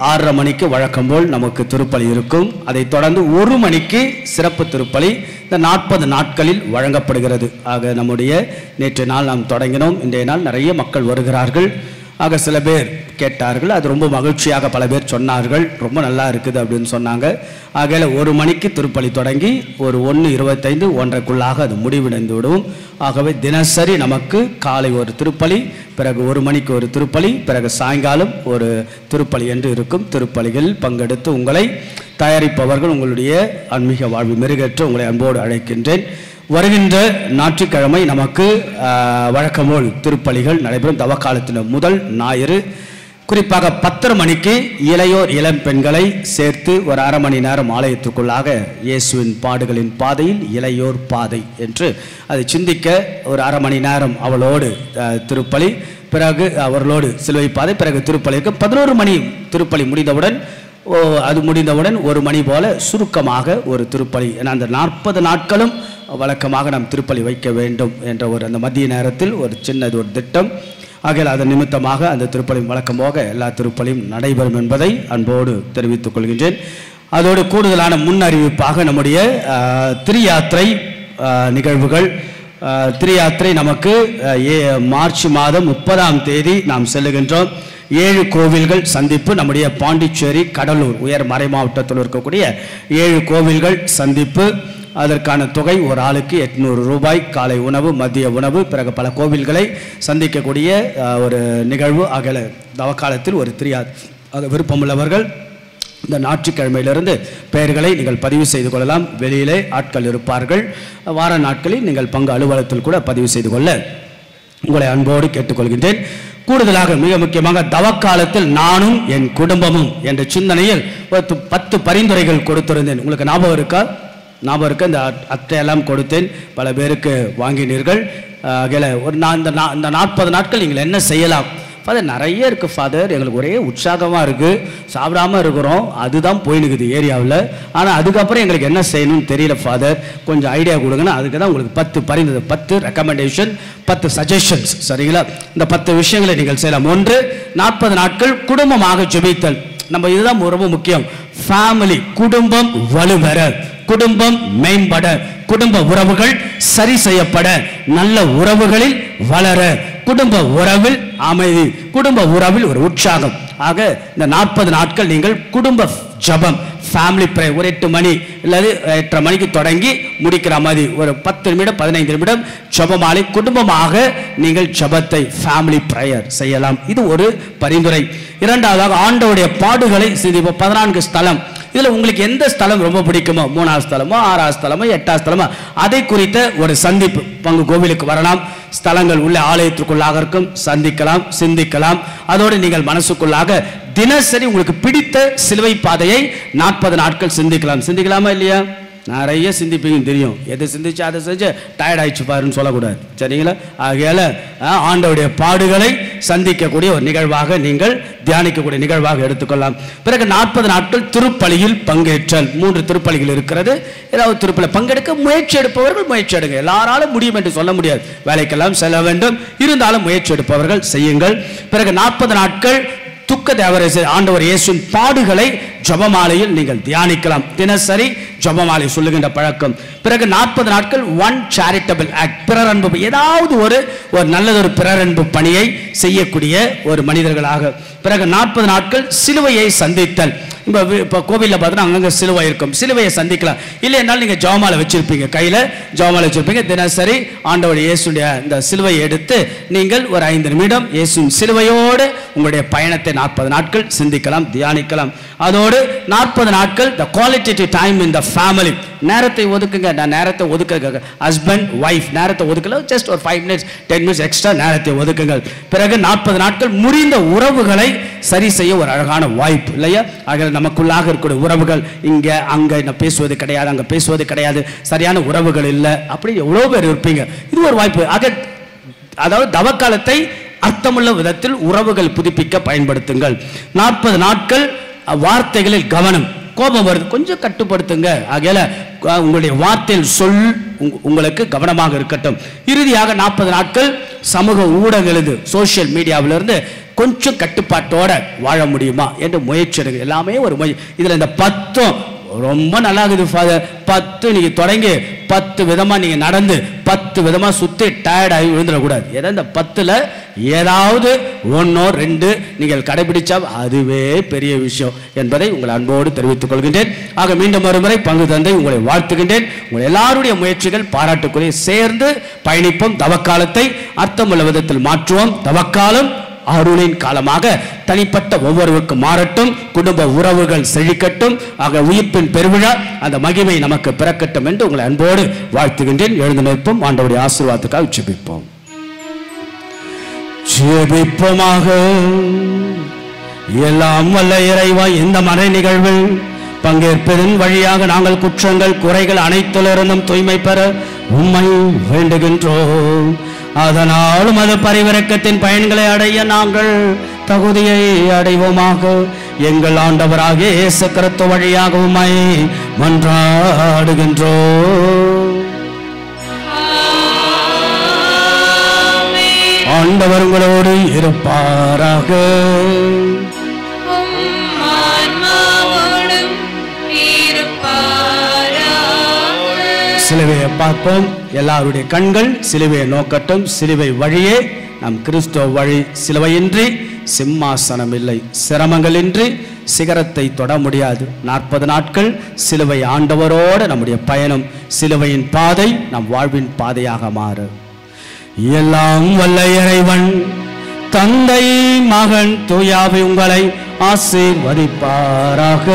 6:30 மணிக்கு வழக்கம் போல் நமக்கு திருப்பலி இருக்கும். அதைத் தொடர்ந்து 1 மணிக்கு சிறப்பு திருப்பலி இந்த 40 நாட்களில் வழங்கப்படுகிறது. ஆக நம்முடைய நேற்று நாள் நாம் தொடங்கினோம். இன்றைய நாள் நிறைய மக்கள் வருகிறார்கள். ஆக சில பேர் கேட்டார்கள், அது ரொம்ப மகிழ்ச்சியாக பல பேர் சொன்னார்கள், ரொம்ப நல்லா இருக்குது அப்படின்னு சொன்னாங்க. ஆகையில 1 மணிக்கு திருப்பலி தொடங்கி ஒரு 1:25 1:30க்குள்ளாக அது முடிவடைந்து விடும். ஆகவே தினசரி நமக்கு காலை ஒரு திருப்பலி, பிறகு 1 மணிக்கு ஒரு திருப்பலி, பிறகு சாயங்காலம் ஒரு திருப்பலி என்று இருக்கும். திருப்பலிகள் பங்கெடுத்து உங்களை தயாரிப்பவர்கள் உங்களுடைய ஆன்மீக வாழ்வு மெருகேற்ற உங்களை அன்போடு அழைக்கின்றேன். வருகின்ற ஞாயிற்றுக்கிழமை நமக்கு வழக்கம்போல் திருப்பலிகள் நடைபெறும். தவக்காலத்தின் முதல் ஞாயிறு குறிப்பாக 10:30 மணிக்கு இளையோர் இளம் பெண்களை சேர்த்து ஒரு 1/2 மணி நேரம் ஆலயத்துக்குள்ளாக இயேசுவின் பாடுகளின் பாதையில் இளையோர் பாதை என்று அதை சிந்திக்க ஒரு 1/2 மணி நேரம் அவளோடு திருப்பலி, பிறகு அவர்களோடு சிலுவை பாதை, பிறகு திருப்பலிக்கு 11 மணி திருப்பலி முடிந்தவுடன் அது முடிந்தவுடன் 1 மணி போல சுருக்கமாக ஒரு திருப்பலி. ஏன்னா அந்த 40 நாட்களும் வழக்கமாக நாம் திருப்பலி வைக்க வேண்டும் என்ற ஒரு அந்த மத்திய நேரத்தில் ஒரு சின்னது ஒரு திட்டம். ஆகையால் அதன் நிமித்தமாக அந்த திருப்பலியும் வழக்கம் போக எல்லா திருப்பலியும் நடைபெறும் என்பதை அன்போடு தெரிவித்துக் கொள்கின்றேன். அதோடு கூடுதலான முன் அறிவிப்பாக நம்முடைய திரியாத்திரை நிகழ்வுகள். திரியாத்திரை நமக்கு மார்ச் மாதம் 30ஆம் தேதி நாம் செல்லுகின்றோம். 7 கோவில்கள் சந்திப்பு. நம்முடைய பாண்டிச்சேரி, கடலூர் உயர் மறை மாவட்டத்தில் இருக்கக்கூடிய 7 கோவில்கள் சந்திப்பு. அதற்கான தொகை ஒரு ஆளுக்கு 800 ரூபாய். காலை உணவு, மதிய உணவு, பிறகு பல கோவில்களை சந்திக்கக்கூடிய ஒரு நிகழ்வு. ஆகல தவக்காலத்தில் ஒரு திரியாத்திரை விருப்பமுள்ளவர்கள் இந்த ஞாயிற்றுக்கிழமையிலிருந்து பெயர்களை நீங்கள் பதிவு செய்து கொள்ளலாம். வெளியிலே ஆட்கள் இருப்பார்கள். வார நாட்களில் நீங்கள் பங்கு அலுவலகத்தில் கூட பதிவு செய்து கொள்ள உங்களை அன்போடு கேட்டுக்கொள்கின்றேன். கூடுதலாக மிக முக்கியமாக தவக்காலத்தில் நானும் என் குடும்பமும் என்ற சிந்தனையில் 10 பரிந்துரைகள் கொடுத்திருந்தேன். உங்களுக்கு ஞாபகம் இருக்கா? ஞாபகம் இருக்க இந்த அட்டையெல்லாம் கொடுத்தேன், பல பேருக்கு வாங்கினீர்கள். ஒரு இந்த 40 நாட்கள் நீங்கள் என்ன செய்யலாம்? ஃபாதர் நிறைய இருக்குது ஃபாதர், எங்களுக்கு ஒரே உற்சாகமாக இருக்குது, சாப்பிடாமல் இருக்கிறோம், அதுதான் போயினுக்குது ஏரியாவில். ஆனால் அதுக்கப்புறம் எங்களுக்கு என்ன செய்யணும்னு தெரியல ஃபாதர், கொஞ்சம் ஐடியா கொடுங்கன்னா அதுக்கு தான் உங்களுக்கு 10 பரிந்துரை, 10 ரெக்கமெண்டேஷன், 10 சஜஷன்ஸ். சரிங்களா? இந்த 10 விஷயங்களை நீங்கள் செய்யலாம். 1, 40 நாட்கள் குடும்பமாக ஜெபித்தல். நம்ம இதுதான் ரொம்ப முக்கியம். ஃபேமிலி, குடும்பம் வலுவர, குடும்பம் மேம்பட, குடும்ப உறவுகள் சரி செய்யப்பட, நல்ல உறவுகளில் வளர, குடும்ப உறவில் அமைதி, குடும்ப உறவில் ஒரு உற்சாகம். ஆக இந்த 40 நாட்கள் நீங்கள் குடும்ப ஜபம், ஃபேமிலி ப்ரேயர், ஒரு 8 மணி அல்லது 8:30 மணிக்கு தொடங்கி முடிக்கிற மாதிரி ஒரு 10 நிமிடம் 15 நிமிடம் ஜபமாலை குடும்பமாக நீங்கள் ஜபத்தை ஃபேமிலி ப்ரேயர் செய்யலாம். இது ஒரு பரிந்துரை. இரண்டாவதாக ஆண்டவருடைய பாடுகளை 14 ஸ்தலம். இதில் உங்களுக்கு எந்த ஸ்தலம் ரொம்ப பிடிக்குமோ, 3ஆவது ஸ்தலமோ 6ஆவது ஸ்தலமோ 8ஆவது ஸ்தலமோ, அதை குறித்த ஒரு சந்திப்பு. பங்கு கோவிலுக்கு வரலாம், ஸ்தலங்கள் உள்ள ஆலயத்திற்குள்ளாக இருக்கும், சந்திக்கலாம், சிந்திக்கலாம். அதோடு நீங்கள் மனசுக்குள்ளாக தினசரி உங்களுக்கு பிடித்த சிலுவை பாதையை 40 நாட்கள் சிந்திக்கலாமா இல்லையா? நிறைய சிந்திப்பீங்க தெரியும், எதை சிந்திச்சு அதை செஞ்சு டயர்ட் ஆயிடுச்சு பாருன்னு சொல்லக்கூடாது. சரிங்களா? ஆகையால ஆண்டவருடைய பாடுகளை சந்திக்கக்கூடிய ஒரு நிகழ்வாக நீங்கள் தியானிக்கக்கூடிய நிகழ்வாக எடுத்துக்கொள்ளலாம். பிறகு 40 நாட்கள் திருப்பலியில் பங்கேற்றல். 3 திருப்பலிகள் இருக்கிறது. ஏதாவது திருப்பலி பங்கெடுக்க முயற்சி எடுப்பவர்கள் முயற்சி எடுங்க. எல்லாராலும் முடியும் என்று சொல்ல முடியாது, வேலைக்கெல்லாம் செல்ல வேண்டும், இருந்தாலும் முயற்சி எடுப்பவர்கள் செய்யுங்கள். பிறகு 40 நாட்கள் துக்க தேவரை ஆண்டவர் இயேசுவின் பாடுகளை ஜபமாலையில் நீங்கள் தியானிக்கலாம். தினசரி ஜபமாலை சொல்லுகின்ற பழக்கம். பிறகு 40 நாட்கள் 1 charitable act, பிறரன்பு, ஏதாவது ஒரு நல்லதொரு பிறரன்பு பணியை செய்யக்கூடிய ஒரு மனிதர்களாக. பிறகு 40 நாட்கள் சிலுவையை சந்தித்தல். இப்போ கோவிலில் பார்த்தோன்னா அங்கங்கே சிலுவை இருக்கும், சிலுவையை சந்திக்கலாம். இல்லை என்றால் நீங்கள் ஜபமாலை வச்சிருப்பீங்க, கையில் ஜபமாலை வச்சிருப்பீங்க. தினசரி ஆண்டவர் இயேசுடைய இந்த சிலுவையை எடுத்து நீங்கள் ஒரு 5 நிமிடம் இயேசுவின் சிலுவையோடு உங்களுடைய பயணத்தை 40 நாட்கள் சிந்திக்கலாம், தியானிக்கலாம். அதோடு 40 நாட்கள் the qualitative time in the family, நேரத்தை ஒதுக்குங்க. நான் நேரத்தை ஒதுக்க, ஹஸ்பண்ட் ஒய்ஃப் நேரத்தை ஒதுக்கல, ஜஸ்ட் ஒரு 5 minutes 10 minutes எக்ஸ்ட்ரா நேரத்தை ஒதுக்குங்கள். பிறகு 40 நாட்கள் முறிந்த உறவுகளை சரி செய்ய ஒரு அழகான வாய்ப்பு இல்லையா? ஆக நமக்குள்ளாக இருக்கிற உறவுகள் இங்கே அங்கே நான் பேசுவது கிடையாது, அங்கே பேசுவது கிடையாது, சரியான உறவுகள் இல்லை, அப்படி எவ்வளோ பேர் இருப்பீங்க. இது ஒரு வாய்ப்பு. அதாவது தவக்காலத்தை அர்த்தமுள்ள விதத்தில் உறவுகள் புதுப்பிக்க பயன்படுத்துங்கள். 40 நாட்கள் வார்த்தைகளில் கவனம். கோபம் வருது, கொஞ்சம் கட்டுப்படுத்துங்க. ஆகையால உங்களுடைய வார்த்தையில் சொல் உங்களுக்கு கவனமாக இருக்கட்டும். இறுதியாக 40 நாட்கள் சமூக ஊடகங்கள், சோசியல் மீடியாவிலிருந்து கொஞ்சம் கட்டுப்பாட்டோட வாழ முடியுமா என்று முயற்சி எடுங்க. எல்லாமே ஒரு முயற்சி. இதில் இந்த 10 ரொம்ப நல்லா இருக்குது ஃபாதர். 10 நீங்கள் தொடங்கி 10 விதமாக நீங்கள் நடந்து 10 விதமாக சுற்றி டயர்டாகி விழுந்துடக்கூடாது. ஏதோ இந்த 10ல் ஏதாவது 1 or 2 நீங்கள் கடைபிடிச்சா அதுவே பெரிய விஷயம் என்பதை உங்கள் அன்போடு தெரிவித்துக் கொள்கின்றேன். ஆக மீண்டும் ஒருமுறை பங்கு தந்தை உங்களை வாழ்த்துகின்றேன். உங்கள் எல்லாருடைய முயற்சிகள் பாராட்டுக்குரிய. சேர்ந்து பயணிப்போம். தவக்காலத்தை அர்த்தமுள்ள விதத்தில் மாற்றுவோம். தவக்காலம் அருளின் காலமாக தனிப்பட்ட ஒவ்வொருவருக்கும் மாறட்டும், குடும்ப உறவுகள் செழிக்கட்டும். ஆக உயிர்ப்பின் பெருவிழா அந்த மகிமை நமக்கு பிறக்கட்டும் என்று உங்களை அன்போடு வாழ்த்துகின்றேன். எழுந்து நிற்போம். ஆண்டவருடைய ஆசீர்வாதத்துக்காக ஜெபிப்போம். ஜெபிப்போமாக. எல்லாம் வல்ல இறைவா, இந்த மறை நிகழ்வில் பங்கேற்பதன் வழியாக நாங்கள் குற்றங்கள் குறைகள் அனைத்திலிருந்தும் தூய்மை பெற உம்மை வேண்டுகின்றோம். அதனாலும் அது பரிவிரக்கத்தின் பயன்களை அடைய நாங்கள் தகுதியை அடைவோமாக. எங்கள் ஆண்டவராகிய இயேசு கிறிஸ்து வழியாக உம்மை மன்றாடுகின்றோம். ஆண்டவர் உங்களோடு இருப்பாராக. சிலுவையை பார்ப்போம். எல்லாருடைய கண்கள் சிலுவையை நோக்கட்டும். சிலுவை வழியே நம் கிறிஸ்துவ வழி. சிலுவையின்றி சிம்மாசனம் இல்லை, சிரமங்களின்றி சிகரத்தை தொட முடியாது. 40 நாட்கள் சிலுவை ஆண்டவரோடு நம்முடைய பயணம். சிலுவையின் பாதை நம் வாழ்வின் பாதையாக மாறு. எல்லாம் வல்ல இறைவன் தந்தை மகன் தூயாவி உங்களை ஆசீர்வதிப்பாராக.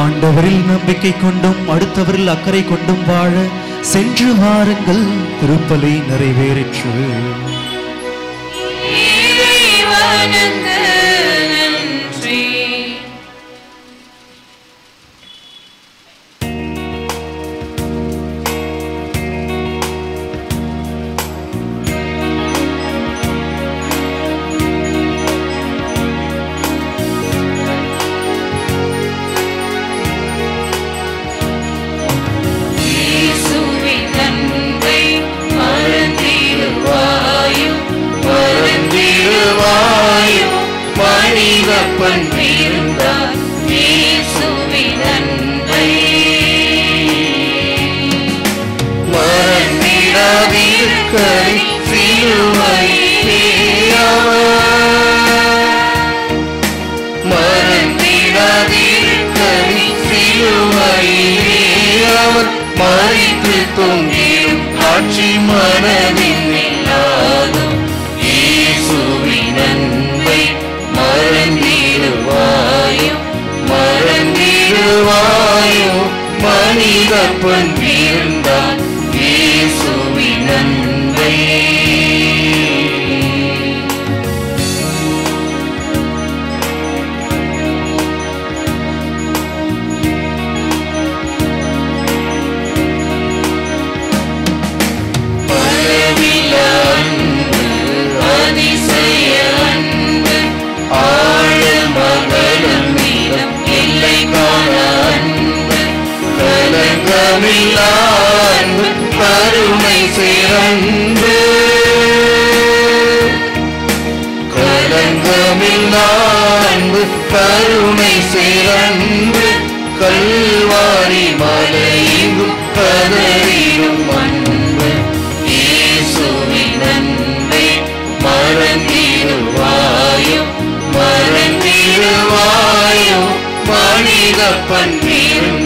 ஆண்டவரில் நம்பிக்கை கொண்டும் அடுத்தவரில் அக்கறை கொண்டும் வாழ சென்று வாருங்கள். திருப்பலி நிறைவேறிற்று. இறைவனுக்கு நன்றி. பண்பிருந்தார் இயேசுவின் அன்பை மறந்திடாதீர்கள் சிலுவையிலே மறந்திடாதீர்கள் சிலுவையிலே அவர் மரித்து தொங்கிடும் காட்சி மனதில் இல்லாதும் இயேசுவின் அன்பை மறந்திடுவாயோ மறந்திடுவாயோ மனித பண்பிருந்தார் இயேசுவின் அன்பை பரவில அன்பு அதிசய அன்பு ஆழ மகளும் நீளம் எல்லை காண அன்பு கலங்கமில்லா அன்பு கருணை சிறந்து கலங்கமில்லா அன்பு கருணை சிறந்து கல்வாரி மலையெங்கும் கதறிடும் அன்பு இயேசுவின் அன்பை மறந்திடுவாயோ மறந்திடுவாயோ மனித பண்பிருந்தார்